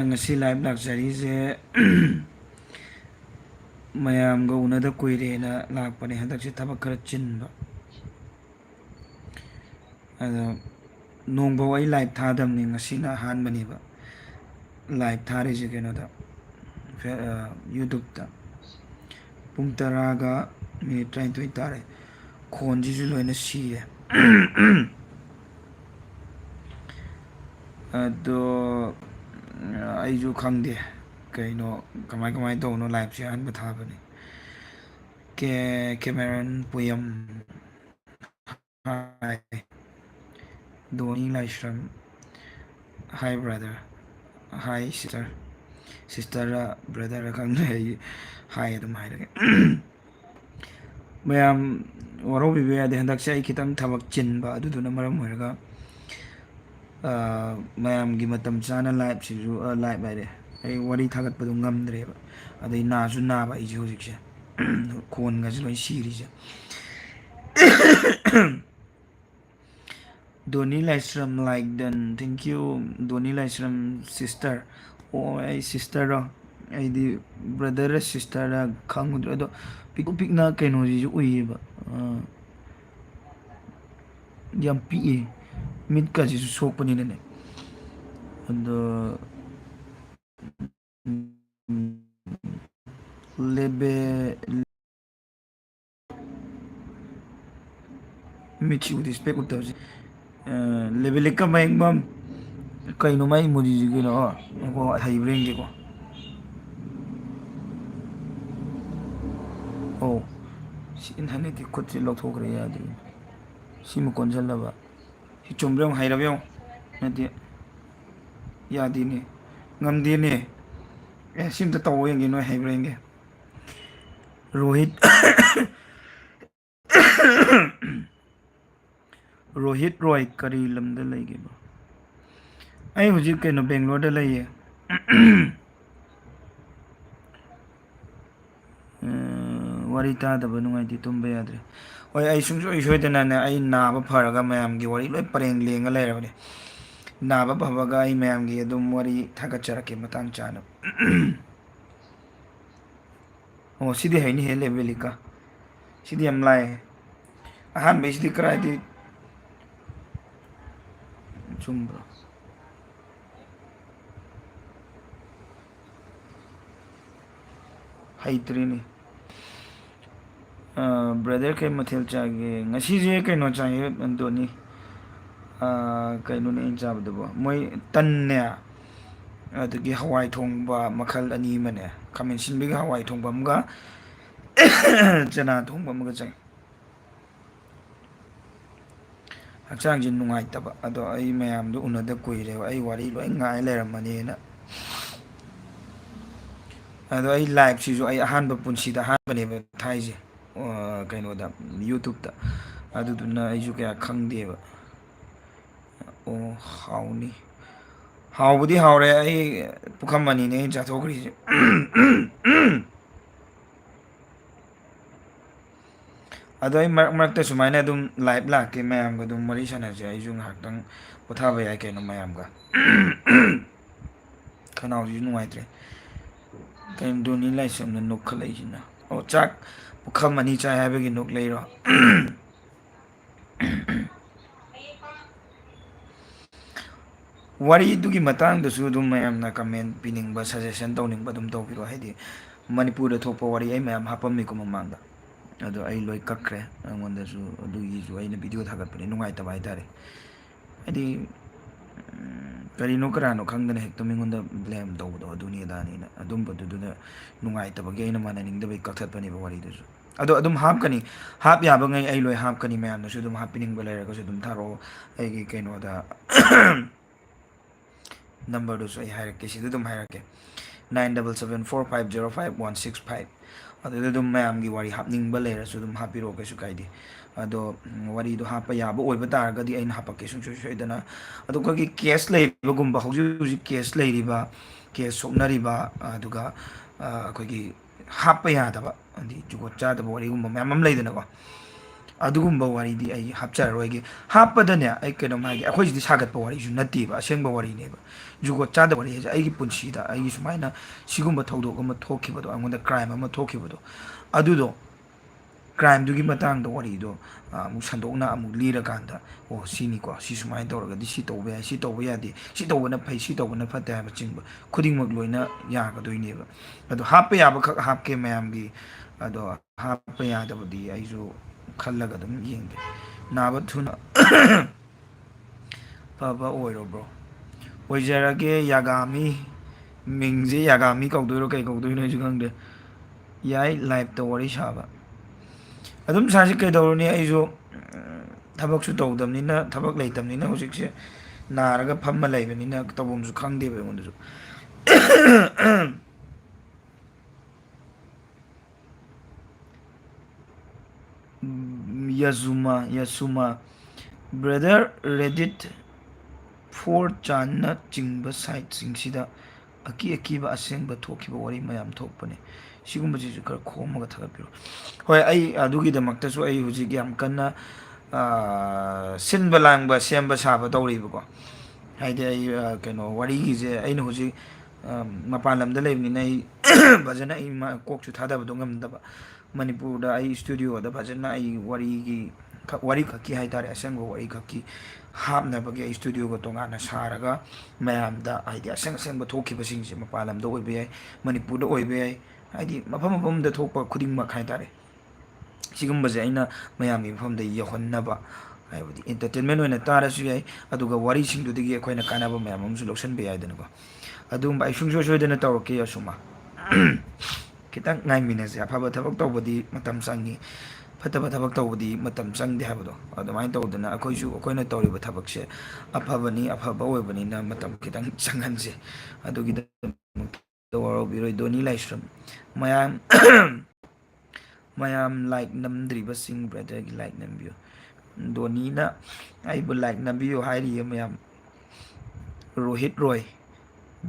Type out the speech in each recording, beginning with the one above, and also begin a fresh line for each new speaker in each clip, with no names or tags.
ngasi live lakjarize mayamga unada kuirena lakpane handakse thaba khara chinba ado nongba wai live thadamni ngasina hanbaniba live tharije kenoda YouTube ta pung taraga minute 33 tare khonjiju loina siye ado aiju khangde kaino kamai kamai tawno live se hanba thabani ke Cameron Puyam hi Doni Laishram hi brother hi sister brother khangde hi adum hairage mayam waro bibe ade handak se ai kitang thabak chinba aduduna maram hoiraga mayam gi matam chana live siju live bare ai wari thagat padu ngamdre ba adai na ju na ba iji hojik se khon ga ji loi siri je Doni Laishram like then thank you Doni Laishram sister oh ai sister ro ai di brother sister ra khangudro do piku pikna kaino ji ui ba yam pi mit ka ji sok pani ne ado lebe michi udis pe kutaji lebe lekka mai bam kaino mai mudi ji gino ko hai breng ge ko oh si inhane di khut ji lok thok re ya di si mu konjal la ba si chombrong hai rabyo na di ya di ne ngam di ne sim ta taw yang gi no hai breng ge Rohit Rohit Roy kari lamda lagi ba ai hujik kaino Bangalore da laiye wari ta da ba nungai di tumba yadre oi ai sungso isoi dana na ai na ba pharaga mayam gi wari loi pareng lenga lairabane na ba bhabaga ai mayam gi adum wari thaga charake matang chana oh sidi haini he levelika sidi am lai ahan be sidi krai di chumba haitrini brother kai mathel chage ngasi je kaino chage Antoni kaino ne chabdo bo moi tan ne adagi hawai thongba makhal ani mane khamen sinbi hawai thongba mga chana thongba mga chang hakchang jin nungai taba ado ai mayam do unada kuire ai wari loi ngai leramani na ado ai live siju ai ahanba punsi da hanbane ba thaije kaino da YouTube da aduduna aiju kaya khangde ba oh hauni haubudi haure ai pukhamani ne jathogri ado ai marak ta sumaina dum live la ke mayam ga dum mari sana je aiju ngak tang pothaba ya kaino mayam ga khanau ji nuai tre kain Doni Laishram na nok khalai jina o chak pukhamani cha ha be gi nok lei ro wari dugi matang da su dum mayam na comment pining ba suggestion tawning ba dum tawpiro haidi Manipur da thokpa wari ai mayam hapammi ko mamanga ado ai loi kakre angonda su dugi su ai na video thagat pani nungai ta bai tare haidi kari no karano khangdana hekto mingonda blame tawdo aduni dani na adum ba duduna nungai ta bagi ai na mananing da bai kakhat pani ba wari du ado adum hap kani hap ya ba ngai ai loi hap kani mayam na su dum hapining ba lera ko su dum tharo ai gi kaino da number do so hairake si dum hairake 9774505165 ado dum mayam gi wari hapning ba lera su dum hapiro ke su kaidi ado wari do hapa ya ba oiba tar ga di ain hapa ke sung soi dana ado ka gi case lei ba gum ba hoju case lei ri ba case soknari ba aduga ko gi hapa ya da ba andi jugo cha da ba wari gum mayam am lei dana ko adugumba wari di ai hapchar roigi hapa da ne ai keno ma gi akhoi di sagat pa wari ju nati ba aseng ba wari ne ba जुगोत चाद वरी है आई पुंसीदा आई सुमाइना सिगुम्बा थौदोक अमा थोखिबदो अंगोंदा crime अमा थोखिबदो अदुदो crime दुगी Matang दो worry दो अमु संदोकना अमु lira कांदा ओ सिनी को सि सुमाइन तौरगदि सि तौबे सि तौबे यादि सि तौबना फै सि तौबना फते हाबा चिंग खुदिंगमक लोइना यागदोइनेबा अदो हापे याबा खक हापके मयामगी अदो हापे यादबदि आइजु खल्लगा दम येंगे नाबा थुना पापा ओइरो ब्रो ओइजरागे यागामी मिंगजे यागामी कौदोइरो कई कौदोइनो आइजु खंगदे याई लाइव तो वरी साबा अदुम सासे कꯩदौरनी आइजु थबकसु तौदमनिना थबक लेतमनिना हुजिकसे नारगा फम्मा लेबनिना तबुमसु खंगदेबे अंगोंदसु यासुमा ब्रदर रेडिट 4chan चिंब साइट सिंगसिदा अकी अकीबा असेंबा थोखिबा वरी मयाम थोकपने सिगुम्बजिसु खर खोमगा थगपिरो होय आई अदुगिदमक्तसु आई हुजिक याम कन्ना सिनबा लांगबा सेंबा साबा तौरिबको हाइदे आई कनो वरीगिजे आइना हुजिक मपान लमदा लेबनिना आई भजना आई कोकसु थादाबदो ngमदबा मणिपुरदा आई स्टूडियो दा भजना आई वरी खकी हाइतारे असेंगो वरी खकी हापनबगे आई स्टूडियो को तोंगाना सारगा मयामदा आइदि असेंग असेंग थोखिबसिंगसे मपान लमदा ओइबे याय मणिपुरदा ओइबे याय आइदि मफम मफमदा थोकपा खुदिंगमक हाइतारे सिगुम्बजे आइना मयामगी मफमदा यहन्नबा हाइबदि एंटरटेनमेंट ओइना तारसु याय अदुगा वरी सिंगदुदिगे अखोइना कानाबा मयाम अमसु लौसनबे यायदनको अदुम बाइ सुंसो सोइदना तौरके यसुमा खितंग नाइमिनसे अफाबा थबक तौबदी मतम संगी फतबा थबक तौबदी मतम संगदे हाबदो अदुमाइन तौदना अखोइसु अखोइना तौरिबा थबकसे अफाबनी अफाबा ओइबनीना मतम खितंग संगनसे अदुगी दवरो बिरोइ दोनी लाइस्रम मयाम मयाम लाइक नमद्रिबा सिंग ब्रदर की लाइक नमबियो दोनीना आइबु लाइक नमबियो हाइरि मयाम रोहित रॉय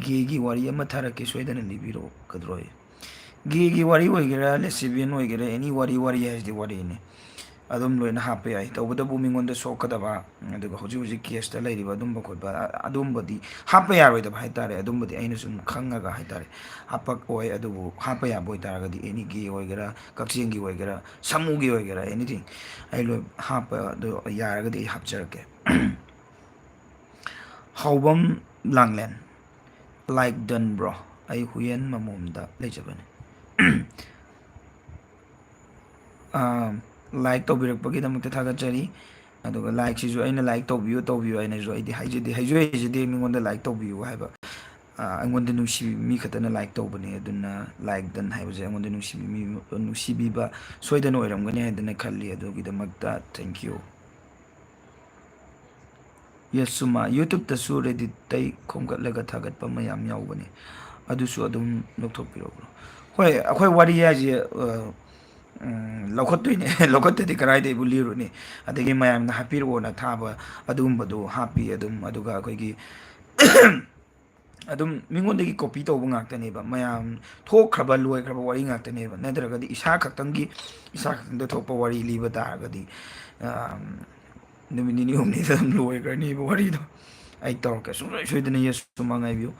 गेगी वारी अमा थारके सोइदना लिबिरो कद्रोय गेगी वारी ओइगेरा लेसिबियन ओइगेरा एनी वारी हैजदि वारीने अदुम लोइना हापे आई तौबदबु मिंगोंदा सोकदबा अदुगा होजि होजि केसता लैरिबा अदुमबा खोदबा अदुमबदि हापे यारोइदबा हाइतारे अदुमबदि आइना सुम खंगागा हाइतारे हापक ओइ अदुबु हापे याबोइ तारगदि एनी गे ओइगेरा कक्सिंगी ओइगेरा समूगी ओइगेरा एनीथिंग आई लो हापा अदु यारगदि हापचरके हाउबम लांगलेन लाइक डन ब्रो आई हुयन ममोमदा लेजबने लाइक तौबिरकपगिदमक्ता थागतचरी अदुगा लाइक सिजु आइना लाइक तौबियो आइनाजु आइदि हाइजदि मिंगोंदा लाइक तौबियो हाइबा अंगोंदा नुसी मी खतना लाइक तौबने अदुना लाइक डन हाइबजे अंगोंदा नुसीबीबा सोइदना ओइरमगने हाइदना खल्ली अदुगिदमक्ता थैंक यू यसुमा यूट्यूब तसु रेडिट तै खोमगतलगा थागतपा मयाम यावबने अदुसु अदुम लौथोकपिरो होय अखोय वारी याजे लौखत्तोइने लौखत्तदि कराइदे बुलिरुने अदगी मयामना हापिरोना थाबा अदुमबदो हापी अदुम अदुगा अखोयगी अदुम मिंगोंदगी कॉपी तौबा ngaktaनेबा मयाम थोखरबा लोइखरबा वारी ngaktaनेबा नदरगदि इसा खक्तंग थोकपा वारी लीबा तारगदि नुमित निनी हुमनी दम लोइखरनीबा वारीदो आई तौरके सुंसोइ सोइदना यसुमा ngaibio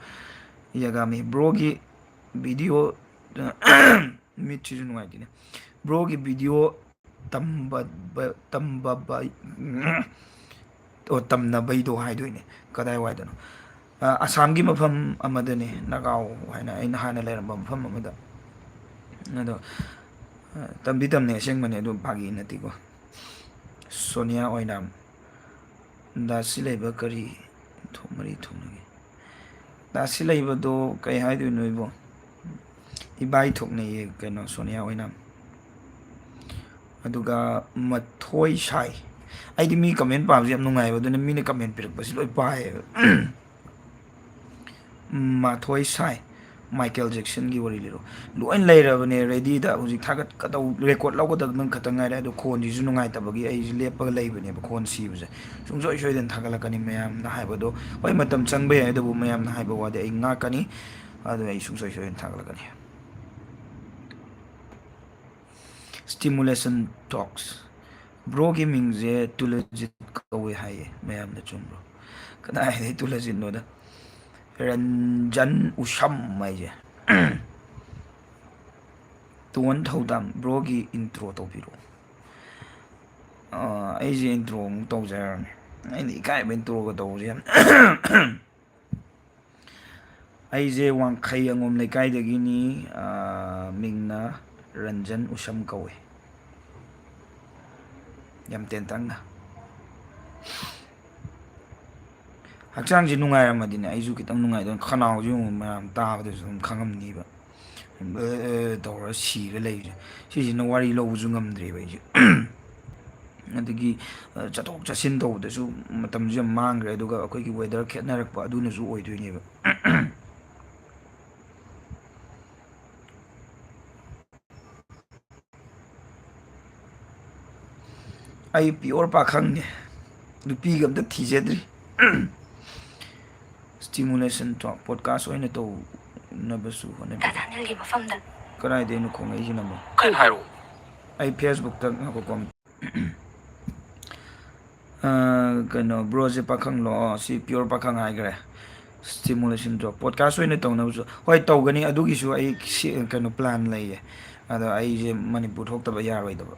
यागामी ब्रोगी वीडियो मिचिजु नुगाइदिने ब्रोगी वीडियो तमनबैदो हाइदोइने कदाइ वाइदनो आसामगी मफम अमदने नगाव हाइना आइना हाना लेरंबा मफम अमदा अदो तमबी तमने असेंगमने अदो भागी नतिको सोनिया ओइनाम दासी लेबा करी थोमरी थोमगे दासी लेबदो कई हाइदोइनो इबो इबाई थोकने ये कनो सोनिया ओइनाम अदुगा मथोई साई आइदि मी कमेंट पाबजे याम नुंगाइबो दुना मीने कमेंट पिरकपसि लोइ पाए मथोई साई माइकल जैक्सन की वरी लिरो लोइन लेरबने रेडी दा हुजि थागत कदौ रेकॉर्ड लौगद नंग खतंग गाइरा दो खोन जिसु नुंगाइ तबगी आई लेपग लेबने खोन सीबजे सुंजोय सोइदन थागलकनी मयाम ना हाइबदो होय मतम चंगबे है दबु मयाम ना हाइबो वादे आई ngakani अदु आई सुंजोय सोइदन थागलकनी स्टिमुलेशन टॉक्स ब्रो की मिंगजे तुलजित कवे हाय मयाम ना चुम्ब्रो कदाइ तुलजित नोदा ꯔꯟꯖꯟ ꯎꯁꯝ ꯍꯥꯏꯁꯦ ꯇꯣꯟ ꯊꯧꯗꯥꯝ ꯕ꯭ꯔꯣꯒꯤ ꯏꯟꯇ꯭ꯔꯣ ꯇꯧꯕꯤꯔꯛꯑꯣ. ꯑꯩꯁꯦ ꯏꯟꯇ꯭ꯔꯣ ꯑꯃꯨꯛ ꯇꯧꯖꯔꯝꯃꯦ. ꯑꯩꯅ ꯏꯀꯥꯏꯕ ꯏꯟꯇ꯭ꯔꯣꯒ ꯇꯧꯕꯁꯦ ꯌꯥꯝ. ꯑꯩꯁꯦ ꯋꯥꯡꯈꯩ ꯑꯉꯣꯝ ꯂꯩꯀꯥꯏꯗꯒꯤꯅꯤ. ꯃꯤꯡꯅ ꯔꯟꯖꯟ ꯎꯁꯝ ꯀꯧꯏ. ꯌꯥꯝ ꯇꯦꯟꯇꯪꯅ. ꯍꯛꯆꯥꯡꯁꯦ ꯅꯨꯡꯉꯥꯏꯔꯝꯃꯗꯤꯅꯦ ꯑꯩꯁꯨ ꯈꯤꯇꯪ ꯅꯨꯡꯉꯥꯏꯗꯧꯅ. ꯈꯅꯥꯎꯁꯦ ꯑꯃꯨꯛ ꯃꯌꯥꯝ ꯇꯥꯕꯗꯁꯨ ꯑꯗꯨꯝ ꯈꯪꯉꯝꯅꯤꯕ. ꯇꯧꯔꯒ ꯁꯤꯔ ꯂꯩꯕꯁꯦ. ꯁꯤꯁꯤꯅ ꯋꯥꯔꯤ ꯂꯧꯕꯁꯨ ꯉꯝꯗ꯭ꯔꯦꯕ ꯑꯩꯁꯦ. ꯑꯗꯒꯤ ꯆꯠꯊꯣꯛ ꯆꯠꯁꯤꯟ ꯇꯧꯕꯗꯁꯨ ꯃꯇꯝꯁꯨ ꯌꯥꯝ ꯃꯥꯡꯈ꯭ꯔꯦ. ꯑꯗꯨꯒ ꯑꯩꯈꯣꯏꯒꯤ ꯋꯦꯗꯔ ꯈꯦꯠꯅꯔꯛꯄ ꯑꯗꯨꯅꯁꯨ ꯑꯣꯏꯗꯣꯏꯅꯦꯕ. ꯑꯩ ꯄꯤꯌꯣꯔ ꯄꯥꯈꯪꯅꯦ. ꯅꯨꯄꯤꯒ ꯑꯝꯇ ꯊꯤꯖꯗ꯭ꯔꯤ. ꯁ꯭ꯇꯤꯃꯨꯂꯦꯁꯟ ꯄꯣꯗꯀꯥꯁ ꯑꯣꯏꯅ ꯇꯧꯅꯕꯁꯨ ꯍꯣꯠꯅꯕꯤꯔꯤ. ꯀꯗꯥꯏꯗꯩꯅꯣ ꯈꯣꯡꯉꯛꯏꯁꯤꯅ ꯑꯃꯨꯛ? ꯍꯥꯏꯔꯛꯑꯣ. ꯑꯩ ꯐꯦꯁꯕꯨꯛꯇ ꯉꯥꯏꯈꯣꯀꯣ. ꯀꯩꯅꯣ ꯕ꯭ꯔꯣꯁꯦ ꯄꯥꯈꯪꯂꯣ? ꯁꯤ ꯄꯤꯌꯣꯔ ꯄꯥꯈꯪ ꯍꯥꯏꯈ꯭ꯔꯦ. ꯁ꯭ꯇꯤꯃꯨꯂꯦꯁꯟ ꯗ꯭ꯔꯣꯞ ꯄꯣꯗꯀꯥꯁ ꯑꯣꯏꯅ ꯇꯧꯅꯕꯁꯨ ꯍꯣꯏ ꯇꯧꯒꯅꯤ. ꯑꯗꯨꯒꯤꯁꯨ ꯑꯩ ꯀꯩꯅꯣ ꯄ꯭ꯂꯥꯟ ꯂꯩꯌꯦ. ꯑꯗꯣ ꯑꯩꯁꯦ ꯃꯅꯤꯄꯨꯔ ꯊꯣꯛꯇꯕ ꯌꯥꯔꯣꯏꯗꯕ.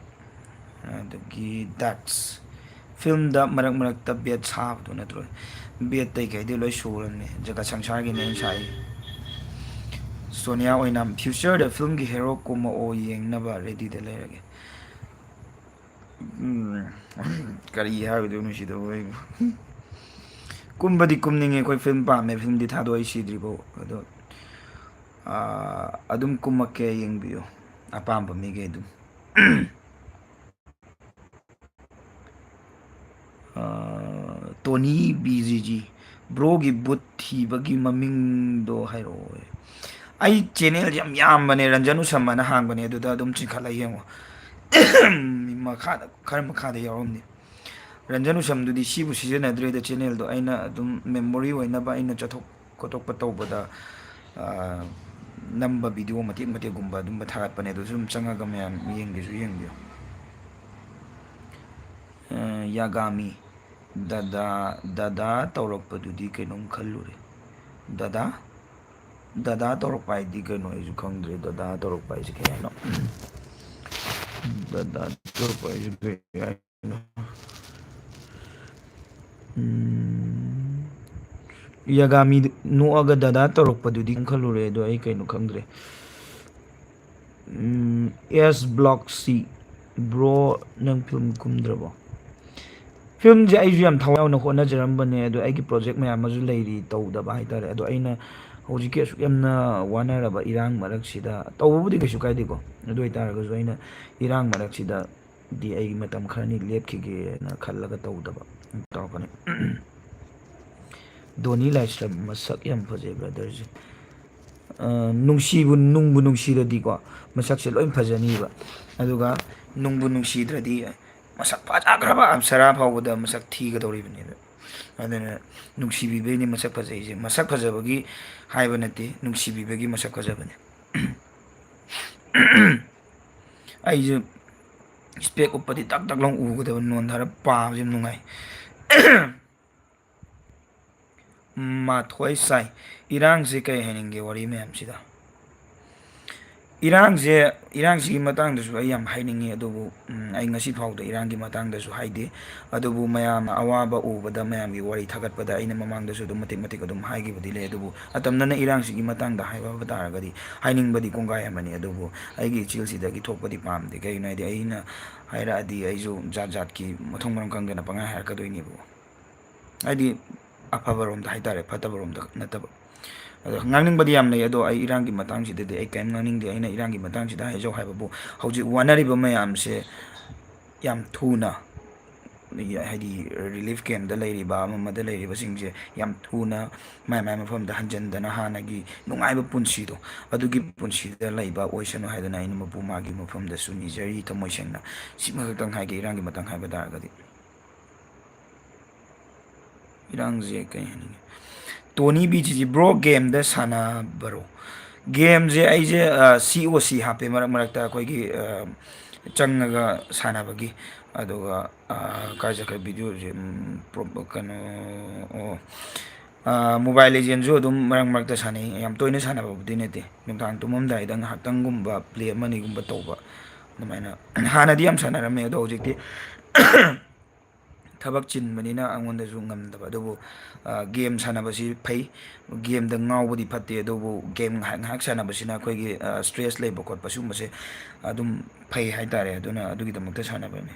ꯑꯗꯒꯤ ꯗꯥꯛꯁ ꯐꯤꯜꯝꯗ ꯃꯔꯛ ꯃꯔꯛꯇ ꯕꯦꯠ ꯁꯥꯕꯗꯣ ꯅꯠꯇ꯭ꯔꯣ? ꯕꯦꯠꯇꯩ ꯀꯩꯗꯩ ꯂꯣꯏ ꯁꯨꯔꯕꯅꯦ. ꯖꯒꯠ ꯁꯪꯁꯥꯔꯒꯤꯅꯦ ꯑꯩꯅ ꯁꯥꯏ. ꯁꯣꯅꯤꯌꯥ ꯑꯣꯏꯅꯥꯝ ꯐ꯭ꯌꯨꯆꯔꯗ ꯐꯤꯜꯝꯒꯤ ꯍꯦꯔꯣ ꯀꯨꯝꯃꯛꯑꯣ ꯌꯦꯡꯅꯕ ꯔꯦꯗꯤꯗ ꯂꯩꯔꯒꯦ. ꯀꯔꯤ ꯍꯥꯏꯔꯨꯗꯣꯏꯅꯣ ꯁꯤꯗꯕꯨ ꯑꯩꯕꯨ. ꯀꯨꯝꯕꯗꯤ ꯀꯨꯝꯅꯤꯡꯉꯦ. ꯑꯩꯈꯣꯏ ꯐꯤꯜꯝ ꯄꯥꯝꯃꯦ. ꯐꯤꯜꯝꯗꯤ ꯊꯥꯗꯣꯛꯑꯏ ꯁꯤꯗ꯭ꯔꯤꯐꯥꯎ. ꯑꯗꯣ ꯑꯗꯨꯝ ꯀꯨꯝꯃꯛꯀꯦ ꯌꯦꯡꯕꯤꯌꯨ. ꯑꯄꯥꯝꯕ ꯃꯤꯒꯩ ꯑꯗꯨꯝ. ꯇꯣꯅꯤ ꯕꯤꯖꯤꯖꯤ ꯕ꯭ꯔꯣꯒꯤ ꯕꯨꯠ ꯊꯤꯕꯒꯤ ꯃꯃꯤꯡꯗꯣ ꯍꯥꯏꯔꯛꯑꯣ. ꯑꯩ ꯆꯦꯅꯦꯜꯁꯦ ꯌꯥꯝ ꯌꯥꯝꯕꯅꯦ. ꯔꯟꯖꯟ ꯎꯁꯝ ꯑꯅ ꯍꯥꯡꯕꯅꯦ. ꯑꯗꯨꯗ ꯑꯗꯨꯝ ꯆꯤꯡꯈꯠꯂ ꯌꯦꯡꯉꯣ. ꯃꯈꯥꯗ ꯈꯔ ꯃꯈꯥꯗ ꯌꯥꯎꯔꯝꯅꯤ. ꯔꯟꯖꯟ ꯎꯁꯝꯗꯨꯗꯤ ꯁꯤꯕꯨ ꯁꯤꯖꯤꯟꯅꯗ꯭ꯔꯦꯗ ꯆꯦꯅꯦꯜꯗꯣ. ꯑꯩꯅ ꯑꯗꯨꯝ ꯃꯦꯃꯣꯔꯤ ꯑꯣꯏꯅꯕ ꯑꯩꯅ ꯆꯠꯊꯣꯛ ꯈꯣꯠꯇꯣꯛꯄ ꯇꯧꯕꯗ ꯅꯝꯕ ꯚꯤꯗꯤꯑꯣ ꯃꯇꯦꯛ ꯃꯇꯦꯛꯒꯨꯝꯕ ꯑꯗꯨꯝꯕ ꯊꯥꯒꯠꯄꯅꯦ. ꯑꯗꯨ ꯁꯨꯝ ꯆꯪꯉꯒ ꯃꯌꯥꯝ ꯌꯦꯡꯒꯦꯁꯨ ꯌꯦꯡꯕꯤꯌꯨ. ꯌꯥꯒꯥꯃꯤ ꯗꯗꯥ ꯇꯧꯔꯛꯄꯗꯨꯗꯤ ꯀꯩꯅꯣꯝ ꯈꯜꯂꯨꯔꯦ. ꯗꯗꯥ ꯇꯧꯔꯛꯄ ꯍꯥꯏꯗꯤ ꯀꯩꯅꯣ ꯑꯩꯁꯨ ꯈꯪꯗ꯭ꯔꯦ. ꯗꯗꯥ ꯇꯧꯔꯛꯄ ꯍꯥꯏꯁꯦ ꯀꯩ ꯍꯥꯏꯅꯣ? ꯗꯗꯥ ꯇꯧꯔꯛꯄ ꯍꯥꯏꯁꯦ ꯀꯩ ꯍꯥꯏꯅꯣ? ꯌꯥꯒꯥꯃꯤ ꯅꯣꯛꯑꯒ ꯗꯗꯥ ꯇꯧꯔꯛꯄꯗꯨꯗꯤ ꯈꯜꯂꯨꯔꯦ. ꯑꯗꯣ ꯑꯩ ꯀꯩꯅꯣ ꯈꯪꯗ꯭ꯔꯦ. ꯑꯦꯁ ꯕ꯭ꯂꯣꯛ ꯁꯤ ꯕ꯭ꯔꯣ ꯅꯪ ꯐꯤꯜꯝ ꯀꯨꯝꯗ꯭ꯔꯕꯣ? ꯐꯤꯜꯝꯁꯦ ꯑꯩꯁꯨ ꯌꯥꯝ ꯊꯋꯥꯏ ꯌꯥꯎꯅ ꯍꯣꯠꯅꯖꯔꯝꯕꯅꯦ. ꯑꯗꯣ ꯑꯩꯒꯤ ꯄ꯭ꯔꯣꯖꯦꯛ ꯃꯌꯥꯝ ꯑꯃꯁꯨ ꯂꯩꯔꯤ ꯇꯧꯗꯕ ꯍꯥꯏꯇꯥꯔꯦ. ꯑꯗꯣ ꯑꯩꯅ ꯍꯧꯖꯤꯛꯀꯤ ꯑꯁꯨꯛ ꯌꯥꯝꯅ ꯋꯥꯅꯔꯕ ꯏꯔꯥꯡ ꯃꯔꯛꯁꯤꯗ ꯇꯧꯕꯕꯨꯗꯤ ꯀꯩꯁꯨ ꯀꯥꯏꯗꯦꯀꯣ. ꯑꯗꯨ ꯑꯣꯏꯇꯥꯔꯒꯁꯨ ꯑꯩꯅ ꯏꯔꯥꯡ ꯃꯔꯛꯁꯤꯗꯗꯤ ꯑꯩꯒꯤ ꯃꯇꯝ ꯈꯔꯅꯤ ꯂꯦꯞꯈꯤꯒꯦꯅ ꯈꯜꯂꯒ ꯇꯧꯗꯕ ꯇꯧꯔꯛꯀꯅꯤ. ꯗꯣꯅꯤ ꯂꯥꯏꯁ꯭ꯔꯝ ꯃꯁꯛ ꯌꯥꯝ ꯐꯖꯩ ꯕ꯭ꯔꯗꯔꯁꯦ. ꯅꯨꯡꯕꯨ ꯅꯨꯡꯁꯤꯔꯗꯤꯀꯣ ꯃꯁꯛꯁꯦ ꯂꯣꯏ ꯐꯖꯅꯤꯕ. ꯑꯗꯨꯒ ꯅꯨꯡꯕꯨ ꯅꯨꯡꯁꯤꯗ꯭ꯔꯗꯤ ꯃꯁꯛ ꯐꯖꯈ꯭ꯔꯕ ꯑꯞꯁꯔꯥ ꯐꯥꯎꯕꯗ ꯃꯁꯛ ꯊꯤꯒꯗꯧꯔꯤꯕꯅꯦꯕ. ꯑꯗꯨꯅ ꯅꯨꯡꯁꯤꯕꯤꯕꯩꯅꯤ ꯃꯁꯛ ꯐꯖꯩꯁꯦ. ꯃꯁꯛ ꯐꯖꯕꯒꯤ ꯍꯥꯏꯕ ꯅꯠꯇꯦ. ꯅꯨꯡꯁꯤꯕꯤꯕꯒꯤ ꯃꯁꯛ ꯐꯖꯕꯅꯦ. ꯑꯩꯁꯨ ꯏꯁꯄꯦꯛ ꯎꯞꯄꯗꯤ ꯇꯛ ꯇꯛ ꯂꯥꯎ ꯎꯒꯗꯕ. ꯅꯣꯟꯊꯔ ꯄꯥꯕꯁꯤ ꯌꯥꯝ ꯅꯨꯡꯉꯥꯏ. ꯃꯥꯊꯣꯏ ꯁꯥꯏ ꯏꯔꯥꯡꯁꯦ ꯀꯩ ꯍꯥꯏꯅꯤꯡꯒꯦ ꯋꯥꯔꯤ ꯃꯌꯥꯝꯁꯤꯗ? ꯏꯔꯥꯡꯁꯤꯒꯤ ꯃꯇꯥꯡꯗꯁꯨ ꯑꯩ ꯌꯥꯝ ꯍꯥꯏꯅꯤꯡꯉꯤ. ꯑꯗꯨꯕꯨ ꯑꯩ ꯉꯁꯤ ꯐꯥꯎꯗ ꯏꯔꯥꯡꯒꯤ ꯃꯇꯥꯡꯗꯁꯨ ꯍꯥꯏꯗꯦ. ꯑꯗꯨꯕꯨ ꯃꯌꯥꯝꯅ ꯑꯋꯥꯕ ꯎꯕꯗ ꯃꯌꯥꯝꯒꯤ ꯋꯥꯔꯤ ꯊꯥꯒꯠꯄꯗ ꯑꯩꯅ ꯃꯃꯥꯡꯗꯁꯨ ꯑꯗꯨꯝ ꯃꯇꯦꯛ ꯃꯇꯦꯛ ꯑꯗꯨꯝ ꯍꯥꯏꯈꯤꯕꯗꯤ ꯂꯩ. ꯑꯗꯨꯕꯨ ꯑꯇꯝꯅꯅ ꯏꯔꯥꯡꯁꯤꯒꯤ ꯃꯇꯥꯡꯗ ꯍꯥꯏꯕ ꯇꯥꯔꯒꯗꯤ ꯍꯥꯏꯅꯤꯡꯕꯗꯤ ꯀꯣꯡꯒꯥꯏ ꯑꯃꯅꯤ. ꯑꯗꯨꯕꯨ ꯑꯩꯒꯤ ꯏꯆꯤꯜꯁꯤꯗꯒꯤ ꯊꯣꯛꯄꯗꯤ ꯄꯥꯝꯗꯦ. ꯀꯩꯒꯤꯅꯣ ꯍꯥꯏꯗꯤ ꯑꯩꯅ ꯍꯥꯏꯔꯛꯑꯗꯤ ꯑꯩꯁꯨ ꯖꯥꯠ ꯖꯥꯠꯀꯤ ꯃꯊꯣꯡ ꯃꯔꯝ ꯈꯪꯗꯅ ꯄꯪꯍꯥꯏ ꯍꯥꯏꯔꯛꯀꯗꯣꯏꯅꯦꯕ. ꯍꯥꯏꯗꯤ ꯑꯐꯕꯔꯣꯝꯗ ꯍꯥꯏꯇꯥꯔꯦ. ꯐꯠꯇꯕꯔꯣꯝꯗ ꯅꯠꯇꯕ. ꯑꯗꯣ ꯉꯥꯡꯅꯤꯡꯕꯗꯤ ꯌꯥꯝ ꯂꯩ. ꯑꯗꯣ ꯑꯩ ꯏꯔꯥꯡꯒꯤ ꯃꯇꯥꯡꯁꯤꯗꯗꯤ ꯑꯩ ꯀꯔꯤꯝ ꯉꯥꯡꯅꯤꯡꯗꯦ. ꯑꯩꯅ ꯏꯔꯥꯡꯒꯤ ꯃꯇꯥꯡꯁꯤꯗ ꯍꯥꯏꯖꯧ ꯍꯥꯏꯕꯕꯨ ꯍꯧꯖꯤꯛ ꯋꯥꯅꯔꯤꯕ ꯃꯌꯥꯝꯁꯦ ꯌꯥꯝ ꯊꯨꯅ ꯍꯥꯏꯗꯤ ꯔꯤꯂꯤꯐ ꯀꯦꯝꯗ ꯂꯩꯔꯤꯕ ꯑꯃꯗ ꯂꯩꯔꯤꯕꯁꯤꯡꯁꯦ ꯌꯥꯝ ꯊꯨꯅ ꯃꯥꯏ ꯃꯥꯏ ꯃꯐꯝꯗ ꯍꯟꯖꯤꯟꯗꯅ ꯍꯥꯟꯅꯒꯤ ꯅꯨꯡꯉꯥꯏꯕ ꯄꯨꯟꯁꯤꯗꯣ ꯑꯗꯨꯒꯤ ꯄꯨꯟꯁꯤꯗ ꯂꯩꯕ ꯑꯣꯏꯁꯅꯨ ꯍꯥꯏꯗꯅ ꯑꯩꯅ ꯃꯄꯨ ꯃꯥꯒꯤ ꯃꯐꯝꯗꯁꯨ ꯅꯤꯖꯔꯤ ꯊꯃꯣꯏ ꯁꯦꯡꯅ. ꯁꯤꯃꯈꯛꯇꯪ ꯍꯥꯏꯒꯦ ꯏꯔꯥꯡꯒꯤ ꯃꯇꯥꯡ ꯍꯥꯏꯕ ꯇꯥꯔꯒꯗꯤ. ꯏꯔꯥꯡꯁꯦ ꯀꯩ ꯍꯥꯏꯅꯤꯡꯉꯤ? ꯇꯣꯅꯤ ꯕꯤꯖꯤꯖꯤ ꯕ꯭ꯔꯣ ꯒꯦꯝꯗ ꯁꯥꯟꯅꯕꯔꯣ? ꯒꯦꯝꯁꯦ ꯑꯩꯁꯦ ꯁꯤ ꯑꯣ ꯁꯤ ꯍꯥꯞꯄꯦ ꯃꯔꯛ ꯃꯔꯛꯇ ꯑꯩꯈꯣꯏꯒꯤ ꯆꯪꯉꯒ ꯁꯥꯟꯅꯕꯒꯤ. ꯑꯗꯨꯒ ꯀꯥꯏ ꯆꯠꯈ꯭ꯔꯦ ꯚꯤꯗꯤꯑꯣꯁꯦ? ꯀꯩꯅꯣ ꯃꯣꯕꯥꯏꯜ ꯂꯤꯖꯦꯟꯁꯨ ꯑꯗꯨꯝ ꯃꯔꯛ ꯃꯔꯛꯇ ꯁꯥꯟꯅꯩ ꯌꯥꯝ ꯇꯣꯏꯅ ꯁꯥꯟꯅꯕꯕꯨꯗꯤ ꯅꯠꯇꯦ ꯅꯨꯡꯗꯥꯡ ꯇꯨꯝꯃꯝꯗꯥꯏꯗ ꯉꯥꯏꯍꯥꯛꯇꯪꯒꯨꯝꯕ ꯄ꯭ꯂꯦ ꯑꯃꯅꯤꯒꯨꯝꯕ ꯇꯧꯕ ꯑꯗꯨꯃꯥꯏꯅ ꯍꯥꯟꯅꯗꯤ ꯌꯥꯝ ꯁꯥꯟꯅꯔꯝꯃꯦ ꯑꯗꯣ ꯍꯧꯖꯤꯛꯇꯤ ꯊꯕꯛ ꯆꯤꯟꯕꯅꯤꯅ ꯑꯩꯉꯣꯟꯗꯁꯨ ꯉꯝꯗꯕ ꯑꯗꯨꯕꯨ ꯒꯦꯝ ꯁꯥꯟꯅꯕꯁꯤ ꯐꯩ ꯒꯦꯝꯗ ꯉꯥꯎꯕꯗꯤ ꯐꯠꯇꯦ ꯑꯗꯨꯕꯨ ꯒꯦꯝ ꯉꯥꯏꯍꯥꯛ ꯉꯥꯏꯍꯥꯛ ꯁꯥꯟꯅꯕꯁꯤꯅ ꯑꯩꯈꯣꯏꯒꯤ ꯁ꯭ꯇ꯭ꯔꯦꯁ ꯂꯩꯕ ꯈꯣꯠꯄ ꯁꯤꯒꯨꯝꯕꯁꯦ ꯑꯗꯨꯝ ꯐꯩ ꯍꯥꯏꯇꯥꯔꯦ ꯑꯗꯨꯅ ꯑꯗꯨꯒꯤꯗꯃꯛꯇ ꯁꯥꯟꯅꯕꯅꯤ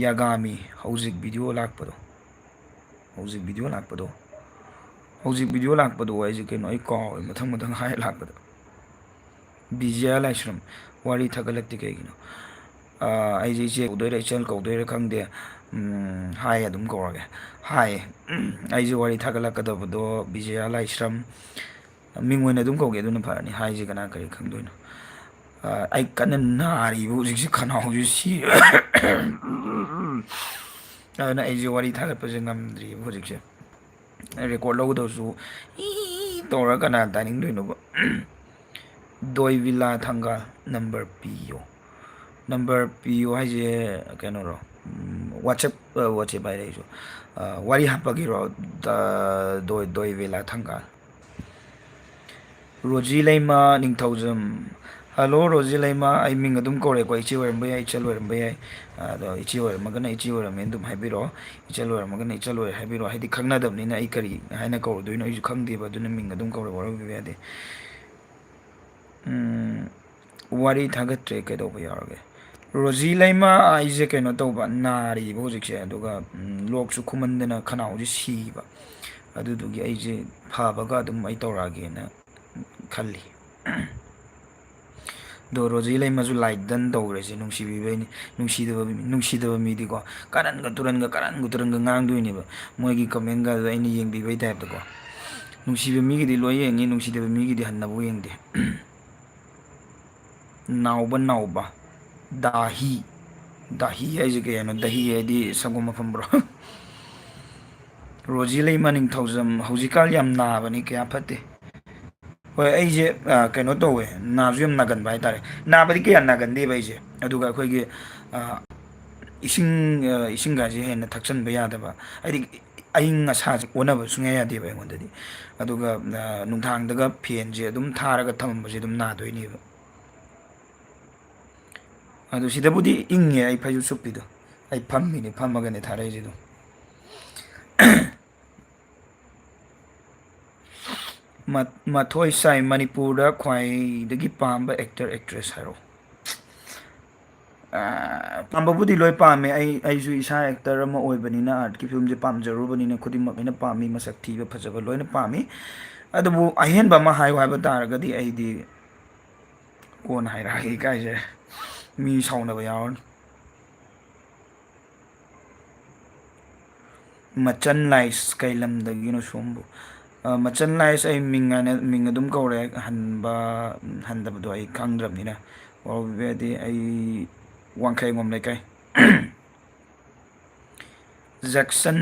ꯌꯥꯒꯥꯃꯤ ꯍꯧꯖꯤꯛ ꯚꯤꯗꯤꯑꯣ ꯂꯥꯛꯄꯗꯣ ꯍꯧꯖꯤꯛ ꯚꯤꯗꯤꯑꯣ ꯂꯥꯛꯄꯗꯣ ꯍꯧꯖꯤꯛ ꯚꯤꯗꯤꯑꯣ ꯂꯥꯛꯄꯗꯣ ꯑꯩꯁꯦ ꯀꯩꯅꯣ ꯑꯩ ꯀꯥꯎꯋꯦ ꯃꯊꯪ ꯃꯊꯪ ꯍꯥꯏꯔ ꯂꯥꯛꯄꯗ ꯕꯤꯖꯌꯥ ꯂꯥꯏꯁ꯭ꯔꯝ ꯋꯥꯔꯤ ꯊꯥꯒꯠꯂꯛꯇꯦ ꯀꯩꯒꯤꯅꯣ ꯑꯩꯁꯦ ꯏꯆꯦ ꯀꯧꯗꯣꯏꯔꯥ ꯏꯆꯜ ꯀꯧꯗꯣꯏꯔꯥ ꯈꯪꯗꯦ ꯍꯥꯏ ꯑꯗꯨꯝ ꯀꯧꯔꯒꯦ ꯍꯥꯏ ꯑꯩꯁꯦ ꯋꯥꯔꯤ ꯊꯥꯒꯠꯂꯛꯀꯗꯕꯗꯣ ꯕꯤꯖꯌꯥ ꯂꯥꯏꯁ꯭ꯔꯝ ꯃꯤꯡ ꯑꯣꯏꯅ ꯑꯗꯨꯝ ꯀꯧꯒꯦ ꯑꯗꯨꯅ ꯐꯔꯅꯤ ꯍꯥꯏꯁꯦ ꯀꯅꯥ ꯀꯔꯤ ꯈꯪꯗꯣꯏꯅꯣ ꯑꯩ ꯀꯟꯅ ꯅꯥꯔꯤꯕ ꯍꯧꯖꯤꯛꯁꯦ ꯈꯅꯥꯎꯁꯦ ꯁꯤꯔꯦ ꯑꯗꯨꯅ ꯑꯩꯁꯦ ꯋꯥꯔꯤ ꯊꯥꯒꯠꯄꯁꯦ ꯉꯝꯗ꯭ꯔꯤꯕ ꯍꯧꯖꯤꯛꯁꯦ ꯔꯦꯀꯣꯔꯠ ꯂꯧꯒꯗꯧꯁꯨ ꯇꯧꯔ ꯀꯅꯥ ꯇꯥꯅꯤꯡꯗꯣꯏꯅꯣꯕ ꯗꯣꯏ ꯕꯤꯂꯥ ꯊꯪꯒꯥꯜ ꯅꯝꯕꯔ ꯄꯤꯌꯣ ꯅꯝꯕꯔ ꯄꯤꯌꯣ ꯍꯥꯏꯁꯦ ꯀꯩꯅꯣꯔꯣ ꯋꯥꯆꯦꯞ ꯍꯥꯏꯔꯦ ꯑꯩꯁꯨ ꯋꯥꯔꯤ ꯍꯥꯞꯄꯒꯤꯔꯣ ꯗꯣꯏ ꯕꯤꯂꯥ ꯊꯪꯒꯥꯜ ꯔꯣꯖꯤ ꯂꯩꯃ ꯅꯤꯡꯊꯧꯖꯝ ꯍꯜꯂꯣ ꯔꯣꯖꯤ ꯂꯩꯃ ꯑꯩ ꯃꯤꯡ ꯑꯗꯨꯝ ꯀꯧꯔꯦꯀꯣ ꯏꯆꯦ ꯑꯣꯏꯔꯝꯕ ꯌꯥꯏ ꯏꯆꯜ ꯑꯣꯏꯔꯝꯕ ꯌꯥꯏ ꯑꯗꯣ ꯏꯆꯦ ꯑꯣꯏꯔꯝꯃꯒꯅ ꯏꯆꯦ ꯑꯣꯏꯔꯝꯃꯦꯅ ꯑꯗꯨꯝ ꯍꯥꯏꯕꯤꯔꯛꯑꯣ ꯏꯆꯜ ꯑꯣꯏꯔꯝꯃꯒꯅ ꯏꯆꯜ ꯑꯣꯏꯔꯦ ꯍꯥꯏꯕꯤꯔꯛꯑꯣ ꯍꯥꯏꯗꯤ ꯈꯪꯅꯗꯕꯅꯤꯅ ꯑꯩ ꯀꯔꯤ ꯍꯥꯏꯅ ꯀꯧꯔꯗꯣꯏꯅꯣ ꯑꯩꯁꯨ ꯈꯪꯗꯦꯕ ꯑꯗꯨꯅ ꯃꯤꯡ ꯑꯗꯨꯝ ꯀꯧꯔꯦ ꯋꯥꯔꯧꯕꯤꯕ ꯌꯥꯗꯦ ꯋꯥꯔꯤ ꯊꯥꯒꯠꯇ꯭ꯔꯦ ꯀꯩꯗꯧꯕ ꯌꯥꯎꯔꯒꯦ ꯔꯣꯖꯤ ꯂꯩꯃ ꯑꯩꯁꯦ ꯀꯩꯅꯣ ꯇꯧꯕ ꯅꯥꯔꯤꯕ ꯍꯧꯖꯤꯛꯁꯦ ꯑꯗꯨꯒ ꯂꯣꯛꯁꯨ ꯈꯨꯃꯟꯗꯅ ꯈꯅꯥꯎꯁꯦ ꯁꯤꯕ ꯑꯗꯨꯗꯨꯒꯤ ꯑꯩꯁꯦ ꯐꯕꯒ ꯑꯗꯨꯝ ꯑꯩ ꯇꯧꯔꯛꯑꯒꯦꯅ ꯈꯜꯂꯤ ꯑꯗꯣ ꯔꯣꯖꯤ ꯂꯩꯃꯁꯨ ꯂꯥꯏꯛ ꯗꯟ ꯇꯧꯈ꯭ꯔꯦꯁꯦ ꯅꯨꯡꯁꯤꯕꯤꯕꯩꯅꯤ ꯅꯨꯡꯁꯤꯗꯕ ꯃꯤꯗꯤꯀꯣ ꯀꯔꯟꯒ ꯇꯨꯔꯟꯒ ꯉꯥꯡꯗꯣꯏꯅꯦꯕ ꯃꯣꯏꯒꯤ ꯀꯃꯦꯟꯒꯗꯣ ꯑꯩꯅ ꯌꯦꯡꯕꯤꯕꯩ ꯇꯥꯏꯞꯇꯀꯣ ꯅꯨꯡꯁꯤꯕ ꯃꯤꯒꯤꯗꯤ ꯂꯣꯏ ꯌꯦꯡꯉꯤ ꯅꯨꯡꯁꯤꯗꯕ ꯃꯤꯒꯤꯗꯤ ꯍꯟꯅꯕꯨ ꯌꯦꯡꯗꯦ ꯅꯥꯎꯕ ꯗꯥꯍꯤ ꯍꯥꯏꯁꯦ ꯀꯩ ꯍꯥꯏꯅꯣ ꯗꯍꯤ ꯍꯥꯏꯗꯤ ꯁꯪꯒꯣꯝ ꯑꯐꯝꯕ꯭ꯔꯣ ꯔꯣꯖꯤ ꯂꯩꯃ ꯅꯤꯡꯊꯧꯖꯝ ꯍꯧꯖꯤꯛꯀꯥꯟ ꯌꯥꯝ ꯅꯥꯕꯅꯤ ꯀꯌꯥ ꯐꯠꯇꯦ ꯍꯣꯏ ꯑꯩꯁꯦ ꯀꯩꯅꯣ ꯇꯧꯋꯦ ꯅꯥꯁꯨ ꯌꯥꯝ ꯅꯥꯒꯟꯕ ꯍꯥꯏꯇꯥꯔꯦ ꯅꯥꯕꯗꯤ ꯀꯌꯥ ꯅꯥꯒꯟꯗꯦꯕ ꯑꯩꯁꯦ ꯑꯗꯨꯒ ꯑꯩꯈꯣꯏꯒꯤ ꯏꯁꯤꯡꯒꯁꯦ ꯍꯦꯟꯅ ꯊꯛꯆꯟꯕ ꯌꯥꯗꯕ ꯍꯥꯏꯗꯤ ꯑꯏꯪ ꯑꯁꯥꯁꯦ ꯑꯣꯟꯅꯕ ꯁꯨꯡꯌꯥ ꯌꯥꯗꯦꯕ ꯑꯩꯉꯣꯟꯗꯗꯤ ꯑꯗꯨꯒ ꯅꯨꯡꯗꯥꯡꯗꯒ ꯐꯦꯟꯁꯦ ꯑꯗꯨꯝ ꯊꯥꯔꯒ ꯊꯝꯃꯝꯕꯁꯦ ꯑꯗꯨꯝ ꯅꯥꯗꯣꯏꯅꯦꯕ ꯑꯗꯨ ꯁꯤꯗꯕꯨꯗꯤ ꯏꯪꯉꯦ ꯑꯩ ꯐꯩꯖꯨꯞ ꯁꯨꯞꯄꯤꯗꯣ ꯑꯩ ꯐꯝꯃꯤꯅꯦ ꯐꯝꯃꯒꯅꯦ ꯊꯥꯔꯛꯏꯁꯤ ꯑꯗꯨꯝ ꯃꯊꯣꯏ ꯁꯥꯏ ꯃꯅꯤꯄꯨꯔꯗ ꯈ꯭ꯋꯥꯏꯗꯒꯤ ꯄꯥꯝꯕ ꯑꯦꯛꯇꯔ ꯑꯦꯛꯇ꯭ꯔꯦꯁ ꯍꯥꯏꯔꯣ ꯄꯥꯝꯕꯕꯨꯗꯤ ꯂꯣꯏ ꯄꯥꯝꯃꯦ ꯑꯩꯁꯨ ꯏꯁꯥ ꯑꯦꯛꯇꯔ ꯑꯃ ꯑꯣꯏꯕꯅꯤꯅ ꯑꯥꯔꯠꯀꯤ ꯐꯤꯂꯝꯁꯦ ꯄꯥꯝꯖꯔꯨꯕꯅꯤꯅ ꯈꯨꯗꯤꯡꯃꯛ ꯑꯩꯅ ꯄꯥꯝꯃꯤ ꯃꯁꯛ ꯊꯤꯕ ꯐꯖꯕ ꯂꯣꯏꯅ ꯄꯥꯝꯃꯤ ꯑꯗꯨꯕꯨ ꯑꯍꯦꯟꯕ ꯑꯃ ꯍꯥꯏꯌꯨ ꯍꯥꯏꯕ ꯇꯥꯔꯒꯗꯤ ꯑꯩꯗꯤ ꯀꯣꯟꯅ ꯍꯥꯏꯔꯛꯑꯒꯦ ꯏꯀꯥꯏꯖꯔꯦ ꯃꯤ ꯁꯥꯎꯅꯕ ꯌꯥꯎꯔꯅꯤ ꯃꯆꯟ ꯂꯥꯏꯁ ꯀꯩ ꯂꯝꯗꯒꯤꯅꯣ ꯁꯣꯝꯕꯨ ꯃꯆꯟ ꯂꯥꯏꯁ ꯑꯩ ꯃꯤꯡ ꯑꯗꯨꯝ ꯀꯧꯔꯦ ꯍꯟꯗꯕꯗꯣ ꯑꯩ ꯈꯪꯗ꯭ꯔꯕꯅꯤꯅ ꯋꯥꯔꯧꯕꯤꯕ ꯌꯥꯗꯦ ꯑꯩ ꯋꯥꯡꯈꯩꯉꯣꯝ ꯂꯩꯀꯥꯏ ꯖꯦꯛꯁꯟ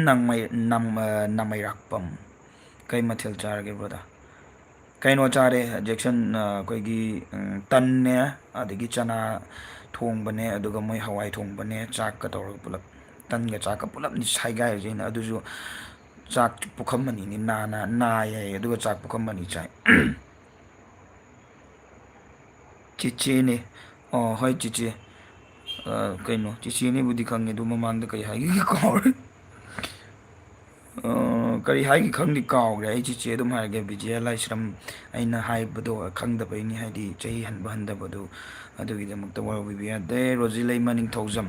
ꯅꯃꯩꯔꯥꯛꯄꯝ ꯀꯩ ꯃꯊꯦꯜ ꯆꯥꯔꯒꯦ ꯕ꯭ꯔꯣꯗ ꯀꯩꯅꯣ ꯆꯥꯔꯦ ꯖꯦꯛꯁꯟ ꯑꯩꯈꯣꯏꯒꯤ ꯇꯟꯅꯦ ꯑꯗꯒꯤ ꯆꯅꯥ ꯊꯣꯡꯕꯅꯦ ꯑꯗꯨꯒ ꯃꯣꯏ ꯍꯋꯥꯏ ꯊꯣꯡꯕꯅꯦ ꯆꯥꯛꯀ ꯇꯧꯔꯒ ꯄꯨꯂꯞ ꯇꯟꯒ ꯆꯥꯛꯀ ꯄꯨꯜꯂꯞꯅꯤ ꯁꯥꯏꯒꯥꯏꯔꯤꯁꯦ ꯑꯩꯅ ꯑꯗꯨꯁꯨ ꯆꯥꯛ ꯄꯨꯈꯝ ꯑꯅꯤꯅꯤ ꯅꯥꯏ ꯑꯗꯨꯒ ꯆꯥꯛ ꯄꯨꯈꯝ ꯑꯅꯤ ꯆꯥꯏ ꯆꯤꯆꯦꯅꯦ ꯑꯣ ꯍꯣꯏ ꯆꯤꯆꯦ ꯀꯩꯅꯣ ꯆꯤꯆꯦꯅꯦꯕꯨꯗꯤ ꯈꯪꯉꯦ ꯑꯗꯨ ꯃꯃꯥꯡꯗ ꯀꯩ ꯍꯥꯏꯈꯤꯒꯦ ꯀꯥꯎꯔꯦ ꯀꯔꯤ ꯍꯥꯏꯈꯤ ꯈꯪꯗꯦ ꯀꯥꯎꯈ꯭ꯔꯦ ꯑꯩ ꯆꯤꯆꯦ ꯑꯗꯨꯝ ꯍꯥꯏꯔꯒꯦ ꯕꯤꯖꯌꯥ ꯂꯥꯏꯁ꯭ꯔꯝ ꯑꯩꯅ ꯍꯥꯏꯕꯗꯣ ꯈꯪꯗꯕꯩꯅꯤ ꯍꯥꯏꯗꯤ ꯆꯍꯤ ꯍꯟꯕꯗꯨ ꯑꯗꯨꯒꯤꯗꯃꯛꯇ ꯋꯥꯔꯧꯕꯤꯕ ꯌꯥꯗꯦ ꯔꯣꯖꯤ ꯂꯩꯃ ꯅꯤꯡꯊꯧꯖꯝ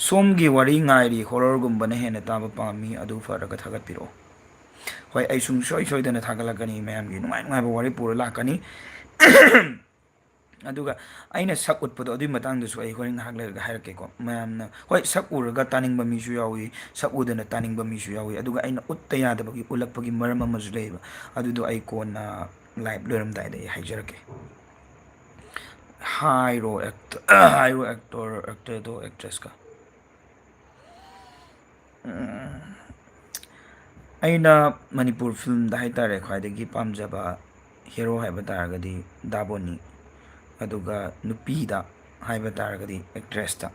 ꯁꯣꯝꯒꯤ ꯋꯥꯔꯤ ꯉꯥꯏꯔꯤ ꯍꯣꯔꯔꯒꯨꯝꯕꯅ ꯍꯦꯟꯅ ꯇꯥꯕ ꯄꯥꯝꯃꯤ ꯑꯗꯨ ꯐꯔꯒ ꯊꯥꯒꯠꯄꯤꯔꯛꯑꯣ ꯍꯣꯏ ꯑꯩ ꯁꯨꯡꯁꯣꯏ ꯁꯣꯏꯗꯅ ꯊꯥꯒꯠꯂꯛꯀꯅꯤ ꯃꯌꯥꯝꯒꯤ ꯅꯨꯡꯉꯥꯏ ꯅꯨꯡꯉꯥꯏꯕ ꯋꯥꯔꯤ ꯄꯨꯔ ꯂꯥꯛꯀꯅꯤ ꯑꯗꯨꯒ ꯑꯩꯅ ꯁꯛ ꯎꯠꯄꯗꯣ ꯑꯗꯨꯒꯤ ꯃꯇꯥꯡꯗꯁꯨ ꯑꯩ ꯍꯣꯔꯦꯟ ꯉꯥꯏꯍꯥꯛ ꯂꯩꯔꯒ ꯍꯥꯏꯔꯛꯀꯦꯀꯣ ꯃꯌꯥꯝꯅ ꯍꯣꯏ ꯁꯛ ꯎꯔꯒ ꯇꯥꯅꯤꯡꯕ ꯃꯤꯁꯨ ꯌꯥꯎꯏ ꯁꯛ ꯎꯗꯅ ꯇꯥꯅꯤꯡꯕ ꯃꯤꯁꯨ ꯌꯥꯎꯏ ꯑꯗꯨꯒ ꯑꯩꯅ ꯎꯠꯇ ꯌꯥꯗꯕꯒꯤ ꯎꯠꯂꯛꯄꯒꯤ ꯃꯔꯝ ꯑꯃꯁꯨ ꯂꯩꯌꯦꯕ ꯑꯗꯨꯗꯣ ꯑꯩ ꯀꯣꯟꯅ ꯂꯥꯏꯚ ꯂꯣꯏꯔꯝꯗꯥꯏꯗ ꯑꯩ ꯍꯥꯏꯖꯔꯛꯀꯦ ꯍꯥꯏꯔꯣ ꯑꯦꯛꯇꯔꯗꯣ ꯑꯦꯛꯇ꯭ꯔꯦꯁꯀ ꯑꯩꯅ ꯃꯅꯤꯄꯨꯔ ꯐꯤꯂꯝꯗ ꯍꯥꯏꯇꯥꯔꯦ ꯈ꯭ꯋꯥꯏꯗꯒꯤ ꯄꯥꯝꯖꯕ ꯍꯦꯔꯣ ꯍꯥꯏꯕ ꯇꯥꯔꯒꯗꯤ ꯗꯥꯕꯣꯅꯤ ꯑꯗꯨꯒ ꯅꯨꯄꯤꯗ ꯍꯥꯏꯕ ꯇꯥꯔꯒꯗꯤ ꯑꯦꯛꯇ꯭ꯔꯦꯁꯇ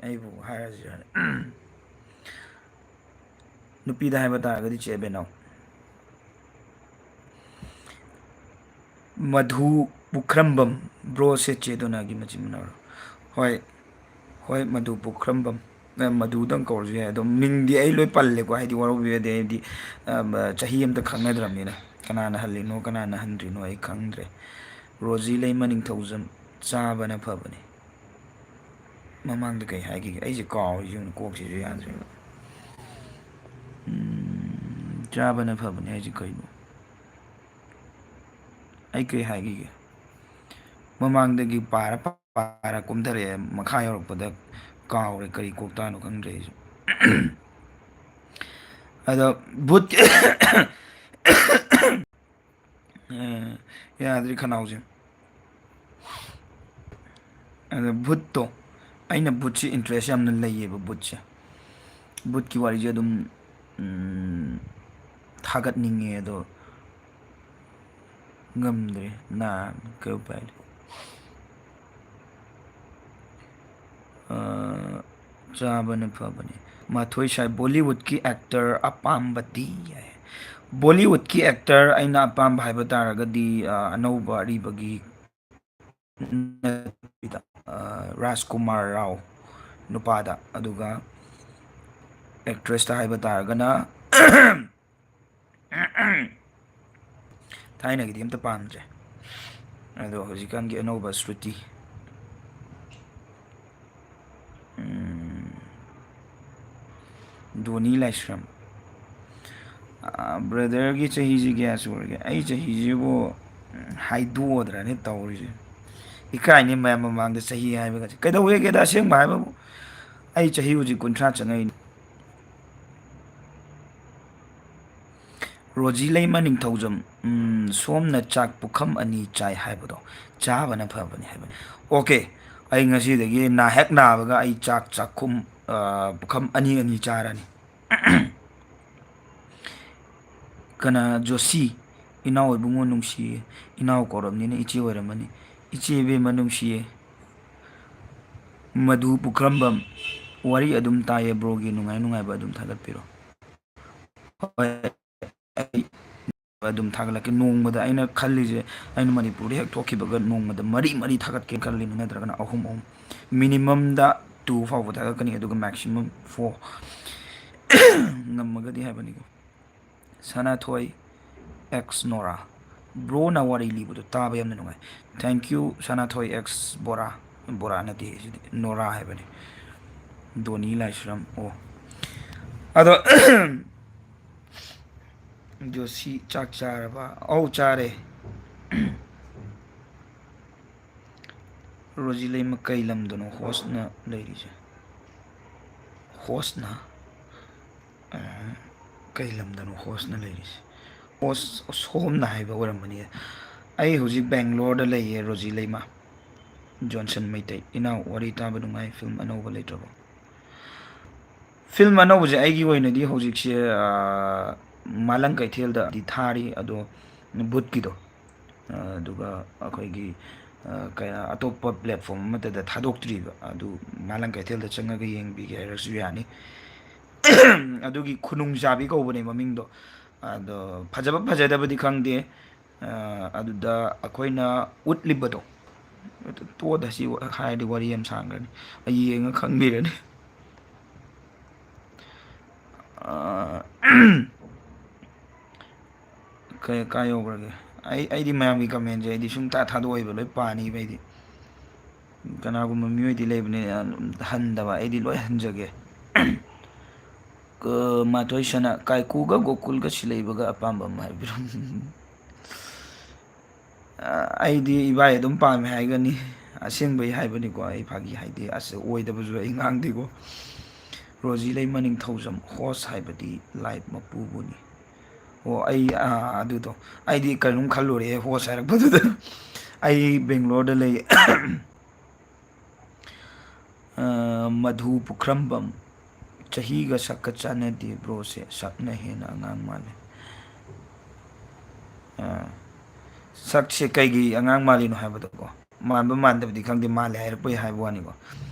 ꯑꯩꯕꯨ ꯍꯥꯏꯔꯁꯤꯔꯅꯦ ꯅꯨꯄꯤꯗ ꯍꯥꯏꯕ ꯇꯥꯔꯒꯗꯤ ꯆꯦ ꯕꯦꯅꯥꯎ ꯃꯙꯨ ꯄꯨꯈ꯭ꯔꯝꯕꯝ ꯕ꯭ꯔꯣꯁꯦ ꯆꯦ ꯗꯣꯅꯥꯒꯤ ꯃꯆꯤꯟ ꯃꯅꯥꯎꯔꯣ ꯍꯣꯏ ꯍꯣꯏ ꯃꯗꯨ ꯄꯨꯈ꯭ꯔꯝꯕꯝ ꯃꯗꯨꯗꯪ ꯀꯧꯔꯁꯨ ꯌꯥꯏ ꯑꯗꯣ ꯃꯤꯡꯗꯤ ꯑꯩ ꯂꯣꯏ ꯄꯜꯂꯦꯀꯣ ꯍꯥꯏꯗꯤ ꯋꯥꯔꯧꯕꯤꯔꯗꯤ ꯑꯩꯗꯤ ꯆꯍꯤ ꯑꯃꯇ ꯈꯪꯅꯗ꯭ꯔꯕꯅꯤꯅ ꯀꯅꯥꯅ ꯍꯜꯂꯤꯅꯣ ꯀꯅꯥꯅ ꯍꯟꯗ꯭ꯔꯤꯅꯣ ꯑꯩ ꯈꯪꯗ꯭ꯔꯦ ꯔꯣꯖꯤ ꯂꯩꯃ ꯅꯤꯡꯊꯧꯖꯝ ꯆꯥꯕꯅ ꯐꯕꯅꯤ ꯃꯃꯥꯡꯗ ꯀꯩ ꯍꯥꯏꯈꯤꯒꯦ ꯑꯩꯁꯦ ꯀꯥꯎꯔꯤꯁꯤ ꯀꯣꯛꯁꯤꯁꯨ ꯌꯥꯗ꯭ꯔꯦꯕ ꯆꯥꯕꯅ ꯐꯕꯅꯤ ꯍꯥꯏꯁꯤ ꯀꯩꯅꯣ ꯑꯩ ꯀꯔꯤ ꯍꯥꯏꯈꯤꯒꯦ ꯃꯃꯥꯡꯗꯒꯤ ꯄꯥꯔ ꯀꯨꯝꯊꯔꯛꯑꯦ ꯃꯈꯥ ꯌꯧꯔꯛꯄꯗ ꯀꯥꯎꯔꯦ ꯀꯔꯤ ꯀꯣꯛꯇꯥꯅꯣ ꯈꯪꯗ꯭ꯔꯦ ꯑꯩꯁꯨ ꯑꯗꯣ ꯚꯨꯠ ꯌꯥꯗ꯭ꯔꯤ ꯈꯅꯥꯎꯁꯦ ꯑꯗ ꯕꯨꯠꯇꯣ ꯑꯩꯅ ꯕꯨꯠꯁꯦ ꯏꯟꯇꯔꯦꯁ ꯌꯥꯝꯅ ꯂꯩꯌꯦꯕ ꯕꯨꯠꯁꯦ ꯕꯨꯠꯀꯤ ꯋꯥꯔꯤꯁꯦ ꯑꯗꯨꯝ ꯊꯥꯒꯠꯅꯤꯡꯉꯦ ꯑꯗꯣ ꯉꯝꯗ꯭ꯔꯦ ꯀꯩ ꯎꯄꯥꯏ ꯂꯩ ꯆꯥꯕꯅ ꯐꯕꯅꯤ ꯃꯊꯣꯏ ꯁꯥꯏ ꯕꯣꯂꯤꯋꯨꯗꯀꯤ ꯑꯦꯛꯇꯔ ꯑꯄꯥꯝꯕꯗꯤ ꯌꯥꯏ ꯕꯣꯂꯤꯋꯨꯗꯀꯤ ꯑꯦꯛꯇꯔ ꯑꯩꯅ ꯑꯄꯥꯝꯕ ꯍꯥꯏꯕ ꯇꯥꯔꯒꯗꯤ ꯑꯅꯧꯕ ꯑꯔꯤꯕꯒꯤ ꯔꯥꯖꯀꯨꯃꯥꯔ ꯔꯥꯎ ꯅꯨꯄꯥꯗ ꯑꯗꯨꯒ ꯑꯦꯛꯇ꯭ꯔꯦꯁꯇ ꯍꯥꯏꯕ ꯇꯥꯔꯒꯅ ꯊꯥꯏꯅꯒꯤꯗꯤ ꯑꯝꯇ ꯄꯥꯝꯗ꯭ꯔꯦ ꯑꯗꯣ ꯍꯧꯖꯤꯛꯀꯥꯟꯒꯤ ꯑꯅꯧꯕ ꯁ꯭ꯔꯨꯇꯤ ꯗꯣꯅꯤ ꯂꯥꯏꯁ꯭ꯔꯝ ꯕ꯭ꯔꯗꯔꯒꯤ ꯆꯍꯤꯁꯤ ꯀꯌꯥ ꯁꯨꯔꯒꯦ ꯑꯩ ꯆꯍꯤꯁꯤꯕꯨ ꯍꯥꯏꯗꯣꯛꯑꯗ꯭ꯔꯅꯦ ꯇꯧꯔꯤꯁꯦ ꯏꯀꯥꯏꯅꯤ ꯃꯌꯥꯝ ꯃꯃꯥꯡꯗ ꯆꯍꯤ ꯍꯥꯏꯕꯒꯁꯦ ꯀꯩꯗꯧꯋꯦꯒꯦꯗ ꯑꯁꯦꯡꯕ ꯍꯥꯏꯕꯕꯨ ꯑꯩ ꯆꯍꯤ ꯍꯧꯖꯤꯛ ꯀꯨꯟꯊ꯭ꯔꯥ ꯆꯪꯉꯛꯏꯅꯤ ꯔꯣꯖꯤ ꯂꯩꯃ ꯅꯤꯡꯊꯧꯖꯝ ꯁꯣꯝꯅ ꯆꯥꯛ ꯄꯨꯈꯝ ꯑꯅꯤ ꯆꯥꯏ ꯍꯥꯏꯕꯗꯣ ꯆꯥꯕꯅ ꯐꯕꯅꯤ ꯍꯥꯏꯕꯅꯤ ꯑꯣꯀꯦ ꯑꯩ ꯉꯁꯤꯗꯒꯤ ꯍꯦꯛ ꯅꯥꯕꯒ ꯑꯩ ꯆꯥꯛꯈꯨꯝ ꯄꯨꯈꯝ ꯑꯅꯤ ꯑꯅꯤ ꯆꯥꯔꯅꯤ ꯀꯅꯥ ꯖꯣꯁꯤ ꯏꯅꯥꯎ ꯏꯕꯨꯡꯉꯣ ꯅꯨꯡꯁꯤꯌꯦ ꯏꯅꯥꯎ ꯀꯧꯔꯕꯅꯤꯅ ꯏꯆꯦ ꯑꯣꯏꯔꯝꯃꯅꯤ ꯏꯆꯦ ꯏꯕꯦꯝꯃ ꯅꯨꯡꯁꯤꯌꯦ ꯃꯙꯨ ꯄꯨꯈ꯭ꯔꯝꯕꯝ ꯋꯥꯔꯤ ꯑꯗꯨꯝ ꯇꯥꯏꯌꯦ ꯕ꯭ꯔꯣꯒꯤ ꯅꯨꯡꯉꯥꯏ ꯅꯨꯡꯉꯥꯏꯕ ꯑꯗꯨꯝ ꯊꯥꯒꯠꯄꯤꯔꯣ ꯍꯣꯏ ꯑꯩ ꯑꯗꯨꯝ ꯊꯥꯒꯠꯂꯛꯀꯦ ꯅꯣꯡꯃꯗ ꯑꯩꯅ ꯈꯜꯂꯤꯁꯦ ꯑꯩꯅ ꯃꯅꯤꯄꯨꯔꯗ ꯍꯦꯛ ꯊꯣꯛꯈꯤꯕꯒ ꯅꯣꯡꯃꯗ ꯃꯔꯤ ꯊꯥꯒꯠꯀꯦ ꯈꯜꯂꯤꯅꯤ ꯅꯠꯇ꯭ꯔꯒꯅ ꯑꯍꯨꯝ ꯃꯤꯅꯤꯃꯝꯗ 2 ꯐꯥꯎꯕ ꯊꯥꯒꯠꯀꯅꯤ ꯑꯗꯨꯒ ꯃꯦꯛꯁꯤꯃꯝ 4 ꯉꯝꯃꯒꯗꯤ ꯍꯥꯏꯕꯅꯤꯀꯣ ꯁꯅꯥꯊꯣꯏ ꯑꯦꯛꯁ ꯅꯣꯔꯥ ꯕ꯭ꯔꯣꯅ ꯋꯥꯔꯤ ꯂꯤꯕꯗꯣ ꯇꯥꯕ ꯌꯥꯝꯅ ꯅꯨꯡꯉꯥꯏ ꯊꯦꯡꯀ꯭ꯌꯨ ꯁꯅꯥꯊꯣꯏ ꯑꯦꯛꯁ ꯕꯣꯔꯥ ꯕꯣꯔꯥ ꯅꯠꯇꯦ ꯁꯤꯗꯤ ꯅꯣꯔꯥ ꯍꯥꯏꯕꯅꯤ ꯗꯣꯅꯤ ꯂꯥꯏꯁ꯭ꯔꯝ ꯑꯣ ꯑꯗꯣ ꯖꯣꯁꯤ ꯆꯥꯛ ꯆꯥꯔꯕ ꯑꯧ ꯆꯥꯔꯦ ꯔꯣꯖꯤꯂꯩꯃ ꯀꯩ ꯂꯝꯗꯅꯣ ꯍꯣꯁꯅ ꯂꯩꯔꯤꯁꯦ ꯍꯣꯁꯅ ꯀꯩ ꯂꯝꯗꯅꯣ ꯍꯣꯁꯅ ꯂꯩꯔꯤꯁꯦ ꯍꯣꯁ ꯁꯣꯝꯅ ꯍꯥꯏꯕ ꯑꯣꯏꯔꯝꯕꯅꯤ ꯑꯩ ꯍꯧꯖꯤꯛ ꯕꯦꯡꯒ꯭ꯂꯣꯔꯗ ꯂꯩꯌꯦ ꯔꯣꯖꯤ ꯂꯩꯃ ꯖꯣꯟꯁꯟ ꯃꯩꯇꯩ ꯏꯅꯥꯎ ꯋꯥꯔꯤ ꯇꯥꯕ ꯅꯨꯡꯉꯥꯏ ꯐꯤꯂꯝ ꯑꯅꯧꯕ ꯂꯩꯇ꯭ꯔꯕꯣ ꯐꯤꯂꯝ ꯑꯅꯧꯕꯁꯦ ꯑꯩꯒꯤ ꯑꯣꯏꯅꯗꯤ ꯍꯧꯖꯤꯛꯁꯦ ꯃꯥꯂꯪ ꯀꯩꯊꯦꯜꯗꯗꯤ ꯊꯥꯔꯤ ꯑꯗꯣ ꯕꯨꯠꯀꯤꯗꯣ ꯑꯗꯨꯒ ꯑꯩꯈꯣꯏꯒꯤ ꯑꯇꯣꯞꯄ ꯄ꯭ꯂꯦꯠꯐꯣꯝ ꯑꯃꯠꯇꯗ ꯊꯥꯗꯣꯛꯇ꯭ꯔꯤꯕ ꯑꯗꯨ ꯃꯥꯂꯪ ꯀꯩꯊꯦꯜꯗ ꯆꯪꯉꯒ ꯌꯦꯡꯕꯤꯒꯦ ꯍꯥꯏꯔꯁꯨ ꯌꯥꯅꯤ ꯑꯗꯨꯒꯤ ꯈꯨꯅꯨꯡ ꯆꯥꯕꯤ ꯀꯧꯕꯅꯦ ꯃꯃꯤꯡꯗꯣ ꯑꯗꯣ ꯐꯖꯕ ꯐꯖꯗꯕꯗꯤ ꯈꯪꯗꯦ ꯑꯗꯨꯗ ꯑꯩꯈꯣꯏꯅ ꯎꯠꯂꯤꯕꯗꯣ ꯇꯣꯗ ꯁꯤ ꯍꯥꯏꯔꯗꯤ ꯋꯥꯔꯤ ꯌꯥꯝ ꯁꯥꯡꯈ꯭ꯔꯅꯤ ꯑꯩ ꯌꯦꯡꯉ ꯈꯪꯕꯤꯔꯅꯤ ꯀꯥꯏ ꯌꯧꯈ꯭ꯔꯒꯦ ꯑꯩꯗꯤ ꯃꯌꯥꯝꯒꯤ ꯀꯃꯦꯟꯁꯦ ꯑꯩꯗꯤ ꯁꯨꯡꯇꯥ ꯊꯥꯗꯣꯛꯑꯏꯕ ꯂꯣꯏ ꯄꯥꯅꯤꯕ ꯑꯩꯗꯤ ꯀꯅꯥꯒꯨꯝꯕ ꯃꯤꯑꯣꯏꯗꯤ ꯂꯩꯕꯅꯤ ꯍꯟꯗꯕ ꯑꯩꯗꯤ ꯂꯣꯏ ꯍꯟꯖꯒꯦ ꯃꯥꯊꯣꯏ ꯁꯅꯥ ꯀꯥꯏꯀꯨꯒ ꯒꯣꯀꯨꯜꯒ ꯁꯤꯂꯩꯕꯒ ꯑꯄꯥꯝꯕ ꯑꯃ ꯍꯥꯏꯕꯤꯔꯝ ꯑꯩꯗꯤ ꯏꯕꯥꯏ ꯑꯗꯨꯝ ꯄꯥꯝꯃꯦ ꯍꯥꯏꯒꯅꯤ ꯑꯁꯦꯡꯕꯩ ꯍꯥꯏꯕꯅꯤꯀꯣ ꯑꯩ ꯐꯥꯒꯤ ꯍꯥꯏꯗꯦ ꯑꯁ ꯑꯣꯏꯗꯕꯁꯨ ꯑꯩ ꯉꯥꯡꯗꯦꯀꯣ ꯔꯣꯖꯤ ꯂꯩꯃ ꯅꯤꯡꯊꯧꯖꯝ ꯍꯣꯁ ꯍꯥꯏꯕꯗꯤ ꯂꯥꯏꯠ ꯃꯄꯨꯕꯨꯅꯤ ꯑꯣ ꯑꯩ ꯑꯗꯨꯗꯣ ꯑꯩꯗꯤ ꯀꯔꯤꯝ ꯈꯜꯂꯨꯔꯦ ꯍꯣꯁ ꯍꯥꯏꯔꯛꯄꯗꯨꯗ ꯑꯩ ꯕꯦꯡꯒ꯭ꯂꯣꯔꯗ ꯂꯩ ꯃꯙꯨ ꯄꯨꯈ꯭ꯔꯝꯕꯝ ꯆꯍꯤꯒ ꯁꯛꯀ ꯆꯥꯟꯅꯗꯦ ꯕ꯭ꯔꯣꯁꯦ ꯁꯛꯅ ꯍꯦꯟꯅ ꯑꯉꯥꯡ ꯃꯥꯜꯂꯦ ꯁꯛꯁꯦ ꯀꯩꯒꯤ ꯑꯉꯥꯡ ꯃꯥꯜꯂꯤꯅꯣ ꯍꯥꯏꯕꯗꯣꯀꯣ ꯃꯥꯟꯕ ꯃꯥꯟꯗꯕꯗꯤ ꯈꯪꯗꯦ ꯃꯥꯜꯂꯦ ꯍꯥꯏꯔꯛꯄꯩ ꯍꯥꯏꯕ ꯋꯥꯅꯤꯀꯣ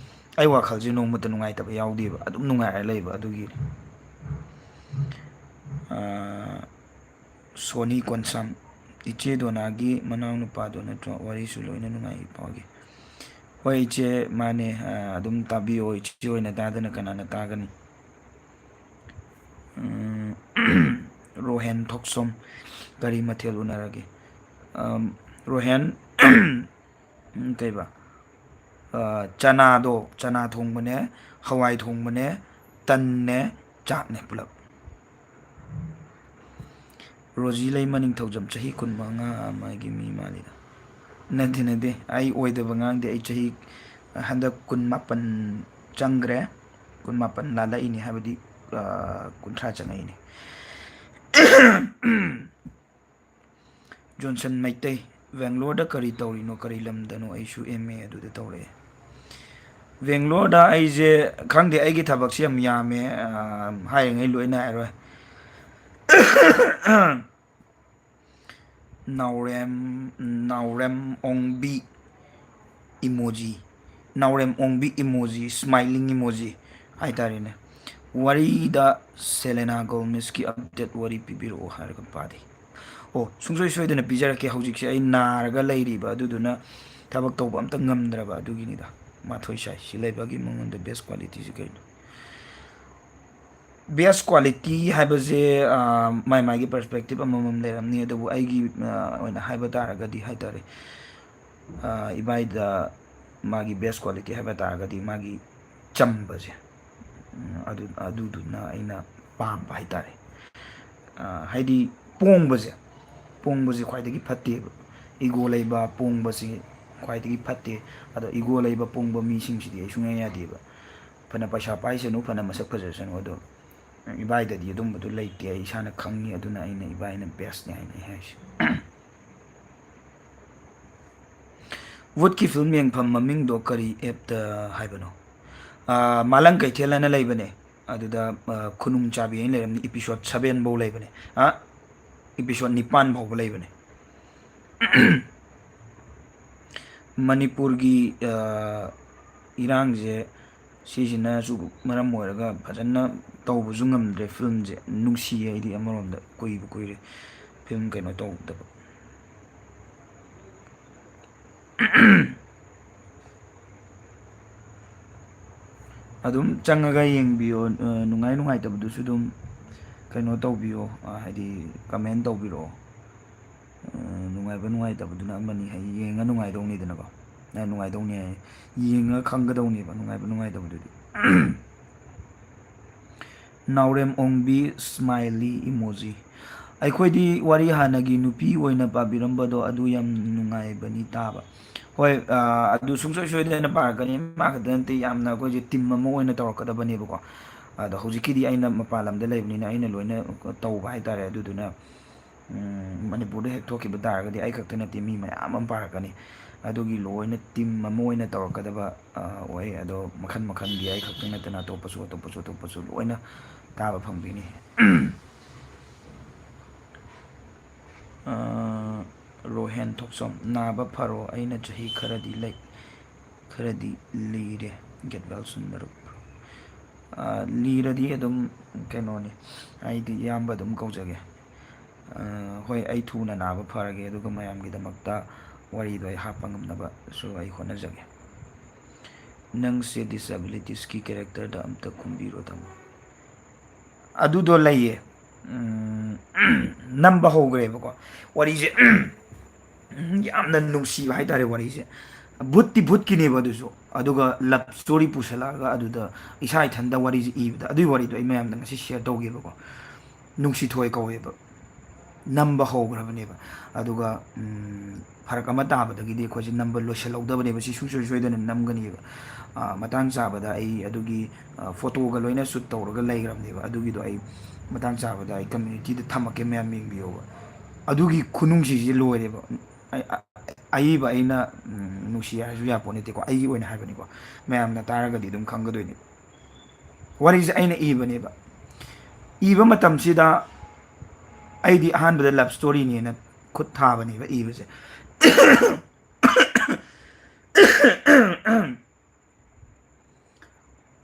ꯑꯩ ꯋꯥꯈꯜꯁꯦ ꯅꯣꯡꯃꯇ ꯅꯨꯡꯉꯥꯏꯇꯕ ꯌꯥꯎꯗꯦꯕ ꯑꯗꯨꯝ ꯅꯨꯡꯉꯥꯏꯔ ꯂꯩꯕ ꯑꯗꯨꯒꯤ ꯁꯣꯅꯤ ꯀꯣꯟꯁꯝ ꯏꯆꯦ ꯗꯣꯅꯥꯒꯤ ꯃꯅꯥꯎꯅꯨꯄꯥꯗꯣ ꯅꯠꯇ꯭ꯔꯣ ꯋꯥꯔꯤꯁꯨ ꯂꯣꯏꯅ ꯅꯨꯡꯉꯥꯏ ꯄꯥꯎꯒꯤ ꯍꯣꯏ ꯏꯆꯦ ꯃꯥꯅꯦ ꯑꯗꯨꯝ ꯇꯥꯕꯤꯌꯣ ꯏꯆꯦ ꯑꯣꯏꯅ ꯇꯥꯗꯅ ꯀꯅꯥꯅ ꯇꯥꯒꯅꯤ ꯔꯣꯍꯦꯟ ꯊꯣꯛꯁꯣꯝ ꯀꯔꯤ ꯃꯊꯦꯜ ꯎꯅꯔꯒꯦ ꯔꯣꯍꯦꯟ ꯀꯩꯕ ꯆꯅꯥꯗꯣ ꯆꯅꯥ ꯊꯣꯡꯕꯅꯦ ꯍꯋꯥꯏ ꯊꯣꯡꯕꯅꯦ ꯇꯟꯅꯦ ꯆꯥꯛꯅꯦ ꯄꯨꯂꯞ ꯔꯣꯖꯤ ꯂꯩꯃ ꯅꯤꯡꯊꯧꯖꯝ ꯆꯍꯤ 15 ꯑꯃꯒꯤ ꯃꯤ ꯃꯥꯜꯂꯤꯗ ꯅꯠꯇꯦ ꯅꯠꯇꯦ ꯑꯩ ꯑꯣꯏꯗꯕ ꯉꯥꯡꯗꯦ ꯑꯩ ꯆꯍꯤ ꯍꯟꯗꯛ 18 ꯆꯪꯈ꯭ꯔꯦ 18 ꯂꯥꯜꯂꯛꯏꯅꯦ ꯍꯥꯏꯕꯗꯤ 30 ꯆꯪꯉꯛꯏꯅꯦ ꯖꯣꯟꯁꯟ ꯃꯩꯇꯩ ꯕꯦꯡꯒ꯭ꯂꯣꯔꯗ ꯀꯔꯤ ꯇꯧꯔꯤꯅꯣ ꯀꯔꯤ ꯂꯝꯗꯅꯣ ꯑꯩꯁꯨ MA ꯑꯗꯨꯗ ꯇꯧꯔꯛꯑꯦ ꯕꯦꯡꯒ꯭ꯂꯣꯔꯗ ꯑꯩꯁꯦ ꯈꯪꯗꯦ ꯑꯩꯒꯤ ꯊꯕꯛꯁꯦ ꯌꯥꯝ ꯌꯥꯝꯃꯦ ꯍꯥꯏꯔꯤꯉꯩ ꯂꯣꯏꯅ ꯍꯥꯏꯔꯣꯏ ꯅꯥꯎꯔꯦꯝ ꯑꯣꯡꯕꯤ ꯏꯃꯣꯖꯤ ꯅꯥꯎꯔꯦꯝ ꯑꯣꯡꯕꯤ ꯏꯃꯣꯖꯤ ꯁ꯭ꯃꯥꯏꯂꯤꯡ ꯏꯃꯣꯖꯤ ꯍꯥꯏꯇꯥꯔꯦꯅꯦ ꯋꯥꯔꯤꯗ ꯁꯦꯂꯦꯅꯥ ꯒꯣꯃꯦꯁꯀꯤ ꯑꯞꯗꯦꯠ ꯋꯥꯔꯤ ꯄꯤꯕꯤꯔꯛꯑꯣ ꯍꯥꯏꯔꯒ ꯄꯥꯗꯦ ꯑꯣ ꯁꯨꯡꯁꯣꯏ ꯁꯣꯏꯗꯅ ꯄꯤꯖꯔꯛꯀꯦ ꯍꯧꯖꯤꯛꯁꯦ ꯑꯩ ꯅꯥꯔꯒ ꯂꯩꯔꯤꯕ ꯑꯗꯨꯗꯨꯅ ꯊꯕꯛ ꯇꯧꯕ ꯑꯝꯇ ꯉꯝꯗ꯭ꯔꯕ ꯑꯗꯨꯒꯤꯅꯤꯗ ꯃꯥꯊꯣꯏ ꯁꯥꯏ ꯁꯤ ꯂꯩꯕꯒꯤ ꯃꯉꯣꯟꯗ ꯕꯦꯁ ꯀ꯭ꯋꯥꯂꯤꯇꯤꯁꯤ ꯀꯩꯅꯣ ꯕꯦꯁ ꯀ꯭ꯋꯥꯂꯤꯇꯤ ꯍꯥꯏꯕꯁꯦ ꯃꯥꯏ ꯃꯥꯒꯤ ꯄꯔꯁꯄꯦꯛꯇꯤꯞ ꯑꯃꯃꯝ ꯂꯩꯔꯝꯅꯤ ꯑꯗꯨꯕꯨ ꯑꯩꯒꯤ ꯑꯣꯏꯅ ꯍꯥꯏꯕ ꯇꯥꯔꯒꯗꯤ ꯍꯥꯏꯇꯥꯔꯦ ꯏꯕꯥꯏꯗ ꯃꯥꯒꯤ ꯕꯦꯁ ꯀ꯭ꯋꯥꯂꯤꯇꯤ ꯍꯥꯏꯕ ꯇꯥꯔꯒꯗꯤ ꯃꯥꯒꯤ ꯆꯝꯕꯁꯦ ꯑꯗꯨꯗꯨꯅ ꯑꯩꯅ ꯄꯥꯝꯕ ꯍꯥꯏꯇꯥꯔꯦ ꯍꯥꯏꯗꯤ ꯄꯣꯡꯕꯁꯦ ꯈ꯭ꯋꯥꯏꯗꯒꯤ ꯐꯠꯇꯦꯕ ꯏꯒꯣ ꯂꯩꯕ ꯄꯣꯡꯕꯁꯤ ꯈ꯭ꯋꯥꯏꯗꯒꯤ ꯐꯠꯇꯦ ꯑꯗꯣ ꯏꯒꯣ ꯂꯩꯕ ꯄꯣꯡꯕ ꯃꯤꯁꯤꯡꯁꯤꯗꯤ ꯑꯩ ꯁꯨꯡꯌꯥ ꯌꯥꯗꯦꯕ ꯐꯅ ꯄꯩꯁꯥ ꯄꯥꯏꯁꯅꯨ ꯐꯅ ꯃꯁꯛ ꯐꯖꯁꯅꯨ ꯑꯗꯣ ꯏꯕꯥꯏꯗꯗꯤ ꯑꯗꯨꯝꯕꯗꯨ ꯂꯩꯇꯦ ꯑꯩ ꯏꯁꯥꯅ ꯈꯪꯉꯤ ꯑꯗꯨꯅ ꯑꯩꯅ ꯏꯕꯥꯏꯅ ꯕꯦꯁꯅꯦ ꯍꯥꯏꯅ ꯑꯩ ꯍꯥꯏꯁꯦ ꯋꯨꯠꯀꯤ ꯐꯤꯜꯝ ꯌꯦꯡꯐꯝ ꯃꯃꯤꯡꯗꯣ ꯀꯔꯤ ꯑꯦꯞꯇ ꯍꯥꯏꯕꯅꯣ ꯃꯥꯂꯪ ꯀꯩꯊꯦꯜ ꯍꯥꯏꯅ ꯂꯩꯕꯅꯦ ꯑꯗꯨꯗ ꯈꯨꯅꯨꯡ ꯆꯥꯕꯤ ꯍꯥꯏꯅ ꯂꯩꯔꯝꯅꯤ ꯏꯄꯤꯁꯣꯠ 7 ꯐꯧ ꯂꯩꯕꯅꯦ ꯏꯄꯤꯁꯣꯠ 9 ꯐꯥꯎꯕ ꯂꯩꯕꯅꯦ ꯃꯅꯤꯄꯨꯔꯒꯤ ꯏꯔꯥꯡꯁꯦ ꯁꯤꯁꯤꯅꯁꯨ ꯃꯔꯝ ꯑꯣꯏꯔꯒ ꯐꯖꯅ ꯇꯧꯕꯁꯨ ꯉꯝꯗ꯭ꯔꯦ ꯐꯤꯂꯝꯁꯦ ꯅꯨꯡꯁꯤꯌꯦ ꯑꯩꯗꯤ ꯑꯃꯔꯣꯝꯗ ꯀꯨꯏꯔꯦ ꯐꯤꯂꯝ ꯀꯩꯅꯣ ꯇꯧꯗꯕ ꯑꯗꯨꯝ ꯆꯪꯉꯒ ꯌꯦꯡꯕꯤꯌꯣ ꯅꯨꯡꯉꯥꯏ ꯅꯨꯡꯉꯥꯏꯇꯕꯗꯨꯁꯨ ꯑꯗꯨꯝ ꯀꯩꯅꯣ ꯇꯧꯕꯤꯌꯣ ꯍꯥꯏꯗꯤ ꯀꯃꯦꯟ ꯇꯧꯕꯤꯔꯛꯑꯣ ꯅꯨꯡꯉꯥꯏꯕ ꯅꯨꯡꯉꯥꯏꯇꯕꯗꯨꯅ ꯑꯃꯅꯤ ꯍꯥꯏꯗꯤ ꯌꯦꯡꯉ ꯅꯨꯡꯉꯥꯏꯗꯧꯅꯤꯗꯅꯀꯣ ꯅꯨꯡꯉꯥꯏꯗꯧꯅꯤ ꯍꯥꯏ ꯌꯦꯡꯉꯒ ꯈꯪꯒꯗꯧꯅꯦꯕ ꯅꯨꯡꯉꯥꯏꯕ ꯅꯨꯡꯉꯥꯏꯇꯕꯗꯨꯗꯤ ꯅꯥꯎꯔꯦꯝ ꯑꯣꯡꯕꯤ ꯁ꯭ꯃꯥꯏꯂꯤ ꯏꯃꯣꯖꯤ ꯑꯩꯈꯣꯏꯗꯤ ꯋꯥꯔꯤ ꯍꯥꯟꯅꯒꯤ ꯅꯨꯄꯤ ꯑꯣꯏꯅ ꯄꯥꯕꯤꯔꯝꯕꯗꯣ ꯑꯗꯨ ꯌꯥꯝ ꯅꯨꯡꯉꯥꯏꯕꯅꯤ ꯇꯥꯕ ꯍꯣꯏ ꯑꯗꯨ ꯁꯨꯡꯁꯣꯏ ꯁꯣꯏꯗꯅ ꯄꯥꯔꯛꯀꯅꯤ ꯃꯥ ꯈꯛꯇ ꯅꯠꯇꯦ ꯌꯥꯝꯅ ꯑꯩꯈꯣꯏꯁꯦ ꯇꯤꯝ ꯑꯃ ꯑꯣꯏꯅ ꯇꯧꯔꯛꯀꯗꯕꯅꯦꯕꯀꯣ ꯑꯗꯣ ꯍꯧꯖꯤꯛꯀꯤꯗꯤ ꯑꯩꯅ ꯃꯄꯥꯟ ꯂꯝꯗ ꯂꯩꯕꯅꯤꯅ ꯑꯩꯅ ꯂꯣꯏꯅ ꯇꯧꯕ ꯍꯥꯏꯇꯥꯔꯦ ꯑꯗꯨꯗꯨꯅ ꯃꯅꯤꯄꯨꯔꯗ ꯍꯦꯛ ꯊꯣꯛꯈꯤꯕ ꯇꯥꯔꯒꯗꯤ ꯑꯩ ꯈꯛꯇ ꯅꯠꯇꯦ ꯃꯤ ꯃꯌꯥꯝ ꯑꯃ ꯄꯥꯔꯛꯀꯅꯤ ꯑꯗꯨꯒꯤ ꯂꯣꯏꯅ ꯇꯤꯝ ꯑꯃ ꯑꯣꯏꯅ ꯇꯧꯔꯛꯀꯗꯕ ꯑꯣꯏ ꯑꯗꯣ ꯃꯈꯟ ꯃꯈꯟꯒꯤ ꯑꯩ ꯈꯛꯇ ꯅꯠꯇꯅ ꯑꯇꯣꯞꯄꯁꯨ ꯂꯣꯏꯅ ꯇꯥꯕ ꯐꯪꯕꯤꯅꯤ ꯔꯣꯍꯦꯟ ꯊꯣꯛꯆꯣꯝ ꯅꯥꯕ ꯐꯔꯣ ꯑꯩꯅ ꯆꯍꯤ ꯈꯔꯗꯤ ꯂꯤꯔꯦ ꯒꯦꯠ ꯋꯦꯜ ꯁꯨꯟꯗꯔꯨꯞ ꯂꯤꯔꯗꯤ ꯑꯗꯨꯝ ꯀꯩꯅꯣꯅꯤ ꯑꯩꯗꯤ ꯏꯌꯥꯝꯕ ꯑꯗꯨꯝ ꯀꯧꯖꯒꯦ ꯍꯣꯏ ꯑꯩ ꯊꯨꯅ ꯅꯥꯕ ꯐꯔꯒꯦ ꯑꯗꯨꯒ ꯃꯌꯥꯝꯒꯤꯗꯃꯛꯇ ꯋꯥꯔꯤꯗꯣ ꯑꯩ ꯍꯥꯞꯄ ꯉꯝꯅꯕꯁꯨ ꯑꯩ ꯍꯣꯠꯅꯖꯒꯦ ꯅꯪꯁꯦ ꯗꯤꯁꯑꯦꯕꯤꯂꯤꯇꯤꯁꯀꯤ ꯀꯦꯔꯦꯛꯇꯔꯗ ꯑꯝꯇ ꯈꯨꯝꯕꯤꯔꯣ ꯇꯥꯃꯣ ꯑꯗꯨꯗꯣ ꯂꯩꯌꯦ ꯅꯝꯕ ꯍꯧꯈ꯭ꯔꯦꯕꯀꯣ ꯋꯥꯔꯤꯁꯦ ꯌꯥꯝꯅ ꯅꯨꯡꯁꯤꯕ ꯍꯥꯏꯇꯥꯔꯦ ꯋꯥꯔꯤꯁꯦ ꯚꯨꯠꯀꯤꯅꯦꯕ ꯑꯗꯨꯁꯨ ꯑꯗꯨꯒ ꯂꯞ ꯁ꯭ꯇꯣꯔꯤ ꯄꯨꯁꯜꯂꯛꯑꯒ ꯑꯗꯨꯗ ꯏꯁꯥ ꯏꯊꯟꯇ ꯋꯥꯔꯤꯁꯦ ꯏꯕꯗ ꯑꯗꯨꯒꯤ ꯋꯥꯔꯤꯗꯣ ꯑꯩ ꯃꯌꯥꯝꯗ ꯉꯁꯤ ꯁꯤꯌꯔ ꯇꯧꯒꯦꯕꯀꯣ ꯅꯨꯡꯁꯤꯊꯣꯏ ꯀꯧꯋꯦꯕ ꯅꯝꯕ ꯍꯧꯈ꯭ꯔꯕꯅꯦꯕ ꯑꯗꯨꯒ ꯐꯔꯛ ꯑꯃ ꯇꯥꯕꯗꯒꯤꯗꯤ ꯑꯩꯈꯣꯏꯁꯦ ꯅꯝꯕ ꯂꯣꯏꯁꯤꯜꯍꯧꯗꯕꯅꯦꯕ ꯁꯤ ꯁꯨꯡꯁꯣꯏ ꯁꯣꯏꯗꯅ ꯅꯝꯒꯅꯦꯕ ꯃꯇꯥꯡ ꯆꯥꯕꯗ ꯑꯩ ꯑꯗꯨꯒꯤ ꯐꯣꯇꯣꯒ ꯂꯣꯏꯅ ꯁꯨꯠ ꯇꯧꯔꯒ ꯂꯩꯈ꯭ꯔꯕꯅꯦꯕ ꯑꯗꯨꯒꯤꯗꯣ ꯑꯩ ꯃꯇꯥꯡ ꯆꯥꯕꯗ ꯑꯩ ꯀꯝꯃ꯭ꯌꯨꯅꯤꯇꯤꯗ ꯊꯝꯃꯛꯀꯦ ꯃꯌꯥꯝ ꯌꯦꯡꯕꯤꯌꯣꯕ ꯑꯗꯨꯒꯤ ꯈꯨꯅꯨꯡꯁꯤꯁꯦ ꯂꯣꯏꯔꯦꯕ ꯑꯏꯕ ꯑꯩꯅ ꯅꯨꯡꯁꯤ ꯍꯥꯏꯔꯁꯨ ꯌꯥꯄꯣꯠ ꯅꯠꯇꯦꯀꯣ ꯑꯩꯒꯤ ꯑꯣꯏꯅ ꯍꯥꯏꯕꯅꯤꯀꯣ ꯃꯌꯥꯝꯅ ꯇꯥꯔꯒꯗꯤ ꯑꯗꯨꯝ ꯈꯪꯒꯗꯣꯏꯅꯤ ꯋꯥꯔꯤꯁꯦ ꯑꯩꯅ ꯏꯕꯅꯦꯕ ꯏꯕ ꯃꯇꯝꯁꯤꯗ ꯑꯩꯗꯤ ꯑꯍꯥꯟꯕꯗ ꯂꯞ ꯁ꯭ꯇꯣꯔꯤꯅꯦꯅ ꯈꯨꯠ ꯊꯥꯕꯅꯦꯕ ꯏꯕꯁꯦ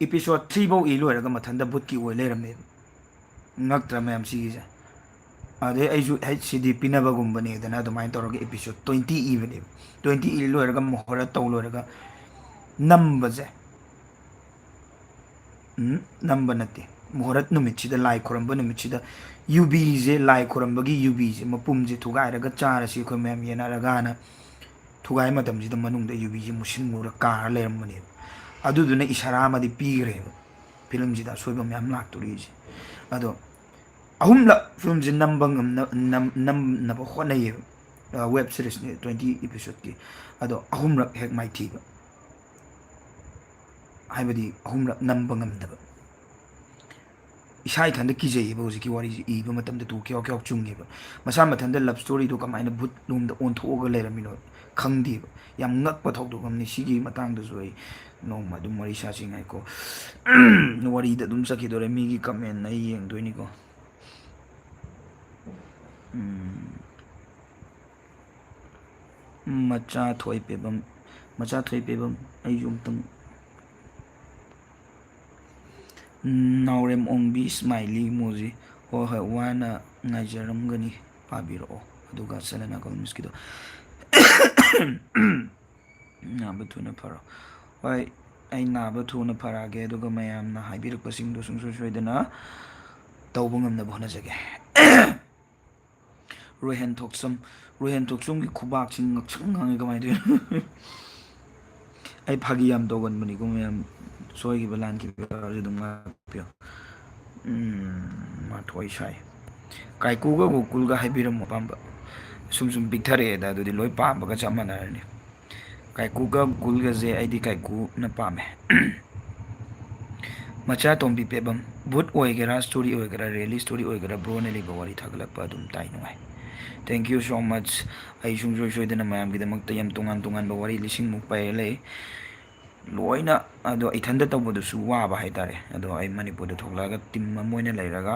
episode 3 ꯐꯥꯎ ꯏ ꯂꯣꯏꯔꯒ ꯃꯊꯟꯇ ꯕꯨꯠꯀꯤ ꯑꯣꯏ ꯂꯩꯔꯝꯃꯦꯕ ꯉꯛꯇ꯭ꯔ ꯃꯌꯥꯝ ꯁꯤꯒꯤꯁꯦ ꯑꯗꯩ ꯑꯩꯁꯨ ꯍꯩꯆ ꯁꯤ ꯗꯤ ꯄꯤꯅꯕꯒꯨꯝꯕꯅꯦꯗꯅ ꯑꯗꯨꯃꯥꯏꯅ ꯇꯧꯔꯒ episode 20 ꯏꯕꯅꯦꯕ 20 ꯏ ꯂꯣꯏꯔꯒ ꯃꯍꯣꯔꯠ ꯇꯧ ꯂꯣꯏꯔꯒ ꯅꯝꯕꯁꯦ ꯅꯝꯕ ꯅꯠꯇꯦ ꯃꯨꯍꯣꯔꯠ ꯅꯨꯃꯤꯠꯁꯤꯗ ꯂꯥꯏ ꯈꯣꯏꯔꯝꯕ ꯅꯨꯃꯤꯠꯁꯤꯗ ꯌꯨꯕꯤꯁꯦ ꯂꯥꯏ ꯈꯣꯏꯔꯝꯕꯒꯤ ꯌꯨꯕꯤꯁꯦ ꯃꯄꯨꯝꯁꯦ ꯊꯨꯒꯥꯏꯔꯒ ꯆꯥꯔꯁꯤ ꯑꯩꯈꯣꯏ ꯃꯌꯥꯝ ꯌꯦꯟꯅꯔꯒꯥꯅ ꯊꯨꯒꯥꯏ ꯃꯇꯝꯁꯤꯗ ꯃꯅꯨꯡꯗ ꯌꯨꯕꯤꯁꯦ ꯃꯨꯁꯤꯟꯃꯨꯔ ꯀꯥꯔ ꯂꯩꯔꯝꯕꯅꯦꯕ ꯑꯗꯨꯗꯨꯅ ꯏꯁꯥꯔꯥ ꯑꯃꯗꯤ ꯄꯤꯈ꯭ꯔꯦꯕ ꯐꯤꯂꯝꯁꯤꯗ ꯑꯁꯣꯏꯕ ꯃꯌꯥꯝ ꯂꯥꯛꯇꯣꯔꯤꯁꯦ ꯑꯗꯣ ꯑꯍꯨꯝꯂꯛ ꯐꯤꯂꯝꯁꯦ ꯅꯝꯅꯕ ꯍꯣꯠꯅꯩꯌꯦꯕ ꯋꯦꯕ ꯁꯤꯔꯤꯁꯅꯦ 20 episodeꯀꯤ ꯑꯗꯣ ꯑꯍꯨꯝꯔꯛ ꯍꯦꯛ ꯃꯥꯏꯊꯤꯕ ꯍꯥꯏꯕꯗꯤ ꯑꯍꯨꯝꯔꯛ ꯅꯝꯕ ꯉꯝꯗꯕ ꯏꯁꯥ ꯏꯊꯟꯇ ꯀꯤꯖꯩꯌꯦꯕ ꯍꯧꯖꯤꯛꯀꯤ ꯋꯥꯔꯤꯁꯤ ꯏꯕ ꯃꯇꯝꯗ ꯇꯨ ꯀꯌꯥꯎ ꯀꯌꯥꯎ ꯆꯨꯡꯉꯦꯕ ꯃꯁꯥ ꯃꯊꯟꯇ ꯂꯞ ꯁ꯭ꯇꯣꯔꯤꯗꯣ ꯀꯃꯥꯏꯅ ꯚꯨꯠ ꯂꯣꯝꯗ ꯑꯣꯟꯊꯣꯛꯑꯒ ꯂꯩꯔꯝꯃꯤꯅꯣ ꯈꯪꯗꯦꯕ ꯌꯥꯝ ꯉꯛꯄ ꯊꯧꯗꯣꯛ ꯑꯃꯅꯤ ꯁꯤꯒꯤ ꯃꯇꯥꯡꯗꯁꯨ ꯑꯩ ꯅꯣꯡꯃ ꯑꯗꯨꯝ ꯋꯥꯔꯤ ꯁꯥꯁꯤꯉꯥꯏꯀꯣ ꯋꯥꯔꯤꯗ ꯑꯗꯨꯝ ꯆꯠꯈꯤꯗꯣꯔꯦ ꯃꯤꯒꯤ ꯀꯃꯦꯟ ꯑꯩ ꯌꯦꯡꯗꯣꯏꯅꯤꯀꯣ ꯃꯆꯥ ꯊꯣꯏ ꯄꯦꯕꯝ ꯃꯆꯥ ꯊꯣꯏ ꯄꯦꯕꯝ ꯑꯩꯁꯨ ꯑꯝꯇꯪ ꯅꯥꯎꯔꯦꯝ ꯑꯣꯡꯕꯤ ꯏꯁꯃꯥꯏꯂꯤ ꯃꯣꯖꯤ ꯍꯣꯏ ꯍꯣꯏ ꯋꯥꯅ ꯉꯥꯏꯖꯔꯝꯒꯅꯤ ꯄꯥꯕꯤꯔꯛꯑꯣ ꯑꯗꯨꯒ ꯁꯦꯂꯦꯅꯥ ꯀꯣꯂꯝꯁꯀꯤꯗꯣ ꯅꯥꯕ ꯊꯨꯅ ꯐꯔꯣ ꯍꯣꯏ ꯑꯩ ꯅꯥꯕ ꯊꯨꯅ ꯐꯔꯛꯑꯒꯦ ꯑꯗꯨꯒ ꯃꯌꯥꯝꯅ ꯍꯥꯏꯕꯤꯔꯛꯄꯁꯤꯡꯗꯣ ꯁꯨꯡꯁꯣꯏ ꯁꯣꯏꯗꯅ ꯇꯧꯕ ꯉꯝꯅꯕ ꯍꯣꯠꯅꯖꯒꯦ ꯔꯣꯍꯦꯟ ꯊꯣꯛꯆꯨꯝꯒꯤ ꯈꯨꯕꯥꯛꯁꯤꯡ ꯉꯛꯁꯪ ꯉꯥꯡꯉꯤ ꯀꯃꯥꯏꯅ ꯇꯧꯔꯤꯅꯣ ꯑꯩ ꯐꯥꯒꯤ ꯌꯥꯝ ꯇꯧꯒꯟꯕꯅꯤꯀꯣ ꯃꯌꯥꯝ ꯁꯣꯏꯈꯤꯕ ꯂꯥꯟꯈꯤꯕ ꯌꯥꯎꯔꯁꯨ ꯑꯗꯨꯝ ꯉꯥꯛꯄꯤꯌꯨ ꯃꯥꯊꯣꯏ ꯁꯥꯏ ꯀꯥꯏꯀꯨꯒ ꯒꯣꯀꯨꯜꯒ ꯍꯥꯏꯕꯤꯔꯝꯃꯣ ꯑꯄꯥꯝꯕ ꯁꯨꯝ ꯄꯤꯛꯊꯔꯛꯑꯦꯗ ꯑꯗꯨꯗꯤ ꯂꯣꯏ ꯄꯥꯝꯕꯒ ꯆꯞ ꯃꯥꯟꯅꯔꯅꯤ ꯀꯥꯏꯀꯨꯒ ꯒꯣꯀꯨꯜꯒꯁꯦ ꯑꯩꯗꯤ ꯀꯥꯏꯀꯨꯅ ꯄꯥꯝꯃꯦ ꯃꯆꯥ ꯇꯣꯝꯕꯤ ꯄꯦꯕꯝ ꯚꯨꯠ ꯑꯣꯏꯒꯦꯔꯥ ꯁ꯭ꯇꯣꯔꯤ ꯑꯣꯏꯒꯦꯔꯥ ꯔꯤꯌꯦꯂꯤ ꯁ꯭ꯇꯣꯔꯤ ꯑꯣꯏꯒꯦꯔꯥ ꯕ꯭ꯔꯣꯅ ꯂꯤꯕ ꯋꯥꯔꯤ ꯊꯥꯒꯠꯂꯛꯄ ꯑꯗꯨꯝ ꯇꯥꯏ ꯅꯨꯡꯉꯥꯏ ꯊꯦꯡꯛ ꯌꯨ ꯁꯣ ꯃꯆ ꯑꯩ ꯁꯨꯡꯁꯣꯏ ꯁꯣꯏꯗꯅ ꯃꯌꯥꯝꯒꯤꯗꯃꯛꯇ ꯌꯥꯝ ꯇꯣꯉꯥꯟ ꯇꯣꯉꯥꯟꯕ ꯋꯥꯔꯤ ꯂꯤꯁꯤꯡꯃꯨꯛ ꯄꯥꯏꯔ ꯂꯩ ꯂꯣꯏꯅ ꯑꯗꯣ ꯏꯊꯟꯇ ꯇꯧꯕꯗꯨꯁꯨ ꯋꯥꯕ ꯍꯥꯏꯇꯥꯔꯦ ꯑꯗꯣ ꯑꯩ ꯃꯅꯤꯄꯨꯔꯗ ꯊꯣꯛꯂꯛꯑꯒ ꯇꯤꯝ ꯑꯃ ꯑꯣꯏꯅ ꯂꯩꯔꯒ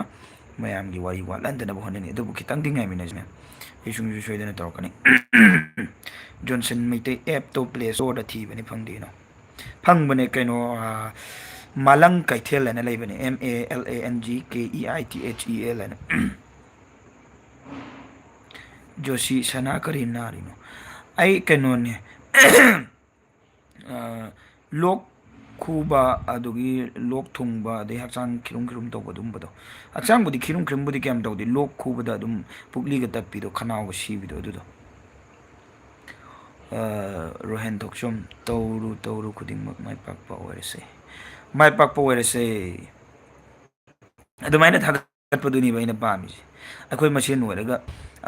ꯃꯌꯥꯝꯒꯤ ꯋꯥꯔꯤ ꯋꯥꯠꯍꯟꯗꯅꯕ ꯍꯣꯠꯅꯅꯤ ꯑꯗꯨꯕꯨ ꯈꯤꯇꯪꯗꯤ ꯉꯥꯏꯃꯤꯟꯅꯁꯤꯅꯦ ꯑꯩ ꯁꯨꯡꯁꯣꯏ ꯁꯣꯏꯗꯅ ꯇꯧꯔꯛꯀꯅꯤ ꯖꯣꯟꯁꯟ ꯃꯩꯇꯩ ꯑꯦꯞꯇꯣ ꯄ꯭ꯂꯦ ꯁ꯭ꯇꯣꯔꯗ ꯊꯤꯕꯅꯤ ꯐꯪꯗꯦꯅꯣ ꯐꯪꯕꯅꯦ ꯀꯩꯅꯣ ꯃꯥꯂꯪ ꯀꯩꯊꯦꯜ ꯍꯥꯏꯅ ꯂꯩꯕꯅꯦ MALANGKEITHEL ꯍꯥꯏꯅ ꯖꯣꯁꯤ ꯁꯅꯥ ꯀꯔꯤ ꯅꯥꯔꯤꯅꯣ ꯑꯩ ꯀꯩꯅꯣꯅꯦ ꯂꯣꯛ ꯈꯨꯕ ꯑꯗꯨꯒꯤ ꯂꯣꯛ ꯊꯨꯡꯕ ꯑꯗꯩ ꯍꯛꯆꯥꯡ ꯈꯤꯔꯨꯝ ꯈꯤꯔꯨꯝ ꯇꯧꯕ ꯑꯗꯨꯝꯕꯗꯣ ꯍꯛꯆꯥꯡꯕꯨꯗꯤ ꯈꯤꯔꯨꯝ ꯈꯤꯔꯨꯝꯕꯨꯗꯤ ꯀꯌꯥꯝ ꯇꯧꯗꯦ ꯂꯣꯛ ꯈꯨꯕꯗ ꯑꯗꯨꯝ ꯄꯨꯛꯂꯤꯒ ꯇꯠꯄꯤꯗꯣ ꯈꯅꯥꯎꯒ ꯁꯤꯕꯤꯗꯣ ꯑꯗꯨꯗꯣ ꯔꯣꯍꯦꯟ ꯊꯣꯛꯆꯨꯝ ꯇꯧꯔꯨ ꯇꯧꯔꯨ ꯈꯨꯗꯤꯡꯃꯛ ꯃꯥꯏ ꯄꯥꯛꯄ ꯑꯣꯏꯔꯁꯦ ꯃꯥꯏ ꯄꯥꯛꯄ ꯑꯣꯏꯔꯁꯦ ꯑꯗꯨꯃꯥꯏꯅ ꯊꯥꯒꯠꯄꯗꯨꯅꯦꯕ ꯑꯩꯅ ꯄꯥꯝꯃꯤꯁꯦ ꯑꯩꯈꯣꯏ ꯃꯁꯦꯟ ꯑꯣꯏꯔꯒ